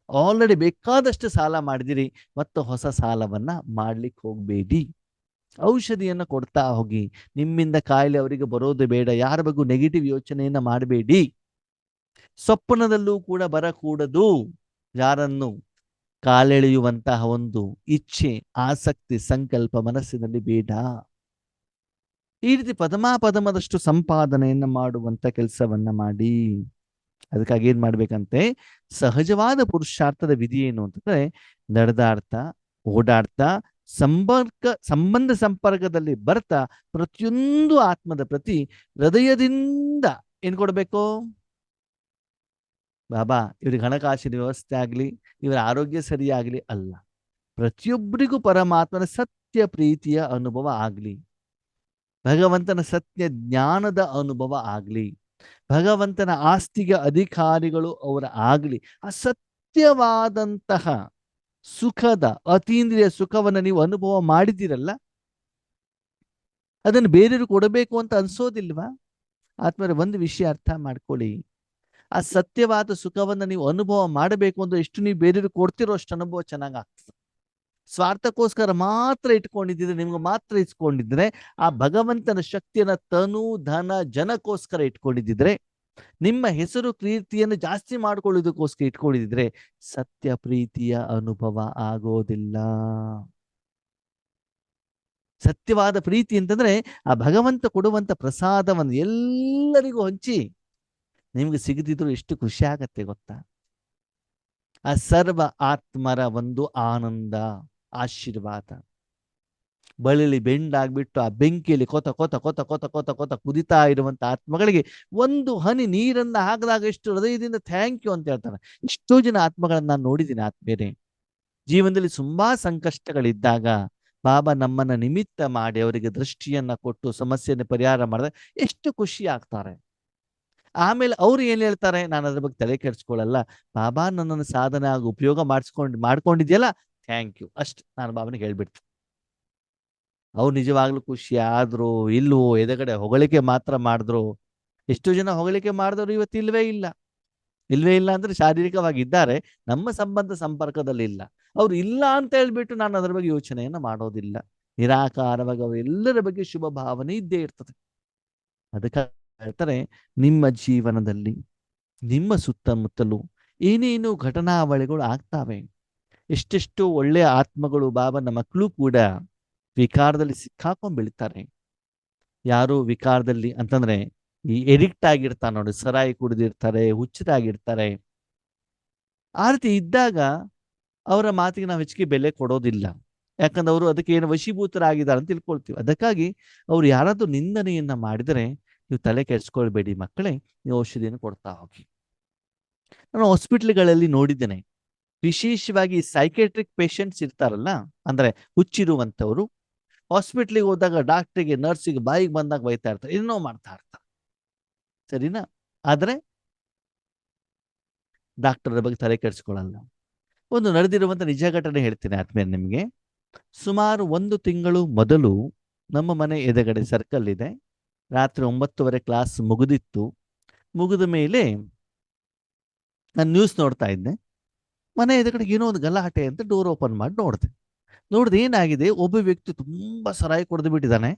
ಆಲ್ರೆಡಿ ಬೇಕಾದಷ್ಟು ಸಾಲ ಮಾಡಿದಿರಿ, ಮತ್ತು ಹೊಸ ಸಾಲವನ್ನ ಮಾಡ್ಲಿಕ್ಕೆ ಹೋಗಬೇಡಿ. ಔಷಧಿಯನ್ನು ಕೊಡ್ತಾ ಹೋಗಿ. ನಿಮ್ಮಿಂದ ಕಾಯಿಲೆ ಅವರಿಗೆ ಬರೋದು ಬೇಡ. ಯಾರ ಬಗ್ಗೆ ನೆಗೆಟಿವ್ ಯೋಚನೆಯನ್ನ ಮಾಡಬೇಡಿ. ಸ್ವಪ್ನದಲ್ಲೂ ಕೂಡ ಬರಕೂಡದು. ಯಾರನ್ನು ಕಾಲೆಳೆಯುವಂತಹ ಒಂದು ಇಚ್ಛೆ, ಆಸಕ್ತಿ, ಸಂಕಲ್ಪ ಮನಸ್ಸಿನಲ್ಲಿ ಬೇಡ. ಈ ರೀತಿ ಪದಮಾಪದಮದಷ್ಟು ಸಂಪಾದನೆಯನ್ನ ಮಾಡುವಂತ ಕೆಲಸವನ್ನ ಮಾಡಿ. ಅದಕ್ಕಾಗಿ ಏನ್ ಮಾಡ್ಬೇಕಂತೆ, ಸಹಜವಾದ ಪುರುಷಾರ್ಥದ ವಿಧಿ ಏನು ಅಂತಂದ್ರೆ, ನಡೆದಾಡ್ತಾ, ಓಡಾಡ್ತಾ, ಸಂಬಂಧ ಸಂಪರ್ಕದಲ್ಲಿ ಬರ್ತಾ, ಪ್ರತಿಯೊಂದು ಆತ್ಮದ ಪ್ರತಿ ಹೃದಯದಿಂದ ಏನ್ ಕೊಡ್ಬೇಕು? ಬಾಬಾ ಇವ್ರಿಗೆ ಹಣಕಾಸಿನ ವ್ಯವಸ್ಥೆ ಆಗ್ಲಿ, ಇವರ ಆರೋಗ್ಯ ಸರಿಯಾಗ್ಲಿ ಅಲ್ಲ, ಪ್ರತಿಯೊಬ್ಬರಿಗೂ ಪರಮಾತ್ಮನ ಸತ್ಯ ಪ್ರೀತಿಯ ಅನುಭವ ಆಗ್ಲಿ, ಭಗವಂತನ ಸತ್ಯ ಜ್ಞಾನದ ಅನುಭವ ಆಗ್ಲಿ, ಭಗವಂತನ ಆಸ್ತಿಗೆ ಅಧಿಕಾರಿಗಳು ಅವರ ಆಗ್ಲಿ. ಆ ಸತ್ಯವಾದಂತಹ ಸುಖದ ಅತೀಂದ್ರಿಯ ಸುಖವನ್ನು ನೀವು ಅನುಭವ ಮಾಡಿದ್ದೀರಲ್ಲ, ಅದನ್ನು ಬೇರೆಯವರು ಕೊಡಬೇಕು ಅಂತ ಅನ್ಸೋದಿಲ್ವಾ? ಆತ್ಮರ ಒಂದು ವಿಷಯ ಅರ್ಥ ಮಾಡ್ಕೊಳ್ಳಿ. ಆ ಸತ್ಯವಾದ ಸುಖವನ್ನು ನೀವು ಅನುಭವ ಮಾಡಬೇಕು ಅಂದ್ರೆ ಎಷ್ಟು ನೀವು ಬೇರೆಯವ್ರಿಗೆ ಕೊಡ್ತಿರೋ ಅಷ್ಟು ಅನುಭವ ಚೆನ್ನಾಗಿ ಆಗ್ತದೆ. ಸ್ವಾರ್ಥಕ್ಕೋಸ್ಕರ ಮಾತ್ರ ಇಟ್ಕೊಂಡಿದ್ರೆ, ನಿಮ್ಗೆ ಮಾತ್ರ ಇಸ್ಕೊಂಡಿದ್ರೆ, ಆ ಭಗವಂತನ ಶಕ್ತಿಯನ್ನ ತನು ಧನ ಜನಕ್ಕೋಸ್ಕರ ಇಟ್ಕೊಂಡಿದ್ರೆ, ನಿಮ್ಮ ಹೆಸರು ಕೀರ್ತಿಯನ್ನು ಜಾಸ್ತಿ ಮಾಡ್ಕೊಳ್ಳೋದಕ್ಕೋಸ್ಕರ ಇಟ್ಕೊಂಡಿದ್ರೆ, ಸತ್ಯ ಪ್ರೀತಿಯ ಅನುಭವ ಆಗೋದಿಲ್ಲ. ಸತ್ಯವಾದ ಪ್ರೀತಿ ಅಂತಂದ್ರೆ ಆ ಭಗವಂತ ಕೊಡುವಂತ ಪ್ರಸಾದವನ್ನು ಎಲ್ಲರಿಗೂ ಹಂಚಿ ನಿಮ್ಗೆ ಸಿಗದಿದ್ರು ಎಷ್ಟು ಖುಷಿ ಆಗತ್ತೆ ಗೊತ್ತಾ? ಆ ಸರ್ವ ಆತ್ಮರ ಒಂದು ಆನಂದ, ಆಶೀರ್ವಾದ. ಬಳಿಲಿ ಬೆಂಡಾಗ್ಬಿಟ್ಟು ಆ ಬೆಂಕಿಯಲ್ಲಿ ಕೊತ ಕೊತ ಕೊತ ಕೊತ ಕೊತ ಕೊತ ಕುದಿತಾ ಇರುವಂತ ಆತ್ಮಗಳಿಗೆ ಒಂದು ಹನಿ ನೀರನ್ನ ಹಾಕಿದಾಗ ಎಷ್ಟು ಹೃದಯದಿಂದ ಥ್ಯಾಂಕ್ ಯು ಅಂತ ಹೇಳ್ತಾರೆ. ಎಷ್ಟೋ ಜನ ಆತ್ಮಗಳನ್ನ ನಾನು ನೋಡಿದ್ದೀನಿ. ಆತ್ಮೇರೆ ಜೀವನದಲ್ಲಿ ತುಂಬಾ ಸಂಕಷ್ಟಗಳಿದ್ದಾಗ ಬಾಬಾ ನಮ್ಮನ್ನ ನಿಮಿತ್ತ ಮಾಡಿ ಅವರಿಗೆ ದೃಷ್ಟಿಯನ್ನ ಕೊಟ್ಟು ಸಮಸ್ಯೆಯನ್ನು ಪರಿಹಾರ ಮಾಡಿದ್ರೆ ಎಷ್ಟು ಖುಷಿ ಆಗ್ತಾರೆ. ಆಮೇಲೆ ಅವ್ರು ಏನ್ ಹೇಳ್ತಾರೆ, ನಾನು ಅದ್ರ ಬಗ್ಗೆ ತಲೆ ಕೆಡ್ಸ್ಕೊಳ್ಳಲ್ಲ, ಬಾಬಾ ನನ್ನನ್ನು ಸಾಧನೆ ಆಗಿ ಉಪಯೋಗ ಮಾಡ್ಕೊಂಡಿದ್ಯಲ್ಲ, ಥ್ಯಾಂಕ್ ಯು ಅಷ್ಟು ನಾನು ಬಾಬನಿಗೆ ಹೇಳ್ಬಿಡ್ತೀನಿ. ಅವ್ರು ನಿಜವಾಗ್ಲೂ ಖುಷಿ ಆದ್ರು ಇಲ್ವೋ, ಎದಗಡೆ ಹೊಗಳಿಕೆ ಮಾತ್ರ ಮಾಡಿದ್ರು. ಎಷ್ಟೋ ಜನ ಹೊಗಳಿಕೆ ಮಾಡಿದವರು ಇವತ್ತು ಇಲ್ವೇ ಇಲ್ಲ ಅಂದ್ರೆ ಶಾರೀರಿಕವಾಗಿ ಇದ್ದಾರೆ, ನಮ್ಮ ಸಂಬಂಧ ಸಂಪರ್ಕದಲ್ಲಿ ಇಲ್ಲ. ಅವ್ರು ಇಲ್ಲ ಅಂತ ಹೇಳ್ಬಿಟ್ಟು ನಾನು ಅದರ ಬಗ್ಗೆ ಯೋಚನೆಯನ್ನ ಮಾಡೋದಿಲ್ಲ. ನಿರಾಕಾರವಾಗಿ ಅವರೆಲ್ಲರ ಬಗ್ಗೆ ಶುಭ ಭಾವನೆ ಇದ್ದೇ ಇರ್ತದೆ. ಅದಕ್ಕೆ ಹೇಳ್ತಾರೆ, ನಿಮ್ಮ ಜೀವನದಲ್ಲಿ ನಿಮ್ಮ ಸುತ್ತಮುತ್ತಲು ಏನೇನು ಘಟನಾವಳಿಗಳು ಆಗ್ತಾವೆ. ಎಷ್ಟೆಷ್ಟು ಒಳ್ಳೆಯ ಆತ್ಮಗಳು ಬಾಬನ ಮಕ್ಕಳು ಕೂಡ ವಿಕಾರದಲ್ಲಿ ಸಿಕ್ಕಾಕೊಂಡ್ ಬೀಳ್ತಾರೆ. ಯಾರು ವಿಕಾರದಲ್ಲಿ ಅಂತಂದ್ರೆ ಈ ಎಡಿಕ್ಟ್ ಆಗಿರ್ತಾರೆ ನೋಡಿ, ಸರಾಯಿ ಕುಡಿದಿರ್ತಾರೆ, ಹುಚ್ಚರಾಗಿರ್ತಾರೆ. ಆ ರೀತಿ ಇದ್ದಾಗ ಅವರ ಮಾತಿಗೆ ನಾವು ಹೆಚ್ಚಿಗೆ ಬೆಲೆ ಕೊಡೋದಿಲ್ಲ. ಯಾಕಂದ್ರೆ ಅವರು ಅದಕ್ಕೆ ಏನು ವಶೀಭೂತರಾಗಿದ್ದಾರೆ ಅಂತ ತಿಳ್ಕೊಳ್ತೀವಿ. ಅದಕ್ಕಾಗಿ ಅವ್ರು ಯಾರಾದ್ರೂ ನಿಂದನೆಯನ್ನ ಮಾಡಿದರೆ ನೀವು ತಲೆ ಕೆಡಿಸ್ಕೊಳ್ಬೇಡಿ ಮಕ್ಕಳೇ, ನೀವು ಔಷಧಿಯನ್ನು ಕೊಡ್ತಾ ಹೋಗಿ. ನಾನು ಹಾಸ್ಪಿಟ್ಲ್ಗಳಲ್ಲಿ ನೋಡಿದ್ದೇನೆ, ವಿಶೇಷವಾಗಿ ಸೈಕೆಟ್ರಿಕ್ ಪೇಷಂಟ್ಸ್ ಇರ್ತಾರಲ್ಲ, ಅಂದ್ರೆ ಹುಚ್ಚಿರುವಂಥವ್ರು ಹಾಸ್ಪಿಟ್ಲಿಗೆ ಹೋದಾಗ ಡಾಕ್ಟ್ರಿಗೆ ನರ್ಸಿಗೆ ಬಾಯಿಗೆ ಬಂದಾಗ ಬೈತಾ ಇರ್ತಾರೆ, ಏನೋ ಮಾಡ್ತಾ ಇರ್ತಾರೆ. ಸರಿನಾ? ಆದ್ರೆ ಡಾಕ್ಟರ್ ಬಗ್ಗೆ ತಲೆ ಕೆಡಿಸ್ಕೊಳ್ಳಲ್ಲ. ಒಂದು ನಡೆದಿರುವಂತ ನಿಜ ಘಟನೆ ಹೇಳ್ತೀನಿ ಆದ್ಮೇಲೆ ನಿಮಗೆ. ಸುಮಾರು 1 ತಿಂಗಳು ಮೊದಲು ನಮ್ಮ ಮನೆ ಎದುರುಗಡೆ ಸರ್ಕಲ್ ಇದೆ. ರಾತ್ರಿ 9:30 ಕ್ಲಾಸ್ ಮುಗಿದಿತ್ತು. ಮುಗಿದ ಮೇಲೆ ನಾನು ನ್ಯೂಸ್ ನೋಡ್ತಾ ಇದ್ದೆ. ಮನೆ ಎದುರುಗಡೆ ಏನೋ ಒಂದು ಗಲಾಟೆ ಅಂತ ಡೋರ್ ಓಪನ್ ಮಾಡಿ ನೋಡ್ದೆ ಏನಾಗಿದೆ, ಒಬ್ಬ ವ್ಯಕ್ತಿ ತುಂಬಾ ಸರಾಯಿ ಕುಡಿದು ಬಿಟ್ಟಿದ್ದಾನೆ.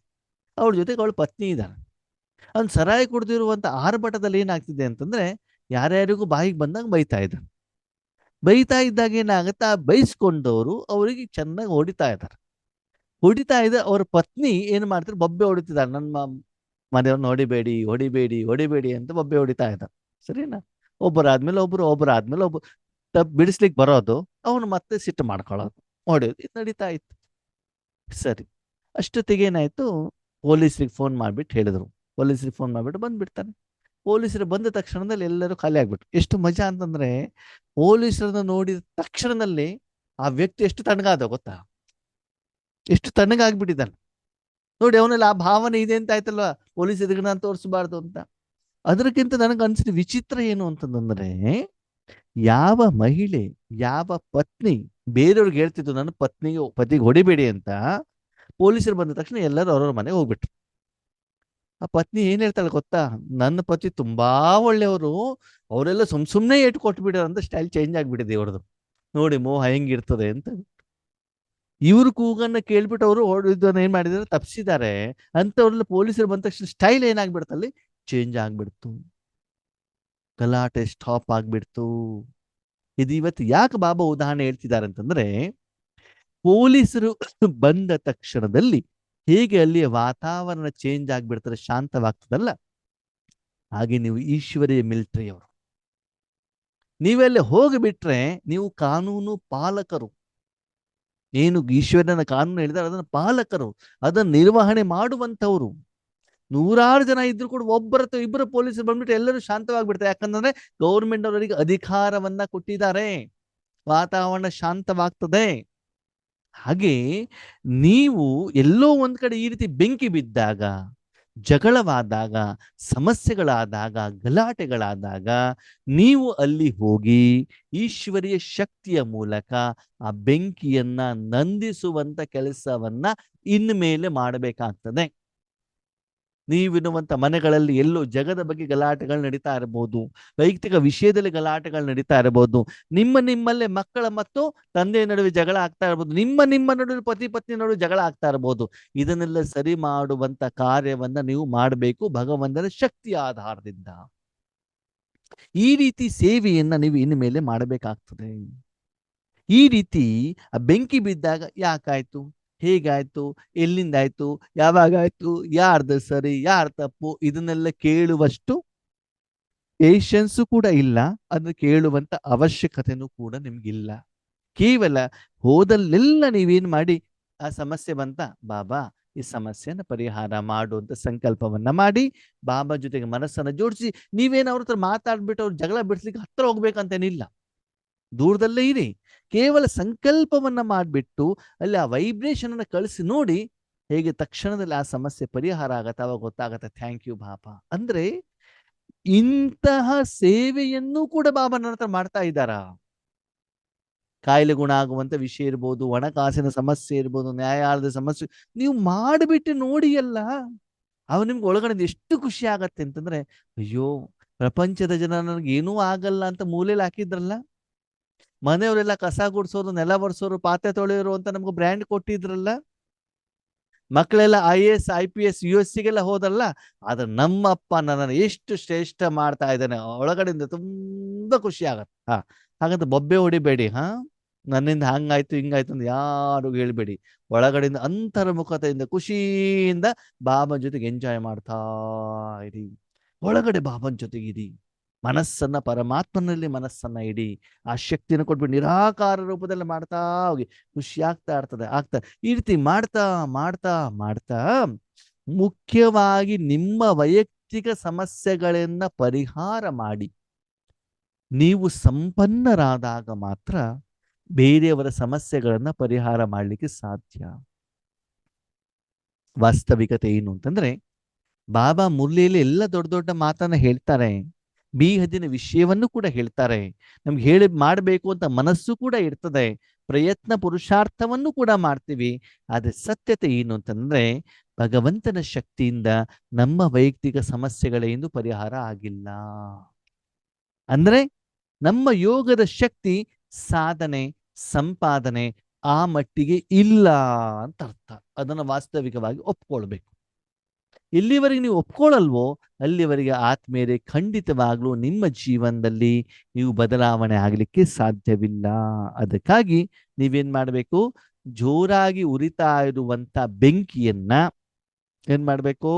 ಅವಳ ಜೊತೆಗೆ ಅವಳ ಪತ್ನಿ ಇದ್ದಾನೆ. ಅವ್ನು ಸರಾಯಿ ಕುಡಿದಿರುವಂತ ಆರ್ಭಟದಲ್ಲಿ ಏನಾಗ್ತಿದೆ ಅಂತಂದ್ರೆ, ಯಾರ್ಯಾರಿಗೂ ಬಾಯಿಗೆ ಬಂದಾಗ ಬೈತಾ ಇದ್ದಾಗ ಏನಾಗುತ್ತೆ, ಆ ಬೈಸ್ಕೊಂಡವರು ಅವರಿಗೆ ಚೆನ್ನಾಗಿ ಹೊಡಿತಾ ಇದ್ದಾರೆ. ಅವ್ರ ಪತ್ನಿ ಏನ್ ಮಾಡ್ತಾರೆ, ಬೊಬ್ಬೆ ಹೊಡಿತಿದ್ದಾರೆ, ನನ್ನ ಮನೆಯವ್ರನ್ನ ಹೊಡಿಬೇಡಿ ಅಂತ ಬೊಬ್ಬೆ ಹೊಡಿತಾ ಇದ್ದಾರೆ. ಸರಿನಾ? ಒಬ್ಬರಾದ್ಮೇಲೆ ಒಬ್ರು ಬಿಡಿಸ್ಲಿಕ್ಕೆ ಬರೋದು, ಅವನು ಮತ್ತೆ ಸಿಟ್ಟು ಮಾಡ್ಕೊಳ್ಳೋದು, ಹೊಡೆಯೋದು, ಇದು ನಡೀತಾ ಇತ್ತು. ಸರಿ, ಅಷ್ಟೊತ್ತಿಗೆ ಏನಾಯ್ತು, ಪೊಲೀಸರಿಗೆ ಫೋನ್ ಮಾಡ್ಬಿಟ್ಟು ಬಂದ್ಬಿಡ್ತಾನೆ. ಪೊಲೀಸರು ಬಂದ ತಕ್ಷಣದಲ್ಲಿ ಎಲ್ಲರೂ ಖಾಲಿ ಆಗ್ಬಿಟ್ರು. ಎಷ್ಟು ಮಜಾ ಅಂತಂದ್ರೆ, ಪೊಲೀಸರನ್ನ ನೋಡಿದ ತಕ್ಷಣದಲ್ಲಿ ಆ ವ್ಯಕ್ತಿ ಎಷ್ಟು ತಣ್ಣಗಾದ ಗೊತ್ತಾ? ಎಷ್ಟು ತಣ್ಣಗಾಗ್ಬಿಟ್ಟಿದ್ದಾನೆ ನೋಡಿ. ಅವನಲ್ಲಿ ಆ ಭಾವನೆ ಇದೆ ಅಂತ ಆಯ್ತಲ್ವಾ, ಪೊಲೀಸ್ ಎದುರು ನಾನು ತೋರಿಸಬಾರ್ದು ಅಂತ. ಅದಕ್ಕಿಂತ ನನಗೆ ಅನ್ಸಿದ ವಿಚಿತ್ರ ಏನು ಅಂತಂದ್ರೆ, ಯಾವ ಮಹಿಳೆ, ಯಾವ ಪತ್ನಿ ಬೇರೆಯವ್ರಿಗೆ ಹೇಳ್ತಿದ್ದು ನನ್ನ ಪತಿಗೆ ಹೊಡಿಬೇಡಿ ಅಂತ, ಪೊಲೀಸರು ಬಂದ ತಕ್ಷಣ ಎಲ್ಲರೂ ಅವ್ರವ್ರ ಮನೆಗೆ ಹೋಗ್ಬಿಟ್ರು. ಆ ಪತ್ನಿ ಏನ್ ಹೇಳ್ತಾಳೆ ಗೊತ್ತಾ, ನನ್ನ ಪತಿ ತುಂಬಾ ಒಳ್ಳೆಯವರು, ಅವರೆಲ್ಲ ಸುಮ್ನೆ ಏಟು ಕೊಟ್ಟು ಬಿಡೋರು ಅಂತ ಸ್ಟೈಲ್ ಚೇಂಜ್ ಆಗ್ಬಿಟ್ಟಿದೆ ಇವ್ರದ್ದು. ನೋಡಿ ಮೋಹ ಹೆಂಗಿರ್ತದೆ ಅಂತ. ಇವ್ರ ಕೂಗನ್ನ ಕೇಳ್ಬಿಟ್ಟು ಅವರು ಇದನ್ನ ಏನ್ ಮಾಡಿದಾರೆ, ತಪ್ಪಿಸಿದ್ದಾರೆ. ಅಂತವ್ರೆಲ್ಲ ಪೊಲೀಸರು ಬಂದ ತಕ್ಷಣ ಸ್ಟೈಲ್ ಏನಾಗ್ಬಿಡ್ತಲ್ಲಿ, ಚೇಂಜ್ ಆಗ್ಬಿಡ್ತು, ಗಲಾಟೆ ಸ್ಟಾಪ್ ಆಗ್ಬಿಡ್ತು. ಇದು ಇವತ್ತು ಯಾಕೆ ಬಾಬಾ ಉದಾಹರಣೆ ಹೇಳ್ತಿದ್ದಾರೆ ಅಂತಂದ್ರೆ, ಪೊಲೀಸರು ಬಂದ ತಕ್ಷಣದಲ್ಲಿ ಹೇಗೆ ಅಲ್ಲಿಯ ವಾತಾವರಣ ಚೇಂಜ್ ಆಗ್ಬಿಡ್ತಾರೆ, ಶಾಂತವಾಗ್ತದಲ್ಲ, ಹಾಗೆ ನೀವು ಈಶ್ವರೀಯ ಮಿಲಿಟರಿಯವರು. ನೀವೆಲ್ಲ ಹೋಗಿಬಿಟ್ರೆ ನೀವು ಕಾನೂನು ಪಾಲಕರು. ಏನು ಈಶ್ವರನ ಕಾನೂನು ಹೇಳಿದಾರೆ ಅದನ್ನ ಪಾಲಕರು, ಅದನ್ನ ನಿರ್ವಹಣೆ ಮಾಡುವಂತವ್ರು. 100 ಜನ ಇದ್ರು ಕೂಡ ಒಬ್ಬರ ಇಬ್ಬರು ಪೊಲೀಸರು ಬಂದ್ಬಿಟ್ಟು ಎಲ್ಲರೂ ಶಾಂತವಾಗ್ಬಿಡ್ತಾರೆ. ಯಾಕಂದ್ರೆ ಗೌರ್ಮೆಂಟ್ ಅವರಿಗೆ ಅಧಿಕಾರವನ್ನ ಕೊಟ್ಟಿದ್ದಾರೆ, ವಾತಾವರಣ ಶಾಂತವಾಗ್ತದೆ. ಹಾಗೆ ನೀವು ಎಲ್ಲೋ ಒಂದ್ ಕಡೆ ಈ ರೀತಿ ಬೆಂಕಿ ಬಿದ್ದಾಗ, ಜಗಳವಾದಾಗ, ಸಮಸ್ಯೆಗಳಾದಾಗ, ಗಲಾಟೆಗಳಾದಾಗ, ನೀವು ಅಲ್ಲಿ ಹೋಗಿ ಈಶ್ವರೀಯ ಶಕ್ತಿಯ ಮೂಲಕ ಆ ಬೆಂಕಿಯನ್ನ ನಂದಿಸುವಂತ ಕೆಲಸವನ್ನ ಇನ್ಮೇಲೆ ಮಾಡಬೇಕಾಗ್ತದೆ. ನೀವಿರುವಂತ ಮನೆಗಳಲ್ಲಿ ಎಲ್ಲೋ ಜಗದ ಬಗ್ಗೆ ಗಲಾಟೆಗಳು ನಡೀತಾ ಇರಬಹುದು, ವೈಯಕ್ತಿಕ ವಿಷಯದಲ್ಲಿ ಗಲಾಟೆಗಳು ನಡೀತಾ ಇರಬಹುದು, ನಿಮ್ಮಲ್ಲೇ ಮಕ್ಕಳ ಮತ್ತು ತಂದೆಯ ನಡುವೆ ಜಗಳ ಆಗ್ತಾ ಇರಬಹುದು, ನಿಮ್ಮ ನಡುವೆ ಪತಿ ಪತ್ನಿ ನಡುವೆ ಜಗಳ ಆಗ್ತಾ ಇರಬಹುದು. ಇದನ್ನೆಲ್ಲ ಸರಿ ಮಾಡುವಂತ ಕಾರ್ಯವನ್ನ ನೀವು ಮಾಡಬೇಕು ಭಗವಂತನ ಶಕ್ತಿಯ ಆಧಾರದಿಂದ. ಈ ರೀತಿ ಸೇವೆಯನ್ನ ನೀವು ಇನ್ನು ಮೇಲೆ ಮಾಡಬೇಕಾಗ್ತದೆ. ಈ ರೀತಿ ಆ ಬೆಂಕಿ ಬಿದ್ದಾಗ ಯಾಕಾಯ್ತು, ಹೇಗಾಯ್ತು, ಎಲ್ಲಿಂದಾಯ್ತು, ಯಾವಾಗಾಯ್ತು, ಯಾರ್ದು ಸರಿ ಯಾರ್ ತಪ್ಪು, ಇದನ್ನೆಲ್ಲ ಕೇಳುವಷ್ಟು ಪೇಷನ್ಸು ಕೂಡ ಇಲ್ಲ, ಅದನ್ನು ಕೇಳುವಂತ ಅವಶ್ಯಕತೆನೂ ಕೂಡ ನಿಮ್ಗಿಲ್ಲ. ಕೇವಲ ಹೋದಲ್ಲೆಲ್ಲ ನೀವೇನ್ ಮಾಡಿ, ಆ ಸಮಸ್ಯೆ ಬಂತ, ಬಾಬಾ ಈ ಸಮಸ್ಯೆನ ಪರಿಹಾರ ಮಾಡುವಂತ ಸಂಕಲ್ಪವನ್ನ ಮಾಡಿ ಬಾಬಾ ಜೊತೆಗೆ ಮನಸ್ಸನ್ನ ಜೋಡಿಸಿ, ನೀವೇನು ಅವ್ರ ಹತ್ರ ಮಾತಾಡ್ಬಿಟ್ಟು ಅವ್ರ ಜಗಳ ಬಿಡಿಸ್ಲಿಕ್ಕೆ ಹತ್ರ ಹೋಗ್ಬೇಕಂತೇನಿಲ್ಲ, ದೂರದಲ್ಲೇ ಇರಿ. ಕೇವಲ ಸಂಕಲ್ಪವನ್ನ ಮಾಡಿಬಿಟ್ಟು ಅಲ್ಲಿ ಆ ವೈಬ್ರೇಷನ್ ಅನ್ನ ಕಳಿಸಿ ನೋಡಿ, ಹೇಗೆ ತಕ್ಷಣದಲ್ಲಿ ಆ ಸಮಸ್ಯೆ ಪರಿಹಾರ ಆಗತ್ತೆ. ಅವಾಗ ಗೊತ್ತಾಗತ್ತೆ, ಥ್ಯಾಂಕ್ ಯು ಬಾಬಾ. ಅಂದ್ರೆ ಇಂತಹ ಸೇವೆಯನ್ನು ಕೂಡ ಬಾಬಾ ನನ್ನ ಹತ್ರ ಮಾಡ್ತಾ ಇದ್ದಾರ. ಕಾಯಿಲೆ ಗುಣ ಆಗುವಂತ ವಿಷಯ ಇರ್ಬೋದು, ಹಣಕಾಸಿನ ಸಮಸ್ಯೆ ಇರ್ಬೋದು, ನ್ಯಾಯಾಲಯದ ಸಮಸ್ಯೆ, ನೀವು ಮಾಡಿಬಿಟ್ಟು ನೋಡಿ ಅಲ್ಲ, ಅವ ನಿಮ್ಗೆ ಒಳಗಡೆ ಎಷ್ಟು ಖುಷಿ ಆಗತ್ತೆ ಅಂತಂದ್ರೆ, ಅಯ್ಯೋ ಪ್ರಪಂಚದ ಜನ ನನಗೆ ಏನೂ ಆಗಲ್ಲ ಅಂತ ಮೂಲೆಯಲ್ಲಿ ಹಾಕಿದ್ರಲ್ಲ, ಮನೆಯವರೆಲ್ಲ ಕಸ ಗುಡಿಸೋರು, ನೆಲ ಒರೆಸೋರು, ಪಾತ್ರೆ ತೊಳೆಯೋರು ಅಂತ ನಮ್ಗೆ ಬ್ರ್ಯಾಂಡ್ ಕೊಟ್ಟಿದ್ರಲ್ಲ, ಮಕ್ಕಳೆಲ್ಲ IAS IPS USCಗೆಲ್ಲ ಹೋದಲ್ಲ, ಆದ್ರೆ ನಮ್ಮಪ್ಪ ನನ್ನನ್ನು ಎಷ್ಟು ಶ್ರೇಷ್ಠ ಮಾಡ್ತಾ ಇದ್ದಾನೆ, ಒಳಗಡೆಯಿಂದ ತುಂಬಾ ಖುಷಿ ಆಗತ್ತೆ. ಹಾಗಂತ ಬೊಬ್ಬೆ ಹೊಡಿಬೇಡಿ, ನನ್ನಿಂದ ಹಂಗಾಯ್ತು ಹಿಂಗಾಯ್ತು ಅಂತ ಯಾರು ಹೇಳ್ಬೇಡಿ. ಒಳಗಡೆಯಿಂದ ಅಂತರ್ಮುಖತೆಯಿಂದ ಖುಷಿಯಿಂದ ಬಾಬನ ಜೊತೆಗೆ ಎಂಜಾಯ್ ಮಾಡ್ತಾ ಇರಿ. ಒಳಗಡೆ ಬಾಬನ ಜೊತೆಗಿರಿ, ಮನಸ್ಸನ್ನ ಪರಮಾತ್ಮನಲ್ಲಿ ಮನಸ್ಸನ್ನ ಇಡಿ, ಆ ಶಕ್ತಿಯನ್ನು ಕೊಟ್ಬಿಟ್ಟು ನಿರಾಕಾರ ರೂಪದಲ್ಲಿ ಮಾಡ್ತಾ ಹೋಗಿ, ಖುಷಿ ಆಗ್ತಾ ಇರ್ತದೆ. ಈ ರೀತಿ ಮಾಡ್ತಾ ಮಾಡ್ತಾ ಮಾಡ್ತಾ ಮುಖ್ಯವಾಗಿ ನಿಮ್ಮ ವೈಯಕ್ತಿಕ ಸಮಸ್ಯೆಗಳನ್ನ ಪರಿಹಾರ ಮಾಡಿ ನೀವು ಸಂಪನ್ನರಾದಾಗ ಮಾತ್ರ ಬೇರೆಯವರ ಸಮಸ್ಯೆಗಳನ್ನ ಪರಿಹಾರ ಮಾಡಲಿಕ್ಕೆ ಸಾಧ್ಯ. ವಾಸ್ತವಿಕತೆ ಏನು ಅಂತಂದ್ರೆ, ಬಾಬಾ ಮುರಳಿಯಲ್ಲಿ ಎಲ್ಲ ದೊಡ್ಡ ದೊಡ್ಡ ಮಾತನ್ನ ಹೇಳ್ತಾರೆ, ಬೀಹದಿನ ವಿಷಯವನ್ನು ಕೂಡ ಹೇಳ್ತಾರೆ, ನಮ್ಗೆ ಹೇಳಿ ಮಾಡಬೇಕು ಅಂತ ಮನಸ್ಸು ಕೂಡ ಇರ್ತದೆ, ಪ್ರಯತ್ನ ಪುರುಷಾರ್ಥವನ್ನು ಕೂಡ ಮಾಡ್ತೀವಿ. ಆದ್ರೆ ಸತ್ಯತೆ ಏನು ಅಂತಂದ್ರೆ, ಭಗವಂತನ ಶಕ್ತಿಯಿಂದ ನಮ್ಮ ವೈಯಕ್ತಿಕ ಸಮಸ್ಯೆಗಳೇನು ಪರಿಹಾರ ಆಗಿಲ್ಲ. ಅಂದ್ರೆ ನಮ್ಮ ಯೋಗದ ಶಕ್ತಿ ಸಾಧನೆ ಸಂಪಾದನೆ ಆ ಮಟ್ಟಿಗೆ ಇಲ್ಲ ಅಂತ ಅರ್ಥ. ಅದನ್ನು ವಾಸ್ತವಿಕವಾಗಿ ಒಪ್ಕೊಳ್ಬೇಕು. ಎಲ್ಲಿವರೆಗೆ ನೀವು ಒಪ್ಕೊಳ್ಳಲ್ವೋ ಅಲ್ಲಿವರೆಗೆ ಆತ್ಮೀಯರೇ ಖಂಡಿತವಾಗ್ಲೂ ನಿಮ್ಮ ಜೀವನದಲ್ಲಿ ನೀವು ಬದಲಾವಣೆ ಆಗಲಿಕ್ಕೆ ಸಾಧ್ಯವಿಲ್ಲ. ಅದಕ್ಕಾಗಿ ನೀವೇನ್ ಮಾಡಬೇಕು, ಜೋರಾಗಿ ಉರಿತಾ ಇರುವಂತ ಬೆಂಕಿಯನ್ನ ಏನ್ ಮಾಡ್ಬೇಕು,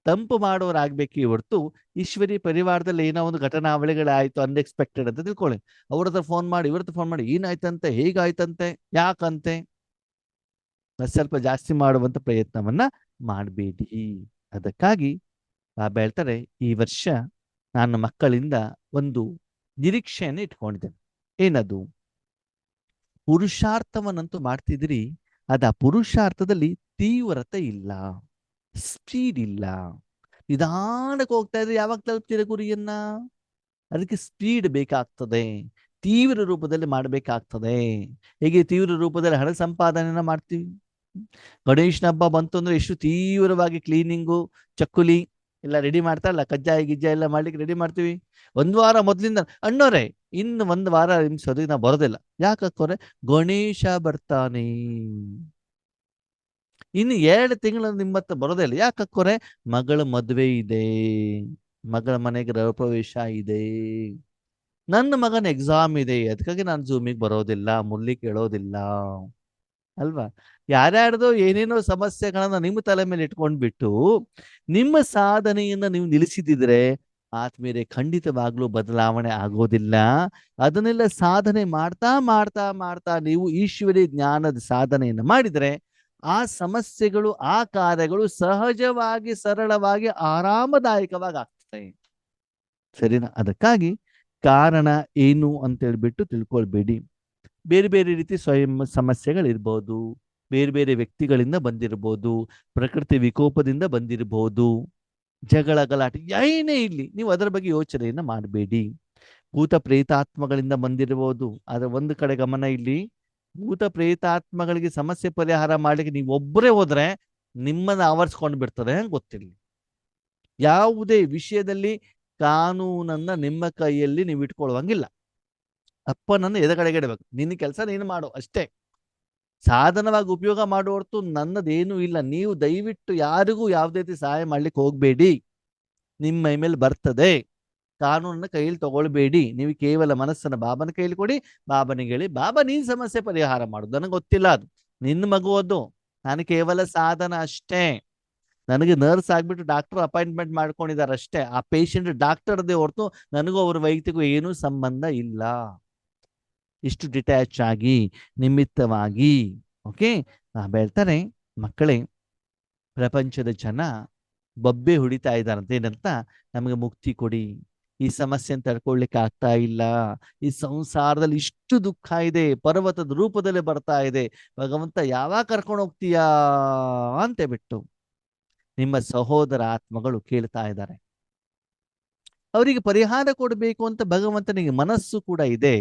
ತಂಪು ಮಾಡೋರಾಗ್ಬೇಕೇ ಹೊರತು ಈಶ್ವರಿ ಪರಿವಾರದಲ್ಲಿ ಏನೋ ಒಂದು ಘಟನಾವಳಿಗಳಾಯ್ತು ಅನ್ಎಕ್ಸ್ಪೆಕ್ಟೆಡ್ ಅಂತ ತಿಳ್ಕೊಳ್ಳಿ, ಅವ್ರ ಹತ್ರ ಫೋನ್ ಮಾಡಿ ಇವ್ರ ಹತ್ರ ಫೋನ್ ಮಾಡಿ ಏನಾಯ್ತಂತೆ ಹೇಗಾಯ್ತಂತೆ ಯಾಕಂತೆ ಸ್ವಲ್ಪ ಜಾಸ್ತಿ ಮಾಡುವಂತ ಪ್ರಯತ್ನವನ್ನ ಮಾಡಬೇಡಿ. ಅದಕ್ಕಾಗಿ ಬಾಬಾ ಹೇಳ್ತಾರೆ, ಈ ವರ್ಷ ನಾನು ಮಕ್ಕಳಿಂದ ಒಂದು ನಿರೀಕ್ಷೆಯನ್ನು ಇಟ್ಕೊಂಡಿದ್ದೇನೆ. ಏನದು, ಪುರುಷಾರ್ಥವನ್ನಂತೂ ಮಾಡ್ತಿದ್ರಿ, ಆ ಪುರುಷಾರ್ಥದಲ್ಲಿ ತೀವ್ರತೆ ಇಲ್ಲ, ಸ್ಪೀಡ್ ಇಲ್ಲ. ನಿಧಾನಕ್ಕೆ ಹೋಗ್ತಾ ಇದ್ರೆ ಯಾವಾಗ ತಲುಪ್ತೀರ ಗುರಿಯನ್ನ? ಅದಕ್ಕೆ ಸ್ಪೀಡ್ ಬೇಕಾಗ್ತದೆ, ತೀವ್ರ ರೂಪದಲ್ಲಿ ಮಾಡಬೇಕಾಗ್ತದೆ. ಹೇಗೆ ತೀವ್ರ ರೂಪದಲ್ಲಿ ಹಣ ಸಂಪಾದನೆಯನ್ನ ಮಾಡ್ತೀವಿ. ಗಣೇಶನ ಹಬ್ಬ ಬಂತು ಅಂದ್ರೆ ಎಷ್ಟು ತೀವ್ರವಾಗಿ ಕ್ಲೀನಿಂಗು, ಚಕ್ಕುಲಿ ಎಲ್ಲ ರೆಡಿ ಮಾಡ್ತಾರಲ್ಲ, ಕಜ್ಜಾಯ ಗಿಜ್ಜಾಯ ಎಲ್ಲ ಮಾಡ್ಲಿಕ್ಕೆ ರೆಡಿ ಮಾಡ್ತೀವಿ. ಒಂದು ವಾರ ಮೊದಲಿಂದ ಅಣ್ಣೋರೆ ಇನ್ನು ಒಂದು ವಾರ ನಿಮ್ಸೋದಿಗೆ ನಾ ಬರೋದಿಲ್ಲ. ಯಾಕಕ್ಕೋರೆ ಗಣೇಶ ಬರ್ತಾನೆ. ಇನ್ನು 2 ತಿಂಗಳು ನಿಮ್ಮತ್ತ ಬರೋದೇ ಇಲ್ಲ. ಯಾಕಕ್ಕೋರೆ ಮಗಳ ಮದುವೆ ಇದೆ, ಮಗಳ ಮನೆಗೆ ಗೃಹ ಪ್ರವೇಶ ಇದೆ, ನನ್ನ ಮಗನ ಎಕ್ಸಾಮ್ ಇದೆ, ಅದಕ್ಕಾಗಿ ನಾನು ಝೂಮಿಗೆ ಬರೋದಿಲ್ಲ, ಮುರ್ಲಿ ಕೇಳೋದಿಲ್ಲ ಅಲ್ವಾ? ಯಾರ್ಯಾರ್ದೋ ಏನೇನೋ ಸಮಸ್ಯೆಗಳನ್ನ ನಿಮ್ಮ ತಲೆ ಮೇಲೆ ಇಟ್ಕೊಂಡ್ಬಿಟ್ಟು ನಿಮ್ಮ ಸಾಧನೆಯನ್ನ ನೀವು ನಿಲ್ಲಿಸಿದ್ರೆ ಆತ್ಮೀಯರೇ ಖಂಡಿತವಾಗ್ಲೂ ಬದಲಾವಣೆ ಆಗೋದಿಲ್ಲ. ಅದನ್ನೆಲ್ಲ ಸಾಧನೆ ಮಾಡ್ತಾ ಮಾಡ್ತಾ ಮಾಡ್ತಾ ನೀವು ಈಶ್ವರಿ ಜ್ಞಾನದ ಸಾಧನೆಯನ್ನು ಮಾಡಿದರೆ ಆ ಸಮಸ್ಯೆಗಳು, ಆ ಕಾರ್ಯಗಳು ಸಹಜವಾಗಿ, ಸರಳವಾಗಿ, ಆರಾಮದಾಯಕವಾಗಿ ಆಗ್ತದೆ. ಸರಿನಾ? ಅದಕ್ಕಾಗಿ ಕಾರಣ ಏನು ಅಂತ ಹೇಳ್ಬಿಟ್ಟು ತಿಳ್ಕೊಳ್ಬೇಡಿ. ಬೇರೆ ಬೇರೆ ರೀತಿ ಸ್ವಯಂ ಸಮಸ್ಯೆಗಳಿರ್ಬೋದು, ಬೇರೆ ಬೇರೆ ವ್ಯಕ್ತಿಗಳಿಂದ ಬಂದಿರ್ಬೋದು, ಪ್ರಕೃತಿ ವಿಕೋಪದಿಂದ ಬಂದಿರಬಹುದು, ಜಗಳ ಗಲಾಟೆ ಏನೇ ಇಲ್ಲಿ ನೀವು ಅದರ ಬಗ್ಗೆ ಯೋಚನೆಯನ್ನ ಮಾಡಬೇಡಿ. ಭೂತ ಪ್ರೇತಾತ್ಮಗಳಿಂದ ಬಂದಿರಬಹುದು. ಆದ್ರೆ ಒಂದು ಕಡೆ ಗಮನ ಇಲ್ಲಿ, ಭೂತ ಪ್ರೇತಾತ್ಮಗಳಿಗೆ ಸಮಸ್ಯೆ ಪರಿಹಾರ ಮಾಡ್ಲಿಕ್ಕೆ ನೀವು ಒಬ್ಬರೇ ಹೋದ್ರೆ ನಿಮ್ಮನ್ನ ಆವರಿಸ್ಕೊಂಡು ಬಿಡ್ತದೆ ಗೊತ್ತಿರಲಿ. ಯಾವುದೇ ವಿಷಯದಲ್ಲಿ ಕಾನೂನನ್ನ ನಿಮ್ಮ ಕೈಯಲ್ಲಿ ನೀವು ಇಟ್ಕೊಳ್ಳುವಂಗಿಲ್ಲ. ಅಪ್ಪನನ್ನು ಎದಗಡೆಗೆ ಇಡಬೇಕು, ನಿನ್ನ ಕೆಲಸ ನೀನು ಮಾಡು ಅಷ್ಟೇ. ಸಾಧನವಾಗಿ ಉಪಯೋಗ ಮಾಡುವ ಹೊರತು ನನ್ನದೇನೂ ಇಲ್ಲ. ನೀವು ದಯವಿಟ್ಟು ಯಾರಿಗೂ ಯಾವುದೇ ರೀತಿ ಸಹಾಯ ಮಾಡ್ಲಿಕ್ಕೆ ಹೋಗಬೇಡಿ. ನಿಮ್ಮ ಮೈ ಮೇಲೆ ಬರ್ತದೆ. ಕಾನೂನನ್ನ ಕೈಯಲ್ಲಿ ತಗೊಳ್ಬೇಡಿ. ನೀವು ಕೇವಲ ಮನಸ್ಸನ್ನ ಬಾಬನ ಕೈಯಲ್ಲಿ ಕೊಡಿ, ಬಾಬನಿಗೆ ಹೇಳಿ, ಬಾಬಾ ನೀನ್ ಸಮಸ್ಯೆ ಪರಿಹಾರ ಮಾಡುದು, ನನಗೆ ಗೊತ್ತಿಲ್ಲ, ಅದು ನಿನ್ನ ಮಗುವದ್ದು, ನಾನು ಕೇವಲ ಸಾಧನ ಅಷ್ಟೇ. ನನಗೆ ನರ್ಸ್ ಆಗ್ಬಿಟ್ಟು ಡಾಕ್ಟರ್ ಅಪಾಯಿಂಟ್ಮೆಂಟ್ ಮಾಡ್ಕೊಂಡಿದ್ದಾರೆ ಅಷ್ಟೇ. ಆ ಪೇಷಂಟ್ ಡಾಕ್ಟರ್ದೇ ಹೊರತು ನನಗೂ ಅವ್ರ ವೈಯಕ್ತಿಕ ಏನೂ ಸಂಬಂಧ ಇಲ್ಲ. ಇಷ್ಟು ಡಿಟ್ಯಾಚ್ ಆಗಿ, ನಿಮಿತ್ತವಾಗಿ. ಓಕೆ, ಹೇಳ್ತಾರೆ ಮಕ್ಕಳೇ, ಪ್ರಪಂಚದ ಜನ ಬೊಬ್ಬೆ ಹೊಡಿತಾ ಇದ್ದಾರಂತೆ. ಏನಂತ? ನಮಗೆ ಮುಕ್ತಿ ಕೊಡಿ, ಈ ಸಮಸ್ಯೆಯನ್ನು ತಡ್ಕೊಳ್ಲಿಕ್ಕೆ ಆಗ್ತಾ ಇಲ್ಲ, ಈ ಸಂಸಾರದಲ್ಲಿ ಇಷ್ಟು ದುಃಖ ಇದೆ, ಪರ್ವತದ ರೂಪದಲ್ಲಿ ಬರ್ತಾ ಇದೆ, ಭಗವಂತ ಯಾವಾಗ ಕರ್ಕೊಂಡು ಹೋಗ್ತೀಯಾ ಅಂತ ಬಿಟ್ಟು ನಿಮ್ಮ ಸಹೋದರ ಆತ್ಮಗಳು ಕೇಳ್ತಾ ಇದ್ದಾರೆ. ಅವರಿಗೆ ಪರಿಹಾರ ಕೊಡಬೇಕು ಅಂತ ಭಗವಂತನಿಗೆ ಮನಸ್ಸು ಕೂಡ ಇದೆ.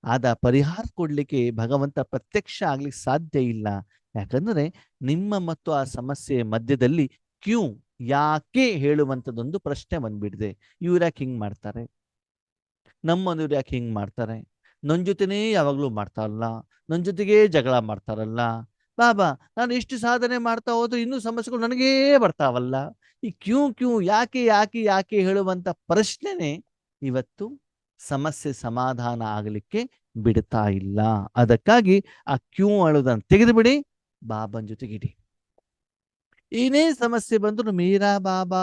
ಆದ ಪರಿಹಾರ ಕೊಡ್ಲಿಕ್ಕೆ ಭಗವಂತ ಪ್ರತ್ಯಕ್ಷ ಆಗ್ಲಿಕ್ಕೆ ಸಾಧ್ಯ ಇಲ್ಲ. ಯಾಕಂದ್ರೆ ನಿಮ್ಮ ಮತ್ತು ಆ ಸಮಸ್ಯೆಯ ಮಧ್ಯದಲ್ಲಿ ಕ್ಯೂ, ಯಾಕೆ ಹೇಳುವಂಥದ್ದೊಂದು ಪ್ರಶ್ನೆ ಬಂದ್ಬಿಟ್ಟಿದೆ. ಇವ್ರು ಯಾಕೆ ಹಿಂಗ್ ಮಾಡ್ತಾರೆ, ನಮ್ಮನವ್ರು ಯಾಕೆ ಹಿಂಗ್ ಮಾಡ್ತಾರೆ, ನನ್ನ ಜೊತೆನೇ ಯಾವಾಗ್ಲೂ ಮಾಡ್ತಾರಲ್ಲ, ನನ್ನ ಜೊತೆಗೇ ಜಗಳ ಮಾಡ್ತಾರಲ್ಲ, ಬಾಬಾ ನಾನು ಎಷ್ಟು ಸಾಧನೆ ಮಾಡ್ತಾ ಹೋದ್ರು ಇನ್ನೂ ಸಮಸ್ಯೆಗಳು ನನಗೇ ಬರ್ತಾವಲ್ಲ. ಈ ಕ್ಯೂ ಕ್ಯೂ ಯಾಕೆ ಯಾಕೆ ಯಾಕೆ ಹೇಳುವಂತ ಪ್ರಶ್ನೆನೆ ಇವತ್ತು ಸಮಸ್ಯೆ ಸಮಾಧಾನ ಆಗಲಿಕ್ಕೆ ಬಿಡ್ತಾ ಇಲ್ಲ. ಅದಕ್ಕಾಗಿ ಆ ಕ್ಯೂ ಅಳೋದನ್ನು ತೆಗೆದು ಬಿಡಿ, ಬಾಬನ್ ಜೊತೆಗಿಡಿ. ಏನೇ ಸಮಸ್ಯೆ ಬಂದ್ರು ಮೀರಾ ಬಾಬಾ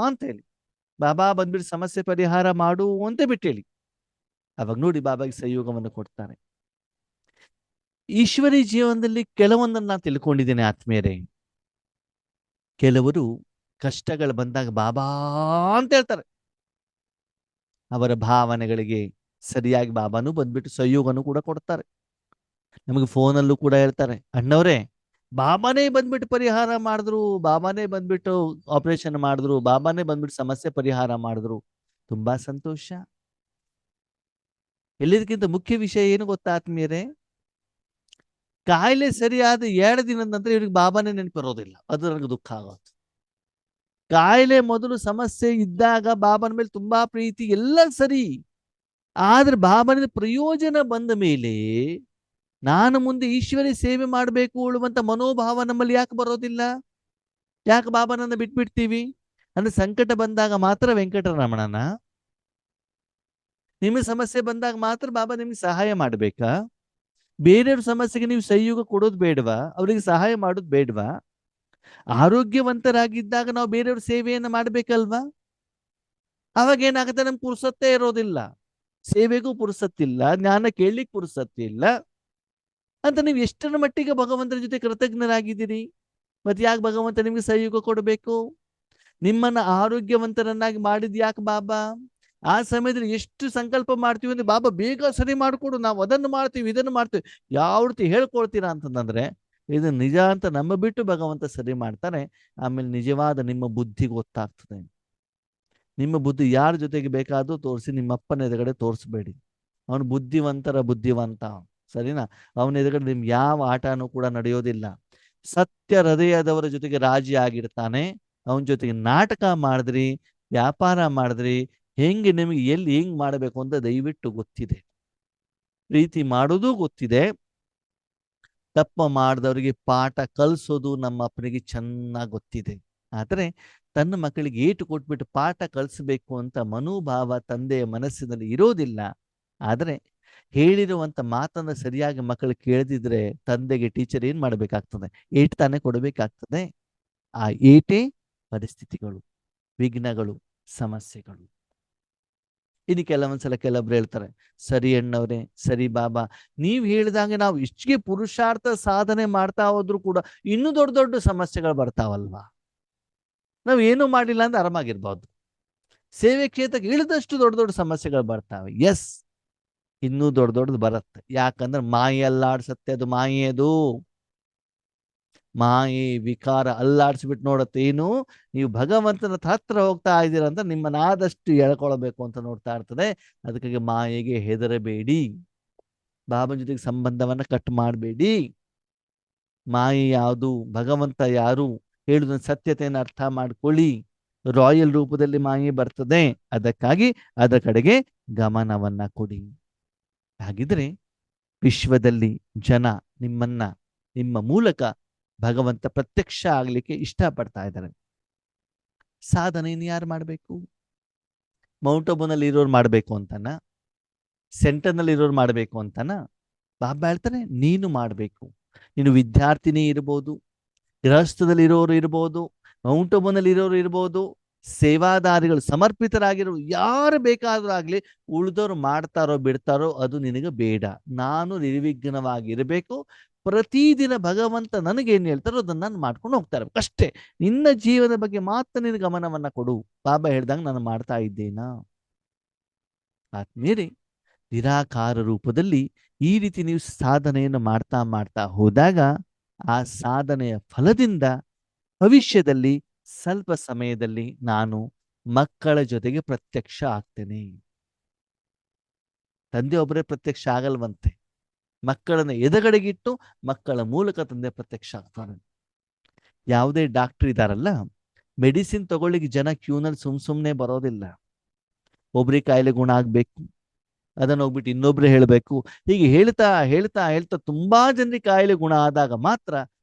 ಅಂತ ಹೇಳಿ, ಬಾಬಾ ಬಂದ್ಬಿಟ್ಟು ಸಮಸ್ಯೆ ಪರಿಹಾರ ಮಾಡು ಅಂತ ಬಿಟ್ಟು ಹೇಳಿ. ಅವಾಗ ನೋಡಿ ಬಾಬಾಗೆ ಸಹಯೋಗವನ್ನು ಕೊಡ್ತಾರೆ. ಈಶ್ವರಿ ಜೀವನದಲ್ಲಿ ಕೆಲವೊಂದನ್ನು ನಾನು ತಿಳ್ಕೊಂಡಿದ್ದೇನೆ ಆತ್ಮೀಯರೇ. ಕೆಲವರು ಕಷ್ಟಗಳು ಬಂದಾಗ ಬಾಬಾ ಅಂತ ಹೇಳ್ತಾರೆ. ಅವರ ಭಾವನೆಗಳಿಗೆ ಸರಿಯಾಗಿ ಬಾಬಾನು ಬಂದ್ಬಿಟ್ಟು ಸಹಯೋಗನು ಕೂಡ ಕೊಡ್ತಾರೆ. ನಮಗೆ ಫೋನಲ್ಲೂ ಕೂಡ ಹೇಳ್ತಾರೆ, ಅಣ್ಣವ್ರೆ ಬಾಬಾನೇ ಬಂದ್ಬಿಟ್ಟು ಪರಿಹಾರ ಮಾಡಿದ್ರು, ಬಾಬಾನೇ ಬಂದ್ಬಿಟ್ಟು ಆಪರೇಷನ್ ಮಾಡಿದ್ರು, ಬಾಬಾನೇ ಬಂದ್ಬಿಟ್ಟು ಸಮಸ್ಯೆ ಪರಿಹಾರ ಮಾಡಿದ್ರು. ತುಂಬಾ ಸಂತೋಷ. ಎಲ್ಲದಕ್ಕಿಂತ ಮುಖ್ಯ ವಿಷಯ ಏನು ಗೊತ್ತಾ ಆತ್ಮೀಯರೇ? ಕಾಯಿಲೆ ಸರಿಯಾದ 2 ದಿನದ ನಂತರ ಇವ್ರಿಗೆ ಬಾಬಾನೇ ನೆನಪಿರೋದಿಲ್ಲ. ಅದು ನನಗೆ ದುಃಖ ಆಗೋದು. ಕಾಯಿಲೆ ಮೊದಲು ಸಮಸ್ಯೆ ಇದ್ದಾಗ ಬಾಬನ ಮೇಲೆ ತುಂಬಾ ಪ್ರೀತಿ, ಎಲ್ಲ ಸರಿ. ಆದ್ರೆ ಬಾಬನ ಪ್ರಯೋಜನ ಬಂದ ಮೇಲೆ ನಾನು ಮುಂದೆ ಈಶ್ವರಿ ಸೇವೆ ಮಾಡಬೇಕು ಅನ್ನುವಂತ ಮನೋಭಾವ ನಮ್ಮಲ್ಲಿ ಯಾಕೆ ಬರೋದಿಲ್ಲ? ಯಾಕೆ ಬಾಬನನ್ನ ಬಿಟ್ಬಿಡ್ತೀವಿ? ಅಂದ್ರೆ ಸಂಕಟ ಬಂದಾಗ ಮಾತ್ರ ವೆಂಕಟರಮಣನ, ನಿಮಗೆ ಸಮಸ್ಯೆ ಬಂದಾಗ ಮಾತ್ರ ಬಾಬಾ ನಿಮ್ಗೆ ಸಹಾಯ ಮಾಡ್ಬೇಕಾ? ಬೇರೆಯವ್ರ ಸಮಸ್ಯೆಗೆ ನೀವು ಸಹಯೋಗ ಕೊಡೋದು ಬೇಡವಾ? ಅವರಿಗೆ ಸಹಾಯ ಮಾಡೋದು ಬೇಡವಾ? ಆರೋಗ್ಯವಂತರಾಗಿದ್ದಾಗ ನಾವು ಬೇರೆಯವ್ರ ಸೇವೆಯನ್ನು ಮಾಡ್ಬೇಕಲ್ವಾ? ಅವಾಗ ಏನಾಗುತ್ತೆ, ನಮ್ಗೆ ಪುರ್ಸತ್ತೇ ಇರೋದಿಲ್ಲ, ಸೇವೆಗೂ ಪುರ್ಸತ್ತಿಲ್ಲ, ಜ್ಞಾನ ಕೇಳಲಿಕ್ಕೆ ಪುರ್ಸತ್ತಿಲ್ಲ ಅಂತ ನೀವು ಎಷ್ಟರ ಮಟ್ಟಿಗೆ ಭಗವಂತನ ಜೊತೆ ಕೃತಜ್ಞರಾಗಿದ್ದೀರಿ? ಮತ್ತೆ ಯಾಕೆ ಭಗವಂತ ನಿಮ್ಗೆ ಸಹಯೋಗ ಕೊಡಬೇಕು? ನಿಮ್ಮನ್ನ ಆರೋಗ್ಯವಂತರನ್ನಾಗಿ ಮಾಡಿದ್ ಯಾಕೆ ಬಾಬಾ? ಆ ಸಮಯದಲ್ಲಿ ಎಷ್ಟು ಸಂಕಲ್ಪ ಮಾಡ್ತೀವಿ ಅಂದ್ರೆ ಬಾಬಾ ಬೇಗ ಸರಿ ಮಾಡಿಕೊಡು, ನಾವು ಅದನ್ನು ಮಾಡ್ತೀವಿ ಇದನ್ನು ಮಾಡ್ತೀವಿ, ಯಾವ ರೀತಿ ಹೇಳ್ಕೊಳ್ತೀರಾ ಅಂತಂದ್ರೆ ಇದು ನಿಜ ಅಂತ ನಂಬಿಬಿಟ್ಟು ಭಗವಂತ ಸರಿ ಮಾಡ್ತಾನೆ. ಆಮೇಲೆ ನಿಜವಾದ ನಿಮ್ಮ ಬುದ್ಧಿ ಗೊತ್ತಾಗ್ತದೆ. ನಿಮ್ಮ ಬುದ್ಧಿ ಯಾರ ಜೊತೆಗೆ ಬೇಕಾದ್ರೂ ತೋರಿಸಿ, ನಿಮ್ಮಪ್ಪನ ಎದುರುಗಡೆ ತೋರಿಸ್ಬೇಡಿ. ಅವನು ಬುದ್ಧಿವಂತರ ಬುದ್ಧಿವಂತ, ಸರಿನಾ? ಅವನ ಎದುರುಗಡೆ ನಿಮ್ಗೆ ಯಾವ ಆಟನೂ ಕೂಡ ನಡೆಯೋದಿಲ್ಲ. ಸತ್ಯ ಹೃದಯದವರ ಜೊತೆಗೆ ರಾಜಿ ಆಗಿರ್ತಾನೆ. ಅವನ ಜೊತೆಗೆ ನಾಟಕ ಮಾಡಿದ್ರಿ, ವ್ಯಾಪಾರ ಮಾಡಿದ್ರಿ, ಹೆಂಗೆ ನಿಮಗೆ ಎಲ್ಲಿ ಹೆಂಗ್ ಮಾಡಬೇಕು ಅಂತ ದಯವಿಟ್ಟು ಗೊತ್ತಿದೆ. ಪ್ರೀತಿ ಮಾಡೋದು ಗೊತ್ತಿದೆ. ತಪ್ಪ ಮಾಡಿದವರಿಗೆ ಪಾಠ ಕಲಿಸೋದು ನಮ್ಮ ಅಪ್ಪನಿಗೆ ಚೆನ್ನಾಗಿ ಗೊತ್ತಿದೆ. ಆದರೆ ತನ್ನ ಮಕ್ಕಳಿಗೆ ಏಟು ಕೊಟ್ಬಿಟ್ಟು ಪಾಠ ಕಲಿಸ್ಬೇಕು ಅಂತ ಮನೋಭಾವ ತಂದೆಯ ಮನಸ್ಸಿನಲ್ಲಿ ಇರೋದಿಲ್ಲ. ಆದರೆ ಹೇಳಿರುವಂತ ಮಾತನ್ನ ಸರಿಯಾಗಿ ಮಕ್ಕಳು ಕೇಳದಿದ್ರೆ ತಂದೆಗೆ ಟೀಚರ್ ಏನ್ ಮಾಡ್ಬೇಕಾಗ್ತದೆ? ಏಟು ತಾನೇ ಕೊಡಬೇಕಾಗ್ತದೆ. ಆ ಏಟೇ ಪರಿಸ್ಥಿತಿಗಳು, ವಿಘ್ನಗಳು, ಸಮಸ್ಯೆಗಳು. ಇನ್ನು ಕೆಲವೊಂದ್ಸಲ ಕೆಲವೊಬ್ರು ಹೇಳ್ತಾರೆ, ಸರಿ ಅಣ್ಣವ್ರೆ, ಸರಿ ಬಾಬಾ, ನೀವು ಹೇಳಿದಂಗೆ ನಾವು ಇಷ್ಟಿಗೆ ಪುರುಷಾರ್ಥ ಸಾಧನೆ ಮಾಡ್ತಾ ಹೋದ್ರು ಕೂಡ ಇನ್ನೂ ದೊಡ್ಡ ದೊಡ್ಡ ಸಮಸ್ಯೆಗಳು ಬರ್ತಾವಲ್ವಾ? ನಾವ್ ಏನು ಮಾಡಿಲ್ಲ ಅಂದ್ರೆ ಆರಾಮಾಗಿರ್ಬೋದು. ಸೇವೆ ಕ್ಷೇತ್ರಕ್ಕೆ ಇಳಿದಷ್ಟು ದೊಡ್ಡ ದೊಡ್ಡ ಸಮಸ್ಯೆಗಳು ಬರ್ತಾವೆ. ಎಸ್, ಇನ್ನೂ ದೊಡ್ಡ ದೊಡ್ಡದು ಬರುತ್ತೆ. ಯಾಕಂದ್ರೆ ಮಾಯೆ ಅಲ್ಲಾಡ್ಸತ್ತೆ. ಅದು ಮಾಯೆ, ಅದು ಮಾಯೆ ವಿಕಾರ ಅಲ್ಲಾಡ್ಸ್ಬಿಟ್ಟು ನೋಡತ್ತೆ. ಏನು, ನೀವು ಭಗವಂತನ ಹತ್ರ ಹೋಗ್ತಾ ಇದ್ದೀರಾ ಅಂತ ನಿಮ್ಮನ್ನಾದಷ್ಟು ಎಳ್ಕೊಳ್ಬೇಕು ಅಂತ ನೋಡ್ತಾ ಇರ್ತದೆ. ಅದಕ್ಕಾಗಿ ಮಾಯೆಗೆ ಹೆದರಬೇಡಿ. ಬಾಬನ ಜೊತೆಗೆ ಸಂಬಂಧವನ್ನ ಕಟ್ ಮಾಡಬೇಡಿ. ಮಾಯೆ ಯಾವುದು, ಭಗವಂತ ಯಾರು ಹೇಳುವುದನ್ನ ಸತ್ಯತೆಯನ್ನು ಅರ್ಥ ಮಾಡ್ಕೊಳ್ಳಿ. ರಾಯಲ್ ರೂಪದಲ್ಲಿ ಮಾಯೆ ಬರ್ತದೆ. ಅದಕ್ಕಾಗಿ ಅದರ ಕಡೆಗೆ ಗಮನವನ್ನ ಕೊಡಿ. ಹಾಗಿದ್ರೆ ವಿಶ್ವದಲ್ಲಿ ಜನ ನಿಮ್ಮನ್ನ, ನಿಮ್ಮ ಮೂಲಕ ಭಗವಂತ ಪ್ರತ್ಯಕ್ಷ ಆಗ್ಲಿಕ್ಕೆ ಇಷ್ಟಪಡ್ತಾ ಇದ್ದಾರೆ. ಸಾಧನೆಯನ್ನು ಯಾರು ಮಾಡಬೇಕು? ಮೌಂಟ್ ಅಬುನಲ್ಲಿ ಇರೋರು ಮಾಡಬೇಕು ಅಂತನ? ಸೆಂಟರ್ನಲ್ಲಿ ಇರೋರು ಮಾಡಬೇಕು ಅಂತನ? ಬಾಬಾ ಹೇಳ್ತಾನೆ ನೀನು ಮಾಡಬೇಕು. ನೀನು ವಿದ್ಯಾರ್ಥಿನಿ ಇರ್ಬೋದು, ಗೃಹಸ್ಥದಲ್ಲಿ ಇರೋರು ಇರ್ಬೋದು, ಮೌಂಟ್ ಅಬುನಲ್ಲಿ ಇರೋರು ಇರ್ಬೋದು, ಸೇವಾದಾರಿಗಳು ಸಮರ್ಪಿತರಾಗಿರೋ ಯಾರು ಬೇಕಾದ್ರೂ ಆಗ್ಲಿ, ಉಳಿದವರು ಮಾಡ್ತಾರೋ ಬಿಡ್ತಾರೋ ಅದು ನಿನಗೆ ಬೇಡ. ನಾನು ನಿರ್ವಿಘ್ನವಾಗಿರಬೇಕು. ಪ್ರತಿದಿನ ಭಗವಂತ ನನಗೇನು ಹೇಳ್ತಾರೋ ಅದನ್ನ ನಾನು ಮಾಡ್ಕೊಂಡು ಹೋಗ್ತಾ ಇರ್ಬೇಕು ಅಷ್ಟೇ. ನಿನ್ನ ಜೀವನದ ಬಗ್ಗೆ ಮಾತ್ರ ನಿನ್ನ ಗಮನವನ್ನ ಕೊಡು. ಬಾಬಾ ಹೇಳ್ದಂಗೆ ನಾನು ಮಾಡ್ತಾ ಇದ್ದೇನಾ? ಆದ್ಮೇಲೆ ನಿರಾಕಾರ ರೂಪದಲ್ಲಿ ಈ ರೀತಿ ನೀವು ಸಾಧನೆಯನ್ನು ಮಾಡ್ತಾ ಮಾಡ್ತಾ ಹೋದಾಗ ಆ ಸಾಧನೆಯ ಫಲದಿಂದ ಭವಿಷ್ಯದಲ್ಲಿ ಸ್ವಲ್ಪ ಸಮಯದಲ್ಲಿ ನಾನು ಮಕ್ಕಳ ಜೊತೆಗೆ ಪ್ರತ್ಯಕ್ಷ ಆಗ್ತೇನೆ. ತಂದೆ ಒಬ್ಬರೇ ಪ್ರತ್ಯಕ್ಷ ಆಗಲ್ವಂತೆ. ಮಕ್ಕಳನ್ನ ಎದಗಡೆಗಿಟ್ಟು ಮಕ್ಕಳ ಮೂಲಕ ತಂದೆ ಪ್ರತ್ಯಕ್ಷ ಆಗ್ತಾನೆ. ಯಾವುದೇ ಡಾಕ್ಟರ್ ಇದಾರಲ್ಲ, ಮೆಡಿಸಿನ್ ತಗೊಳ್ಳಿಕ್ಕೆ ಜನ ಕ್ಯೂನಲ್ಲಿ ಸುಮ್ಮನೆ ಬರೋದಿಲ್ಲ. ಒಬ್ರಿಗೆ ಕಾಯಿಲೆ ಗುಣ ಆಗ್ಬೇಕು, ಅದನ್ನ ಹೋಗ್ಬಿಟ್ಟು ಇನ್ನೊಬ್ರು ಹೇಳಬೇಕು. ಹೀಗೆ ಹೇಳ್ತಾ ಹೇಳ್ತಾ ಹೇಳ್ತಾ ತುಂಬಾ ಜನರಿಗೆ ಕಾಯಿಲೆ ಗುಣ ಆದಾಗ ಮಾತ್ರ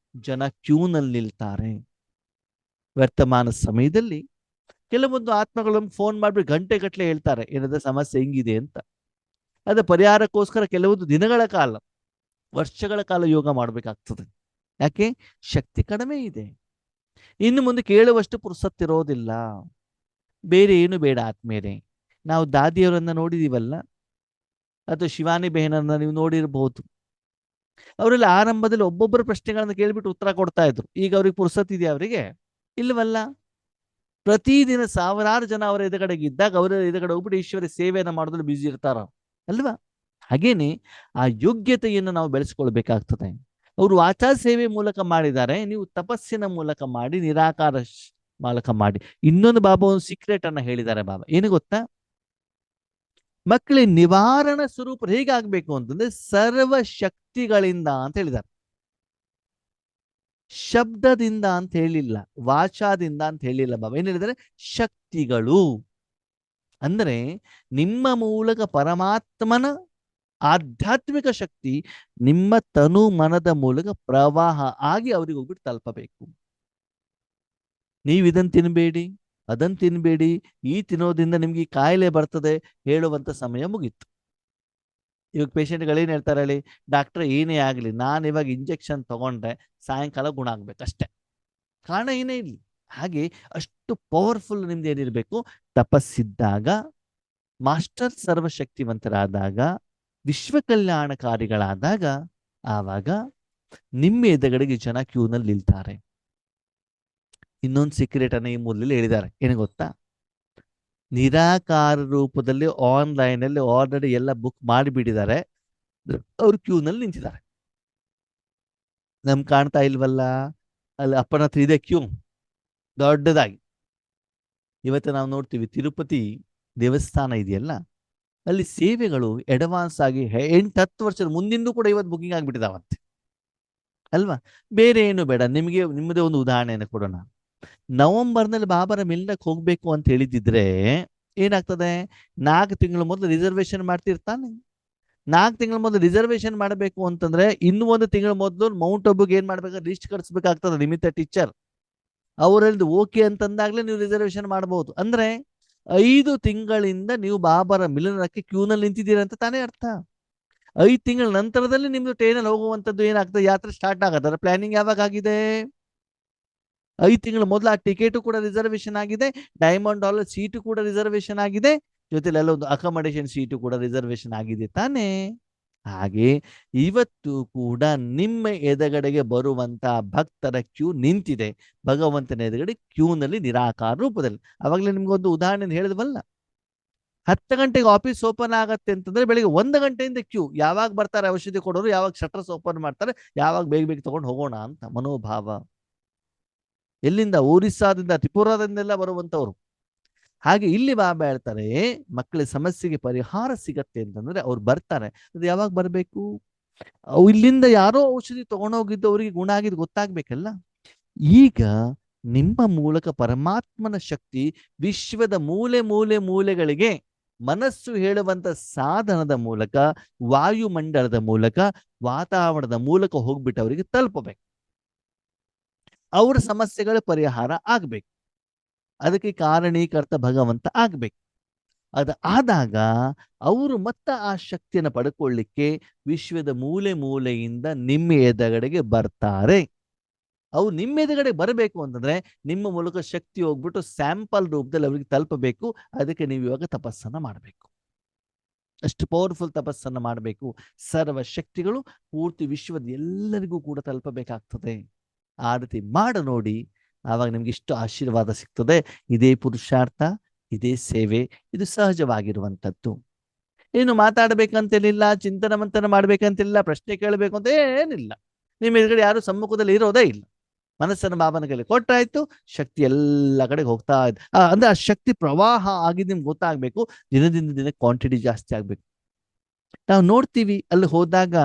ಜನ ಕ್ಯೂನಲ್ಲಿ ನಿಲ್ತಾರೆ. ವರ್ತಮಾನ ಸಮಯದಲ್ಲಿ ಕೆಲವೊಂದು ಆತ್ಮಗಳನ್ನು ಫೋನ್ ಮಾಡಿಬಿಟ್ಟು ಗಂಟೆ ಗಟ್ಟಲೆ ಹೇಳ್ತಾರೆ ಏನಾದ್ರೆ ಸಮಸ್ಯೆ ಹೆಂಗಿದೆ ಅಂತ. ಅದ ಪರಿಹಾರಕ್ಕೋಸ್ಕರ ಕೆಲವೊಂದು ದಿನಗಳ ಕಾಲ, ವರ್ಷಗಳ ಕಾಲ ಯೋಗ ಮಾಡಬೇಕಾಗ್ತದೆ. ಯಾಕೆ? ಶಕ್ತಿ ಕಡಿಮೆ ಇದೆ. ಇನ್ನು ಮುಂದೆ ಕೇಳುವಷ್ಟು ಪುರ್ಸತ್ತಿರೋದಿಲ್ಲ. ಬೇರೆ ಏನು ಬೇಡ ಆದ್ಮೇಲೆ. ನಾವು ದಾದಿಯವರನ್ನ ನೋಡಿದೀವಲ್ಲ, ಅಥವಾ ಶಿವಾನಿ ಬೆಹನನ್ನ ನೀವು ನೋಡಿರ್ಬಹುದು. ಅವರೆಲ್ಲ ಆರಂಭದಲ್ಲಿ ಒಬ್ಬೊಬ್ಬರ ಪ್ರಶ್ನೆಗಳನ್ನ ಕೇಳಿಬಿಟ್ಟು ಉತ್ತರ ಕೊಡ್ತಾ ಇದ್ರು. ಈಗ ಅವ್ರಿಗೆ ಪುರ್ಸತ್ತಿದೆಯಾ? ಅವರಿಗೆ ಇಲ್ವಲ್ಲ. ಪ್ರತಿದಿನ ಸಾವಿರಾರು ಜನ ಅವರ ಎದುರುಗಡೆಗೆ ಇದ್ದಾಗ ಅವರ ಎದುರುಗಡೆ ಹೋಗ್ಬಿಟ್ಟು ಈಶ್ವರ ಸೇವೆಯನ್ನು ಮಾಡೋದ್ರಲ್ಲಿ ಬ್ಯುಸಿ ಇರ್ತಾರ ಅಲ್ವಾ? ಹಾಗೇನೆ ಆ ಯೋಗ್ಯತೆಯನ್ನು ನಾವು ಬೆಳೆಸ್ಕೊಳ್ಬೇಕಾಗ್ತದೆ. ಅವರು ಆಚಾರ ಸೇವೆ ಮೂಲಕ ಮಾಡಿದ್ದಾರೆ, ನೀವು ತಪಸ್ಸಿನ ಮೂಲಕ ಮಾಡಿ, ನಿರಾಕಾರ ಮೂಲಕ ಮಾಡಿ. ಇನ್ನೊಂದು ಬಾಬಾ ಒಂದು ಸೀಕ್ರೆಟ್ ಅನ್ನ ಹೇಳಿದ್ದಾರೆ. ಬಾಬಾ ಏನು ಗೊತ್ತಾ? ಮಕ್ಕಳಿಗೆ ನಿವಾರಣಾ ಸ್ವರೂಪ ಹೇಗಾಗಬೇಕು ಅಂತಂದ್ರೆ ಸರ್ವ ಶಕ್ತಿಗಳಿಂದ ಅಂತ ಹೇಳಿದ್ದಾರೆ. ಶಬ್ದದಿಂದ ಅಂತ ಹೇಳಿಲ್ಲ, ವಾಚಾದಿಂದ ಅಂತ ಹೇಳಿಲ್ಲ ಬಾಬಾ. ಏನ್ ಹೇಳಿದ್ದಾರೆ? ಶಕ್ತಿಗಳು ಅಂದ್ರೆ ನಿಮ್ಮ ಮೂಲಕ ಪರಮಾತ್ಮನ ಆಧ್ಯಾತ್ಮಿಕ ಶಕ್ತಿ ನಿಮ್ಮ ತನು ಮನದ ಮೂಲಕ ಪ್ರವಾಹ ಆಗಿ ಅವ್ರಿಗೆ ಹೋಗ್ಬಿಟ್ಟು ತಲುಪಬೇಕು. ನೀವು ಇದನ್ನು ತಿನ್ಬೇಡಿ, ಅದನ್ನು ತಿನ್ಬೇಡಿ, ಈ ತಿನ್ನೋದ್ರಿಂದ ನಿಮ್ಗೆ ಕಾಯಿಲೆ ಬರ್ತದೆ ಹೇಳುವಂತ ಸಮಯ ಮುಗೀತು. ಇವಾಗ ಪೇಷಂಟ್ಗಳೇನು ಹೇಳ್ತಾರೆ ಹೇಳಿ, ಡಾಕ್ಟರ್ ಏನೇ ಆಗಲಿ ನಾನು ಇವಾಗ ಇಂಜೆಕ್ಷನ್ ತಗೊಂಡ್ರೆ ಸಾಯಂಕಾಲ ಗುಣ ಆಗ್ಬೇಕಷ್ಟೆ, ಕಾರಣ ಏನೇ ಇರಲಿ. ಹಾಗೆ ಅಷ್ಟು ಪವರ್ಫುಲ್ ನಿಮ್ದು ಏನಿರಬೇಕು, ತಪಸ್ಸಿದ್ದಾಗ, ಮಾಸ್ಟರ್ ಸರ್ವಶಕ್ತಿವಂತರಾದಾಗ, ವಿಶ್ವ ಕಲ್ಯಾಣಕಾರಿಗಳಾದಾಗ, ಆವಾಗ ನಿಮ್ಮ ಎದುರುಗಡೆಗೆ ಜನ ಕ್ಯೂನಲ್ಲಿ ನಿಲ್ತಾರೆ. ಇನ್ನೊಂದು ಸೀಕ್ರೆಟ್ ಅನ್ನ ಈ ಮೂಲದಲ್ಲಿ ಹೇಳಿದ್ದಾರೆ. ಏನು ಗೊತ್ತಾ? ನಿರಾಕಾರ ರೂಪದಲ್ಲಿ ಆನ್ಲೈನ್ ಅಲ್ಲಿ ಆಲ್ರೆಡಿ ಎಲ್ಲ ಬುಕ್ ಮಾಡಿಬಿಟ್ಟಿದ್ದಾರೆ, ಅವ್ರು ಕ್ಯೂನಲ್ಲಿ ನಿಂತಿದ್ದಾರೆ. ನಮ್ಗೆ ಕಾಣ್ತಾ ಇಲ್ವಲ್ಲ, ಅಲ್ಲಿ ಅಪ್ಪನ ಹತ್ರ ಇದೆ ಕ್ಯೂ ದೊಡ್ಡದಾಗಿ. ಇವತ್ತು ನಾವು ನೋಡ್ತೀವಿ ತಿರುಪತಿ ದೇವಸ್ಥಾನ ಇದೆಯಲ್ಲ, ಅಲ್ಲಿ ಸೇವೆಗಳು ಅಡ್ವಾನ್ಸ್ ಆಗಿ 8-10 ವರ್ಷದ ಮುಂದಿಂದು ಕೂಡ ಇವತ್ತು ಬುಕಿಂಗ್ ಆಗಿಬಿಟ್ಟಿದಾವಂತೆ ಅಲ್ವಾ. ಬೇರೆ ಏನು ಬೇಡ, ನಿಮ್ಮದೇ ಒಂದು ಉದಾಹರಣೆಯನ್ನು ಕೊಡೋಣ. ನವೆಂಬರ್ನಲ್ಲಿ ಬಾಬರ ಮಿಲ್ನಕ್ಕೆ ಹೋಗ್ಬೇಕು ಅಂತ ಹೇಳಿದಿದ್ರೆ ಏನಾಗ್ತದೆ, 4 ತಿಂಗಳ ಮೊದಲು ರಿಸರ್ವೇಶನ್ ಮಾಡ್ತಿರ್ತಾನೆ. 4 ತಿಂಗಳ ಮೊದಲು ರಿಸರ್ವೇಶನ್ ಮಾಡಬೇಕು ಅಂತಂದ್ರೆ ಇನ್ನು 1 ತಿಂಗಳ ಮೊದಲು ಮೌಂಟ್ ಅಬುಗೆ ಏನ್ ಮಾಡ್ಬೇಕು, ಲಿಸ್ಟ್ ಕಳಿಸ್ಬೇಕಾಗ್ತದೆ ನಿಮಿತ್ತ ಟೀಚರ್. ಅವರಲ್ಲಿ ಓಕೆ ಅಂತಂದಾಗ್ಲೇ ನೀವು ರಿಸರ್ವೇಶನ್ ಮಾಡಬಹುದು. ಅಂದ್ರೆ 5 ತಿಂಗಳಿಂದ ನೀವು ಬಾಬರ ಮಿಲನಕ್ಕೆ ಕ್ಯೂನಲ್ಲಿ ನಿಂತಿದ್ದೀರಾ ಅಂತ ತಾನೇ ಅರ್ಥ. 5 ತಿಂಗಳ ನಂತರದಲ್ಲಿ ನಿಮ್ದು ಟ್ರೈನಲ್ಲಿ ಹೋಗುವಂತದ್ದು ಏನಾಗ್ತದೆ, ಯಾತ್ರೆ ಸ್ಟಾರ್ಟ್ ಆಗತ್ತೆ. ಪ್ಲಾನಿಂಗ್ ಯಾವಾಗ ಆಗಿದೆ? 5 ತಿಂಗಳ ಮೊದಲು ಆ ಟಿಕೆಟು ಕೂಡ ರಿಸರ್ವೇಶನ್ ಆಗಿದೆ, ಡೈಮಂಡ್ ಹಾಲ್ ಸೀಟು ಕೂಡ ರಿಸರ್ವೇಶನ್ ಆಗಿದೆ, ಜೊತೆಲಿ ಎಲ್ಲ ಒಂದು ಅಕಾಮಡೇಷನ್ ಸೀಟು ಕೂಡ ರಿಸರ್ವೇಶನ್ ಆಗಿದೆ ತಾನೇ. ಹಾಗೆ ಇವತ್ತು ಕೂಡ ನಿಮ್ಮ ಎದುರುಗಡೆಗೆ ಬರುವಂತ ಭಕ್ತರ ಕ್ಯೂ ನಿಂತಿದೆ, ಭಗವಂತನ ಎದುರುಗಡೆ ಕ್ಯೂನಲ್ಲಿ ನಿರಾಕಾರ ರೂಪದಲ್ಲಿ. ಅವಾಗಲೇ ನಿಮ್ಗೊಂದು ಉದಾಹರಣೆ ಹೇಳಿದ್ವಲ್ಲ, 10 ಗಂಟೆಗೆ ಆಫೀಸ್ ಓಪನ್ ಆಗತ್ತೆ ಅಂತಂದ್ರೆ ಬೆಳಿಗ್ಗೆ 1 ಗಂಟೆಯಿಂದ ಕ್ಯೂ. ಯಾವಾಗ ಬರ್ತಾರೆ ಔಷಧಿ ಕೊಡೋರು, ಯಾವಾಗ ಶಟರ್ಸ್ ಓಪನ್ ಮಾಡ್ತಾರೆ, ಯಾವಾಗ ಬೇಗ ಬೇಗ ತಗೊಂಡು ಹೋಗೋಣ ಅಂತ ಮನೋಭಾವ. ಎಲ್ಲಿಂದ? ಒರಿಸ್ಸಾದಿಂದ, ತ್ರಿಪುರಾದಿಂದೆಲ್ಲ ಬರುವಂತವ್ರು. ಹಾಗೆ ಇಲ್ಲಿ ಬಾಬಾ ಹೇಳ್ತಾರೆ, ಮಕ್ಕಳ ಸಮಸ್ಯೆಗೆ ಪರಿಹಾರ ಸಿಗತ್ತೆ ಅಂತಂದ್ರೆ ಅವ್ರು ಬರ್ತಾರೆ. ಅದು ಯಾವಾಗ ಬರಬೇಕು? ಇಲ್ಲಿಂದ ಯಾರೋ ಔಷಧಿ ತಗೊಂಡೋಗಿದ್ದವರಿಗೆ ಗುಣ ಆಗಿದ್ದು ಗೊತ್ತಾಗ್ಬೇಕಲ್ಲ. ಈಗ ನಿಮ್ಮ ಮೂಲಕ ಪರಮಾತ್ಮನ ಶಕ್ತಿ ವಿಶ್ವದ ಮೂಲೆ ಮೂಲೆ ಮೂಲೆಗಳಿಗೆ ಮನಸ್ಸು ಹೇಳುವಂತ ಸಾಧನದ ಮೂಲಕ, ವಾಯುಮಂಡಲದ ಮೂಲಕ, ವಾತಾವರಣದ ಮೂಲಕ ಹೋಗ್ಬಿಟ್ಟು ಅವರಿಗೆ ತಲುಪಬೇಕು. ಅವರ ಸಮಸ್ಯೆಗಳ ಪರಿಹಾರ ಆಗ್ಬೇಕು. ಅದಕ್ಕೆ ಕಾರಣೀಕರ್ತ ಭಗವಂತ ಆಗ್ಬೇಕು. ಆದಾಗ ಅವರು ಮತ್ತೆ ಆ ಶಕ್ತಿಯನ್ನು ಪಡ್ಕೊಳ್ಳಿಕ್ಕೆ ವಿಶ್ವದ ಮೂಲೆ ಮೂಲೆಯಿಂದ ನಿಮ್ಮ ಎದುರುಗಡೆಗೆ ಬರ್ತಾರೆ. ಅವು ನಿಮ್ಮ ಎದುರುಗಡೆ ಬರಬೇಕು ಅಂತಂದ್ರೆ ನಿಮ್ಮ ಮೂಲಕ ಶಕ್ತಿ ಹೋಗ್ಬಿಟ್ಟು ಸ್ಯಾಂಪಲ್ ರೂಪದಲ್ಲಿ ಅವರಿಗೆ ತಲುಪಬೇಕು. ಅದಕ್ಕೆ ನೀವು ಇವಾಗ ತಪಸ್ಸನ್ನ ಮಾಡಬೇಕು. ಅಷ್ಟು ಪವರ್ಫುಲ್ ತಪಸ್ಸನ್ನ ಮಾಡಬೇಕು. ಸರ್ವ ಶಕ್ತಿಗಳು ಪೂರ್ತಿ ವಿಶ್ವದ ಎಲ್ಲರಿಗೂ ಕೂಡ ತಲುಪಬೇಕಾಗ್ತದೆ. ಆ ರೀತಿ ಮಾಡ ನೋಡಿ, ಆವಾಗ ನಿಮ್ಗೆ ಇಷ್ಟು ಆಶೀರ್ವಾದ ಸಿಗ್ತದೆ. ಇದೇ ಪುರುಷಾರ್ಥ, ಇದೇ ಸೇವೆ, ಇದು ಸಹಜವಾಗಿರುವಂಥದ್ದು. ಏನು ಮಾತಾಡ್ಬೇಕಂತೇನಿಲ್ಲ, ಚಿಂತನ ಮಂಥನ ಮಾಡ್ಬೇಕಂತಿಲ್ಲ, ಪ್ರಶ್ನೆ ಕೇಳಬೇಕು ಅಂತ ಏನಿಲ್ಲ. ನಿಮ್ಮ ಎದುರುಗಡೆ ಯಾರು ಸಮ್ಮುಖದಲ್ಲಿ ಇರೋದೇ ಇಲ್ಲ. ಮನಸ್ಸನ್ನು ಬಾಬನ ಕೈಲಿ ಕೊಟ್ಟಾಯ್ತು, ಶಕ್ತಿ ಎಲ್ಲ ಕಡೆಗೆ ಹೋಗ್ತಾ ಇದೆ. ಅಂದ್ರೆ ಆ ಶಕ್ತಿ ಪ್ರವಾಹ ಆಗಿ ನಿಮ್ಗೆ ಗೊತ್ತಾಗ್ಬೇಕು. ದಿನದಿಂದ ದಿನ ಕ್ವಾಂಟಿಟಿ ಜಾಸ್ತಿ ಆಗ್ಬೇಕು. ನಾವು ನೋಡ್ತೀವಿ, ಅಲ್ಲಿ ಹೋದಾಗ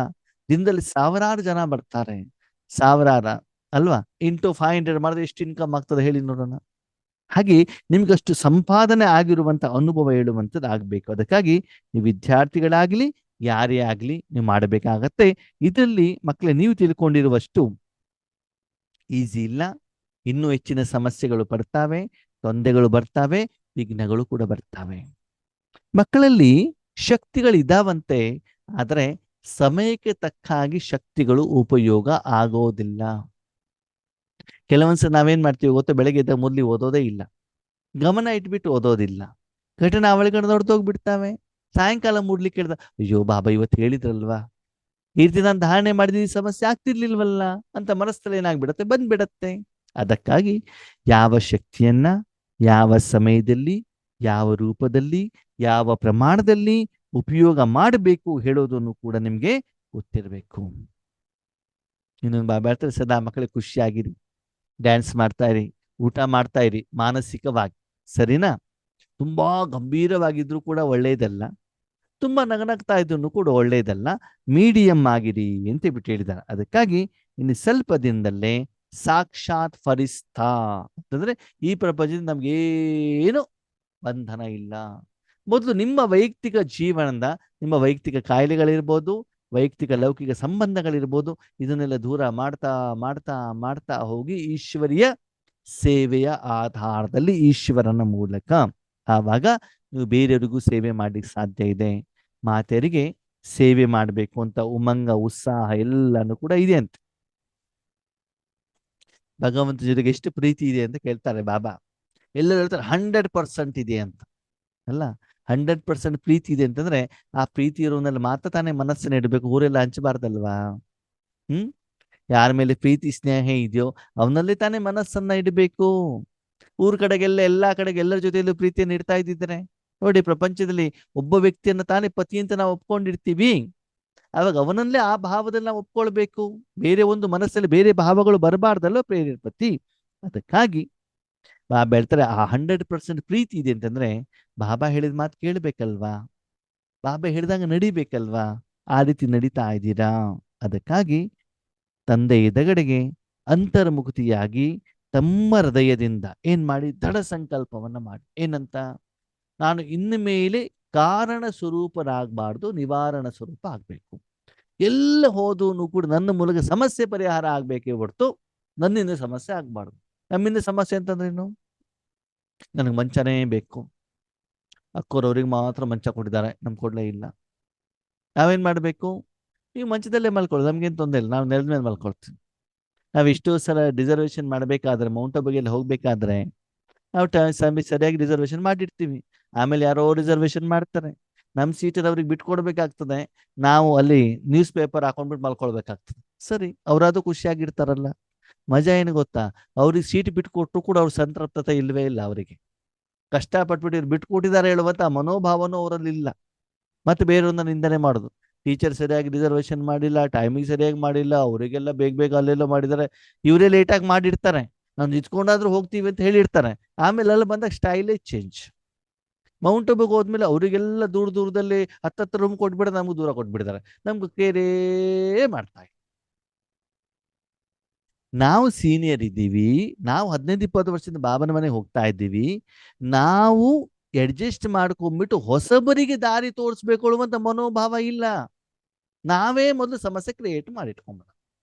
ದಿನದಲ್ಲಿ ಸಾವಿರಾರು ಜನ ಬರ್ತಾರೆ. ಸಾವಿರಾರ ಅಲ್ವಾ, ಇಂಟು 500 ಮಾಡಿದ್ರೆ ಎಷ್ಟು ಇನ್ಕಮ್ ಆಗ್ತದೆ ಹೇಳಿ ನೋಡೋಣ. ಹಾಗೆ ನಿಮ್ಗಷ್ಟು ಸಂಪಾದನೆ ಆಗಿರುವಂತ ಅನುಭವ ಹೇಳುವಂಥದ್ದು ಆಗ್ಬೇಕು. ಅದಕ್ಕಾಗಿ ನೀವು ವಿದ್ಯಾರ್ಥಿಗಳಾಗ್ಲಿ, ಯಾರೇ ಆಗ್ಲಿ, ನೀವು ಮಾಡಬೇಕಾಗತ್ತೆ. ಇದರಲ್ಲಿ ಮಕ್ಕಳೇ ನೀವು ತಿಳ್ಕೊಂಡಿರುವಷ್ಟು ಈಸಿ ಇಲ್ಲ. ಇನ್ನೂ ಹೆಚ್ಚಿನ ಸಮಸ್ಯೆಗಳು ಬರ್ತಾವೆ, ತೊಂದರೆಗಳು ಬರ್ತಾವೆ, ವಿಘ್ನಗಳು ಕೂಡ ಬರ್ತಾವೆ. ಮಕ್ಕಳಲ್ಲಿ ಶಕ್ತಿಗಳಿದಾವಂತೆ, ಆದರೆ ಸಮಯಕ್ಕೆ ತಕ್ಕ ಹಾಗೆ ಶಕ್ತಿಗಳು ಉಪಯೋಗ ಆಗೋದಿಲ್ಲ. ಕೆಲವೊಂದ್ಸಲ ನಾವೇನ್ ಮಾಡ್ತೀವಿ ಗೊತ್ತಾ, ಬೆಳಗ್ಗೆ ಎದ್ದ ಮೊದಲು ಓದೋದೇ ಇಲ್ಲ, ಗಮನ ಇಟ್ಬಿಟ್ಟು ಓದೋದಿಲ್ಲ, ಘಟನಾವಳಿಗಳು ನೋಡ್ದೋಗ್ಬಿಡ್ತಾವೆ. ಸಾಯಂಕಾಲ ಮೂಡ್ಲಿಕ್ಕೆ ಹೇಳ್ದ, ಅಯ್ಯೋ ಬಾಬಾ ಇವತ್ತು ಹೇಳಿದ್ರಲ್ವಾ, ಈ ರೀತಿ ನಾನು ಧಾರಣೆ ಮಾಡಿದ ಸಮಸ್ಯೆ ಆಗ್ತಿರ್ಲಿಲ್ವಲ್ಲ ಅಂತ ಮನಸ್ಸಲ್ಲಿ ಏನಾಗ್ಬಿಡತ್ತೆ, ಬಂದ್ಬಿಡತ್ತೆ. ಅದಕ್ಕಾಗಿ ಯಾವ ಶಕ್ತಿಯನ್ನ ಯಾವ ಸಮಯದಲ್ಲಿ, ಯಾವ ರೂಪದಲ್ಲಿ, ಯಾವ ಪ್ರಮಾಣದಲ್ಲಿ ಉಪಯೋಗ ಮಾಡಬೇಕು ಹೇಳೋದನ್ನು ಕೂಡ ನಿಮ್ಗೆ ಗೊತ್ತಿರಬೇಕು. ಇನ್ನೊಂದು ಬಾಬಾ ಹೇಳ್ತಾರೆ, ಸದಾ ಮಕ್ಕಳಿಗೆ ಖುಷಿಯಾಗಿರಿ, ಡ್ಯಾನ್ಸ್ ಮಾಡ್ತಾ ಇರಿ, ಊಟ ಮಾಡ್ತಾ ಇರಿ, ಮಾನಸಿಕವಾಗಿ ಸರಿನಾ. ತುಂಬಾ ಗಂಭೀರವಾಗಿದ್ರು ಕೂಡ ಒಳ್ಳೆಯದಲ್ಲ, ತುಂಬಾ ನಗನಗ್ತಾ ಇದ್ರು ಕೂಡ ಒಳ್ಳೆಯದಲ್ಲ, ಮೀಡಿಯಂ ಆಗಿರಿ ಅಂತ ಬಿಟ್ಟು ಹೇಳಿದ್ದಾರೆ. ಅದಕ್ಕಾಗಿ ಇನ್ನು ಸ್ವಲ್ಪ ದಿನದಲ್ಲೇ ಸಾಕ್ಷಾತ್ ಫರಿಸ್ತಾ ಅಂತಂದ್ರೆ ಈ ಪ್ರಪಂಚದಿಂದ ನಮ್ಗೇನು ಬಂಧನ ಇಲ್ಲ. ಮೊದಲು ನಿಮ್ಮ ವೈಯಕ್ತಿಕ ಜೀವನದ, ನಿಮ್ಮ ವೈಯಕ್ತಿಕ ಕಾಯಿಲೆಗಳಿರ್ಬೋದು, ವೈಯಕ್ತಿಕ ಲೌಕಿಕ ಸಂಬಂಧಗಳಿರ್ಬೋದು, ಇದನ್ನೆಲ್ಲ ದೂರ ಮಾಡ್ತಾ ಮಾಡ್ತಾ ಮಾಡ್ತಾ ಹೋಗಿ ಈಶ್ವರಿಯ ಸೇವೆಯ ಆಧಾರದಲ್ಲಿ, ಈಶ್ವರನ ಮೂಲಕ ಆವಾಗ ನೀವು ಬೇರೆಯವರಿಗೂ ಸೇವೆ ಮಾಡ್ಲಿಕ್ಕೆ ಸಾಧ್ಯ ಇದೆ. ಮಾತೆಯರಿಗೆ ಸೇವೆ ಮಾಡಬೇಕು ಅಂತ ಉಮಂಗ, ಉತ್ಸಾಹ ಎಲ್ಲಾನು ಕೂಡ ಇದೆ ಅಂತ. ಭಗವಂತ ಜೊತೆಗೆ ಎಷ್ಟು ಪ್ರೀತಿ ಇದೆ ಅಂತ ಕೇಳ್ತಾರೆ ಬಾಬಾ. ಎಲ್ಲರೂ ಹೇಳ್ತಾರೆ 100% ಇದೆ ಅಂತ. ಅಲ್ಲ, 100% ಪ್ರೀತಿ ಇದೆ ಅಂತಂದ್ರೆ ಆ ಪ್ರೀತಿ ಇರೋನಲ್ಲಿ ಮಾತ್ರ ತಾನೇ ಮನಸ್ಸನ್ನ ಇಡಬೇಕು, ಊರೆಲ್ಲ ಹಂಚಬಾರ್ದಲ್ವಾ. ಯಾರ ಮೇಲೆ ಪ್ರೀತಿ ಸ್ನೇಹ ಇದೆಯೋ ಅವನಲ್ಲಿ ತಾನೇ ಮನಸ್ಸನ್ನ ಇಡಬೇಕು. ಊರ್ ಕಡೆಗೆಲ್ಲ, ಎಲ್ಲಾ ಕಡೆಗೆ ಎಲ್ಲರ ಜೊತೆಯಲ್ಲೂ ಪ್ರೀತಿಯನ್ನು ಇಡ್ತಾ ಇದ್ದಿದ್ರೆ ನೋಡಿ, ಪ್ರಪಂಚದಲ್ಲಿ ಒಬ್ಬ ವ್ಯಕ್ತಿಯನ್ನ ತಾನೇ ಪತಿ ಅಂತ ನಾವು ಒಪ್ಕೊಂಡಿರ್ತೀವಿ. ಅವಾಗ ಅವನಲ್ಲೇ ಆ ಭಾವದಲ್ಲಿ ನಾವು ಒಪ್ಕೊಳ್ಬೇಕು. ಬೇರೆ ಒಂದು ಮನಸ್ಸಲ್ಲಿ ಬೇರೆ ಭಾವಗಳು ಬರಬಾರ್ದಲ್ಲೋ ಪ್ರೇರೇಪತಿ. ಅದಕ್ಕಾಗಿ ಬಾಬಾ ಹೇಳ್ತಾರೆ, ಆ 100% ಪ್ರೀತಿ ಇದೆ ಅಂತಂದ್ರೆ ಬಾಬಾ ಹೇಳಿದ ಮಾತು ಕೇಳಬೇಕಲ್ವಾ, ಬಾಬಾ ಹೇಳಿದಾಗ ನಡಿಬೇಕಲ್ವಾ, ಆ ರೀತಿ ನಡೀತಾ ಇದ್ದೀರಾ? ಅದಕ್ಕಾಗಿ ತಂದೆ ಎದುರುಗಡೆಗೆ ಅಂತರ್ಮುಖತಿಯಾಗಿ ತಮ್ಮ ಹೃದಯದಿಂದ ಏನ್ ಮಾಡಿ, ದೃಢ ಸಂಕಲ್ಪವನ್ನ ಮಾಡಿ. ಏನಂತ? ನಾನು ಇನ್ನು ಮೇಲೆ ಕಾರಣ ಸ್ವರೂಪರಾಗಬಾರ್ದು, ನಿವಾರಣ ಸ್ವರೂಪ ಆಗ್ಬೇಕು. ಎಲ್ಲ ಹೋದೂ ಕೂಡ ನನ್ನ ಮೂಲಕ ಸಮಸ್ಯೆ ಪರಿಹಾರ ಆಗ್ಬೇಕೇ ಹೊರತು ನನ್ನಿಂದ ಸಮಸ್ಯೆ ಆಗ್ಬಾರ್ದು. ನಮ್ಮಿಂದ ಸಮಸ್ಯೆ ಅಂತಂದ್ರೇನು? ನನಗೆ ಮಂಚನೇ ಬೇಕು, ಅಕ್ಕೋರವ್ರಿಗೆ ಮಾತ್ರ ಮಂಚ ಕೊಟ್ಟಿದ್ದಾರೆ, ನಮ್ಗೆ ಕೊಡ್ಲೇ ಇಲ್ಲ. ನಾವೇನ್ ಮಾಡ್ಬೇಕು? ನೀವು ಮಂಚದಲ್ಲೇ ಮಲ್ಕೊಳ್ಳಿ, ನಮ್ಗೇನು ತೊಂದರೆ ಇಲ್ಲ, ನಾವು ನೆಲದ ಮೇಲೆ ಮಲ್ಕೊಳ್ತೀವಿ. ನಾವು ಇಷ್ಟೋ ಸಲ ರಿಸರ್ವೇಶನ್ ಮಾಡಬೇಕಾದ್ರೆ, ಮೌಂಟ್ ಅಬುಗೆಲ್ಲ ಹೋಗ್ಬೇಕಾದ್ರೆ ನಾವು ಸರಿಯಾಗಿ ರಿಸರ್ವೇಶನ್ ಮಾಡಿರ್ತೀವಿ. ಆಮೇಲೆ ಯಾರೋ ರಿಸರ್ವೇಶನ್ ಮಾಡ್ತಾರೆ, ನಮ್ಮ ಸೀಟಲ್ಲಿ ಅವ್ರಿಗೆ ಬಿಟ್ಕೊಡ್ಬೇಕಾಗ್ತದೆ. ನಾವು ಅಲ್ಲಿ ನ್ಯೂಸ್ ಪೇಪರ್ ಹಾಕೊಂಡ್ಬಿಟ್ಟು ಮಲ್ಕೊಳ್ಬೇಕಾಗ್ತದೆ. ಸರಿ, ಅವರಾದ್ರೂ ಖುಷಿಯಾಗಿರ್ತಾರಲ್ಲ. ಮಜಾ ಏನು ಗೊತ್ತಾ? ಅವ್ರಿಗೆ ಸೀಟ್ ಬಿಟ್ಕೊಟ್ರು ಕೂಡ ಅವ್ರ ಸಂತೃಪ್ತತೆ ಇಲ್ವೇ ಇಲ್ಲ. ಅವರಿಗೆ ಕಷ್ಟಪಟ್ಬಿಟ್ಟು ಇವ್ರು ಬಿಟ್ಕೊಟ್ಟಿದ್ದಾರೆ ಹೇಳುವಂತ ಮನೋಭಾವನೂ ಅವರಲ್ಲಿ ಇಲ್ಲ. ಮತ್ತೆ ಬೇರೆಯವ್ರನ್ನ ನಿಂದನೆ ಮಾಡೋದು, ಟೀಚರ್ ಸರಿಯಾಗಿ ರಿಸರ್ವೇಶನ್ ಮಾಡಿಲ್ಲ, ಟೈಮಿಂಗ್ ಸರಿಯಾಗಿ ಮಾಡಿಲ್ಲ, ಅವರಿಗೆಲ್ಲ ಬೇಗ ಬೇಗ ಅಲ್ಲೆಲ್ಲ ಮಾಡಿದ್ದಾರೆ, ಇವರೇ ಲೇಟಾಗಿ ಮಾಡಿರ್ತಾರೆ, ನಾವು ನಿಂತ್ಕೊಂಡಾದ್ರೂ ಹೋಗ್ತೀವಿ ಅಂತ ಹೇಳಿರ್ತಾರೆ. ಆಮೇಲೆ ಅಲ್ಲಿ ಬಂದಾಗ ಸ್ಟೈಲೇ ಚೇಂಜ್. ಮೌಂಟ್ ಅಬುಗೆ ಹೋದ್ಮೇಲೆ ಅವರಿಗೆಲ್ಲ ದೂರ ದೂರದಲ್ಲಿ 10 ರೂಮ್ ಕೊಟ್ಬಿಡ, ನಮ್ಗೆ ದೂರ ಕೊಟ್ಬಿಡ್ತಾರೆ, ನಮ್ಗೆ ಕೇರೇ ಮಾಡ್ತಾ. ನಾವು ಸೀನಿಯರ್ ಇದ್ದೀವಿ, ನಾವು 15-20 ವರ್ಷದಿಂದ ಬಾಬನ ಮನೆಗೆ ಹೋಗ್ತಾ ಇದ್ದೀವಿ, ನಾವು ಅಡ್ಜಸ್ಟ್ ಮಾಡ್ಕೊಂಡ್ಬಿಟ್ಟು ಹೊಸಬರಿಗೆ ದಾರಿ ತೋರಿಸ್ಬೇಕು ಅನ್ನುವಂಥ ಮನೋಭಾವ ಇಲ್ಲ. ನಾವೇ ಮೊದಲು ಸಮಸ್ಯೆ ಕ್ರಿಯೇಟ್ ಮಾಡಿಟ್ಕೊಂಡ್ಬಿಡ,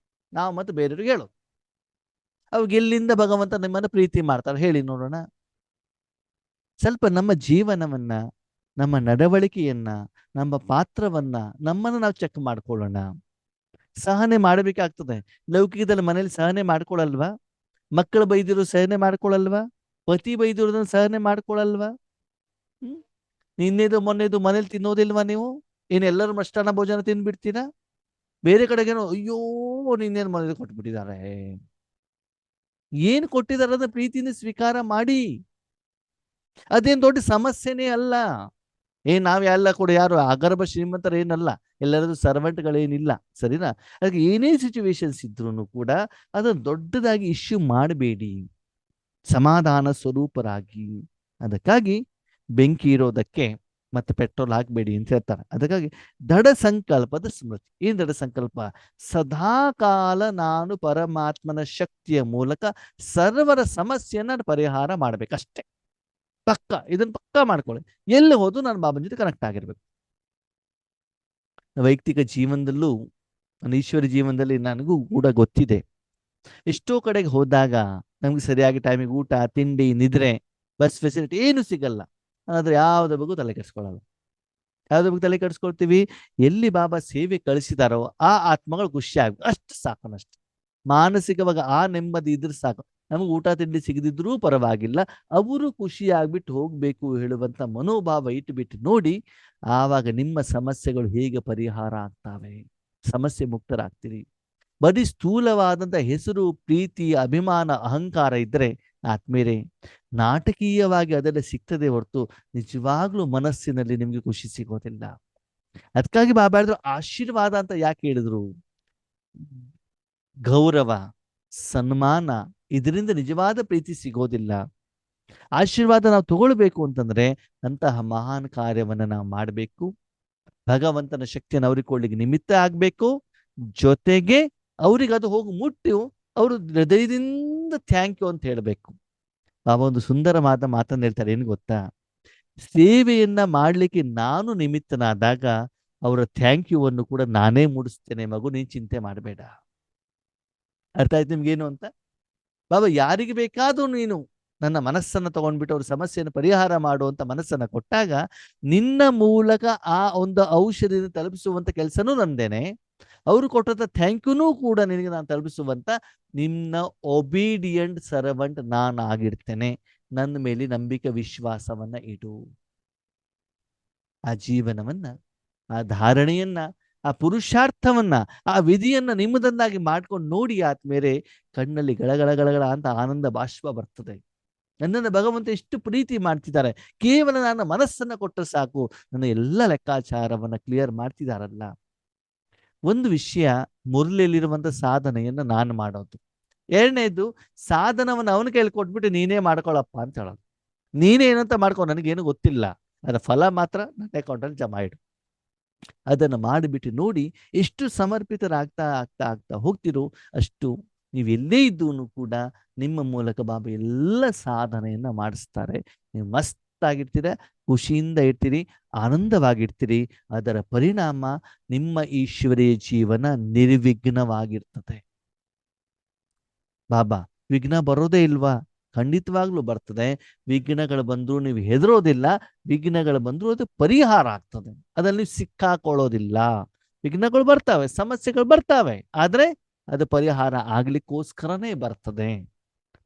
ನಾವು ಮತ್ತೆ ಬೇರೆಯವ್ರಿಗೆ ಹೇಳೋದು. ಅವಾಗ ಎಲ್ಲಿಂದ ಭಗವಂತ ನಿಮ್ಮನ್ನು ಪ್ರೀತಿ ಮಾಡ್ತಾರೆ ಹೇಳಿ ನೋಡೋಣ? ಸ್ವಲ್ಪ ನಮ್ಮ ಜೀವನವನ್ನ, ನಮ್ಮ ನಡವಳಿಕೆಯನ್ನ, ನಮ್ಮ ಪಾತ್ರವನ್ನ, ನಮ್ಮನ್ನು ನಾವು ಚೆಕ್ ಮಾಡ್ಕೊಳ್ಳೋಣ. ಸಹನೆ ಮಾಡಬೇಕಾಗ್ತದೆ. ಲೌಕಿಕದಲ್ಲಿ ಮನೇಲಿ ಸಹನೆ ಮಾಡ್ಕೊಳಲ್ವಾ? ಮಕ್ಕಳು ಬೈದಿರು ಸಹನೆ ಮಾಡ್ಕೊಳಲ್ವಾ? ಪತಿ ಬೈದಿರೋದನ್ನ ಸಹನೆ ಮಾಡ್ಕೊಳಲ್ವಾ? ನಿನ್ನೆದು ಮೊನ್ನೆದು ಮನೇಲಿ ತಿನ್ನೋದಿಲ್ವಾ ನೀವು? ಏನು ಎಲ್ಲರೂ ಮಷ್ಟಾನ್ನ ಭೋಜನ ತಿಂದ್ಬಿಡ್ತೀರಾ? ಬೇರೆ ಕಡೆಗೇನೋ ಅಯ್ಯೋ ನಿನ್ನೇನು ಮನೇಲಿ ಕೊಟ್ಬಿಟ್ಟಿದ್ದಾರೆ, ಏನು ಕೊಟ್ಟಿದ್ದಾರೆ ಅದನ್ನ ಪ್ರೀತಿಯಿಂದ ಸ್ವೀಕಾರ ಮಾಡಿ. ಅದೇನು ದೊಡ್ಡ ಸಮಸ್ಯೆನೇ ಅಲ್ಲ. ನಾವ್ ಎಲ್ಲ ಕೂಡ ಯಾರು ಅಗರ್ಭ ಶ್ರೀಮಂತರ ಏನಲ್ಲ, ಎಲ್ಲರದು ಸರ್ವೆಂಟ್ಗಳೇನಿಲ್ಲ, ಸರಿನಾ? ಅದಕ್ಕೆ ಏನೇ ಸಿಚುವೇಶನ್ಸ್ ಇದ್ರು ಕೂಡ ಅದನ್ನು ದೊಡ್ಡದಾಗಿ ಇಶ್ಯೂ ಮಾಡಬೇಡಿ, ಸಮಾಧಾನ ಸ್ವರೂಪರಾಗಿ. ಅದಕ್ಕಾಗಿ ಬೆಂಕಿ ಇರೋದಕ್ಕೆ ಮತ್ತೆ ಪೆಟ್ರೋಲ್ ಹಾಕಬೇಡಿ ಅಂತ ಹೇಳ್ತಾರೆ. ಅದಕ್ಕಾಗಿ ದೃಢ ಸಂಕಲ್ಪದ ಸ್ಮೃತಿ. ಏನ್ ದೃಢ ಸಂಕಲ್ಪ? ಸದಾಕಾಲ ನಾನು ಪರಮಾತ್ಮನ ಶಕ್ತಿಯ ಮೂಲಕ ಸರ್ವರ ಸಮಸ್ಯೆಯನ್ನ ಪರಿಹಾರ ಮಾಡ್ಬೇಕಷ್ಟೆ. ಪಕ್ಕ, ಇದನ್ನ ಪಕ್ಕ ಮಾಡ್ಕೊಳ್ಳಿ. ಎಲ್ಲಿ ಹೋದ್ರು ನಾನು ಬಾಬನ ಜೊತೆ ಕನೆಕ್ಟ್ ಆಗಿರ್ಬೇಕು. ವೈಯಕ್ತಿಕ ಜೀವನದಲ್ಲೂ, ನನ್ನ ಈಶ್ವರಿ ಜೀವನದಲ್ಲಿ ನನಗೂ ಕೂಡ ಗೊತ್ತಿದೆ, ಎಷ್ಟೋ ಕಡೆಗೆ ಹೋದಾಗ ನಮ್ಗೆ ಸರಿಯಾಗಿ ಟೈಮಿಗೆ ಊಟ, ತಿಂಡಿ, ನಿದ್ರೆ, ಬಸ್ ಫೆಸಿಲಿಟಿ ಏನು ಸಿಗಲ್ಲ. ಆದ್ರೆ ಯಾವ್ದ ಬಗ್ಗೆ ತಲೆ ಕೆಡಿಸ್ಕೊಳ್ಳಲ್ಲ. ಯಾವ್ದ್ರ ಬಗ್ಗೆ ತಲೆ ಕೆಡಿಸ್ಕೊಳ್ತೀವಿ? ಎಲ್ಲಿ ಬಾಬಾ ಸೇವೆ ಕಳಿಸಿದಾರೋ ಆ ಆತ್ಮಗಳು ಖುಷಿ ಆಗ್ಬೇಕು, ಅಷ್ಟು ಸಾಕು. ಅಷ್ಟೆ ಮಾನಸಿಕವಾಗಿ ಆ ನೆಮ್ಮದಿ ಇದ್ರೆ ಸಾಕು. ನಮಗೆ ಊಟ ತಿಂಡಿ ಸಿಗದಿದ್ರೂ ಪರವಾಗಿಲ್ಲ, ಅವರು ಖುಷಿ ಆಗ್ಬಿಟ್ಟು ಹೋಗ್ಬೇಕು ಹೇಳುವಂತ ಮನೋಭಾವ ಇಟ್ಟುಬಿಟ್ಟು ನೋಡಿ, ಆವಾಗ ನಿಮ್ಮ ಸಮಸ್ಯೆಗಳು ಹೇಗೆ ಪರಿಹಾರ ಆಗ್ತವೆ, ಸಮಸ್ಯೆ ಮುಕ್ತರಾಗ್ತೀರಿ. ಬರೀ ಸ್ಥೂಲವಾದಂಥ ಹೆಸರು, ಪ್ರೀತಿ, ಅಭಿಮಾನ, ಅಹಂಕಾರ ಇದ್ರೆ ಆತ್ಮೀಯರೇ, ನಾಟಕೀಯವಾಗಿ ಅದೆಲ್ಲ ಸಿಗ್ತದೆ ಹೊರತು ನಿಜವಾಗ್ಲೂ ಮನಸ್ಸಿನಲ್ಲಿ ನಿಮ್ಗೆ ಖುಷಿ ಸಿಗೋದಿಲ್ಲ. ಅದಕ್ಕಾಗಿ ಬಾಬಾ ಹೇಳಿದ್ರು ಆಶೀರ್ವಾದ ಅಂತ ಯಾಕೆ ಹೇಳಿದ್ರು? ಗೌರವ, ಸನ್ಮಾನ, ಇದರಿಂದ ನಿಜವಾದ ಪ್ರೀತಿ ಸಿಗೋದಿಲ್ಲ. ಆಶೀರ್ವಾದ ನಾವು ತಗೊಳ್ಬೇಕು ಅಂತಂದ್ರೆ ಅಂತಹ ಮಹಾನ್ ಕಾರ್ಯವನ್ನ ನಾವು ಮಾಡಬೇಕು. ಭಗವಂತನ ಶಕ್ತಿಯನ್ನು ಅವ್ರಿಗೆ ಕೊಡ್ಲಿಕ್ಕೆ ನಿಮಿತ್ತ ಆಗ್ಬೇಕು. ಜೊತೆಗೆ ಅವ್ರಿಗೆ ಅದು ಹೋಗಿ ಮುಟ್ಟಿ ಅವರು ಹೃದಯದಿಂದ ಥ್ಯಾಂಕ್ ಯು ಅಂತ ಹೇಳಬೇಕು. ಬಾಬಾ ಒಂದು ಸುಂದರವಾದ ಮಾತನ್ನು ಹೇಳ್ತಾರೆ, ಏನು ಗೊತ್ತಾ? ಸೇವೆಯನ್ನ ಮಾಡ್ಲಿಕ್ಕೆ ನಾನು ನಿಮಿತ್ತನಾದಾಗ ಅವರ ಥ್ಯಾಂಕ್ ಯು ಅನ್ನು ಕೂಡ ನಾನೇ ಮೂಡಿಸ್ತೇನೆ ಮಗು, ನೀನ್ ಚಿಂತೆ ಮಾಡಬೇಡ. ಅರ್ಥ ಆಯ್ತು ನಿಮ್ಗೇನು ಅಂತ? ಬಾಬಾ ಯಾರಿಗೆ ಬೇಕಾದ್ರೂ ನೀನು ನನ್ನ ಮನಸ್ಸನ್ನು ತಗೊಂಡ್ಬಿಟ್ಟು ಅವ್ರ ಸಮಸ್ಯೆಯನ್ನು ಪರಿಹಾರ ಮಾಡುವಂತ ಮನಸ್ಸನ್ನ ಕೊಟ್ಟಾಗ ನಿನ್ನ ಮೂಲಕ ಆ ಒಂದು ಔಷಧಿಯನ್ನು ತಲುಪಿಸುವಂತ ಕೆಲಸನೂ ನಂದೇನೆ. ಅವರು ಕೊಟ್ಟಂತ ಥ್ಯಾಂಕ್ ಯುನೂ ಕೂಡ ನಿನಗೆ ನಾನು ತಲುಪಿಸುವಂತ ನಿನ್ನ ಒಬಿಡಿಯಂಟ್ ಸರ್ವೆಂಟ್ ನಾನು ಆಗಿರ್ತೇನೆ. ನನ್ನ ಮೇಲೆ ನಂಬಿಕೆ ವಿಶ್ವಾಸವನ್ನ ಇಡು. ಆ ಜೀವನವನ್ನ, ಆ ಧಾರಣೆಯನ್ನ, ಆ ಪುರುಷಾರ್ಥವನ್ನ, ಆ ವಿಧಿಯನ್ನ ನಿಮ್ಮದನ್ನಾಗಿ ಮಾಡ್ಕೊಂಡು ನೋಡಿ ಆತ್ಮೇಲೆ ಕಣ್ಣಲ್ಲಿ ಗಳಗಳ ಗಳಗಳ ಅಂತ ಆನಂದ ಬಾಷ್ಪ ಬರ್ತದೆ. ನನ್ನನ್ನು ಭಗವಂತ ಎಷ್ಟು ಪ್ರೀತಿ ಮಾಡ್ತಿದ್ದಾರೆ, ಕೇವಲ ನನ್ನ ಮನಸ್ಸನ್ನ ಕೊಟ್ಟರೆ ಸಾಕು, ನನ್ನ ಎಲ್ಲ ಲೆಕ್ಕಾಚಾರವನ್ನ ಕ್ಲಿಯರ್ ಮಾಡ್ತಿದಾರಲ್ಲ. ಒಂದು ವಿಷಯ, ಮುರಳಿಯಲ್ಲಿರುವಂತ ಸಾಧನೆಯನ್ನು ನಾನು ಮಾಡೋದು. ಎರಡನೇದು, ಸಾಧನವನ್ನು ಅವನು ಕೇಳ್ಕೊಟ್ಬಿಟ್ಟು ನೀನೇ ಮಾಡ್ಕೊಳಪ್ಪ ಅಂತ ಹೇಳೋದು. ನೀನೇನಂತ ಮಾಡ್ಕೊ, ನನಗೇನು ಗೊತ್ತಿಲ್ಲ, ಅದರ ಫಲ ಮಾತ್ರ ನನ್ನ ಅಕೌಂಟಲ್ಲಿ ಜಮಾ ಇಡು. ಅದನ್ನು ಮಾಡಿಬಿಟ್ಟು ನೋಡಿ, ಎಷ್ಟು ಸಮರ್ಪಿತರಾಗ್ತಾ ಆಗ್ತಾ ಆಗ್ತಾ ಹೋಗ್ತಿರೋ ಅಷ್ಟು ನೀವು ಎಲ್ಲೇ ಇದ್ದೂ ಕೂಡ ನಿಮ್ಮ ಮೂಲಕ ಬಾಬಾ ಎಲ್ಲ ಸಾಧನೆಯನ್ನು ಮಾಡಿಸ್ತಾರೆ. ನೀವು ಮಸ್ತಾಗಿರ್ತೀರ, ಖುಷಿಯಿಂದ ಇರ್ತೀರಿ, ಆನಂದವಾಗಿರ್ತೀರಿ. ಅದರ ಪರಿಣಾಮ ನಿಮ್ಮ ಈಶ್ವರೀಯ ಜೀವನ ನಿರ್ವಿಘ್ನವಾಗಿರ್ತದೆ. ಬಾಬಾ, ವಿಘ್ನ ಬರೋದೇ ಇಲ್ವಾ? ಖಂಡಿತವಾಗ್ಲೂ ಬರ್ತದೆ. ವಿಘ್ನಗಳು ಬಂದರೂ ನೀವು ಹೆದರೋದಿಲ್ಲ, ವಿಘ್ನಗಳು ಬಂದರೂ ಅದು ಪರಿಹಾರ ಆಗ್ತದೆ. ಅದ್ರಲ್ಲಿ ನೀವು ಸಿಕ್ಕಾಕೊಳ್ಳೋದಿಲ್ಲ. ವಿಘ್ನಗಳು ಬರ್ತಾವೆ, ಸಮಸ್ಯೆಗಳು ಬರ್ತಾವೆ, ಆದ್ರೆ ಅದು ಪರಿಹಾರ ಆಗ್ಲಿಕ್ಕೋಸ್ಕರನೇ ಬರ್ತದೆ.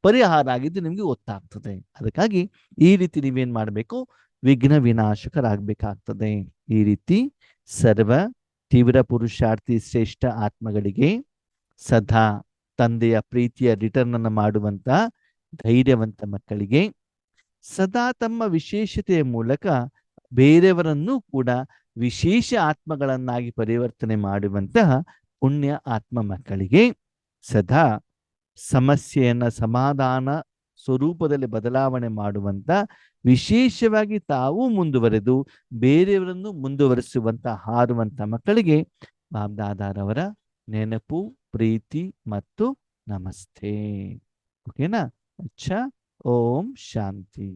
ಪರಿಹಾರ ಆಗಿದ್ದು ನಿಮ್ಗೆ ಗೊತ್ತಾಗ್ತದೆ. ಅದಕ್ಕಾಗಿ ಈ ರೀತಿ ನೀವೇನ್ ಮಾಡಬೇಕು, ವಿಘ್ನ ವಿನಾಶಕರಾಗಬೇಕಾಗ್ತದೆ. ಈ ರೀತಿ ಸರ್ವ ತೀವ್ರ ಪುರುಷಾರ್ಥಿ ಶ್ರೇಷ್ಠ ಆತ್ಮಗಳಿಗೆ ಸದಾ ತಂದೆಯ ಪ್ರೀತಿಯ ರಿಟರ್ನ್ ಅನ್ನು ಮಾಡುವಂತ ಧೈರ್ಯವಂತ ಮಕ್ಕಳಿಗೆ, ಸದಾ ತಮ್ಮ ವಿಶೇಷತೆಯ ಮೂಲಕ ಬೇರೆಯವರನ್ನೂ ಕೂಡ ವಿಶೇಷ ಆತ್ಮಗಳನ್ನಾಗಿ ಪರಿವರ್ತನೆ ಮಾಡುವಂತಹ ಪುಣ್ಯ ಆತ್ಮ ಮಕ್ಕಳಿಗೆ, ಸದಾ ಸಮಸ್ಯೆಯನ್ನ ಸಮಾಧಾನ ಸ್ವರೂಪದಲ್ಲಿ ಬದಲಾವಣೆ ಮಾಡುವಂತ, ವಿಶೇಷವಾಗಿ ತಾವು ಮುಂದುವರೆದು ಬೇರೆಯವರನ್ನು ಮುಂದುವರಿಸುವಂತ ಹಾರುವಂತ ಮಕ್ಕಳಿಗೆ ಬಾಬ್ದಾದಾರವರ ನೆನಪು, ಪ್ರೀತಿ ಮತ್ತು ನಮಸ್ತೆ. ಓಕೆನಾ? ಅಚ್ಚಾ. ಓಂ ಶಾಂತಿ.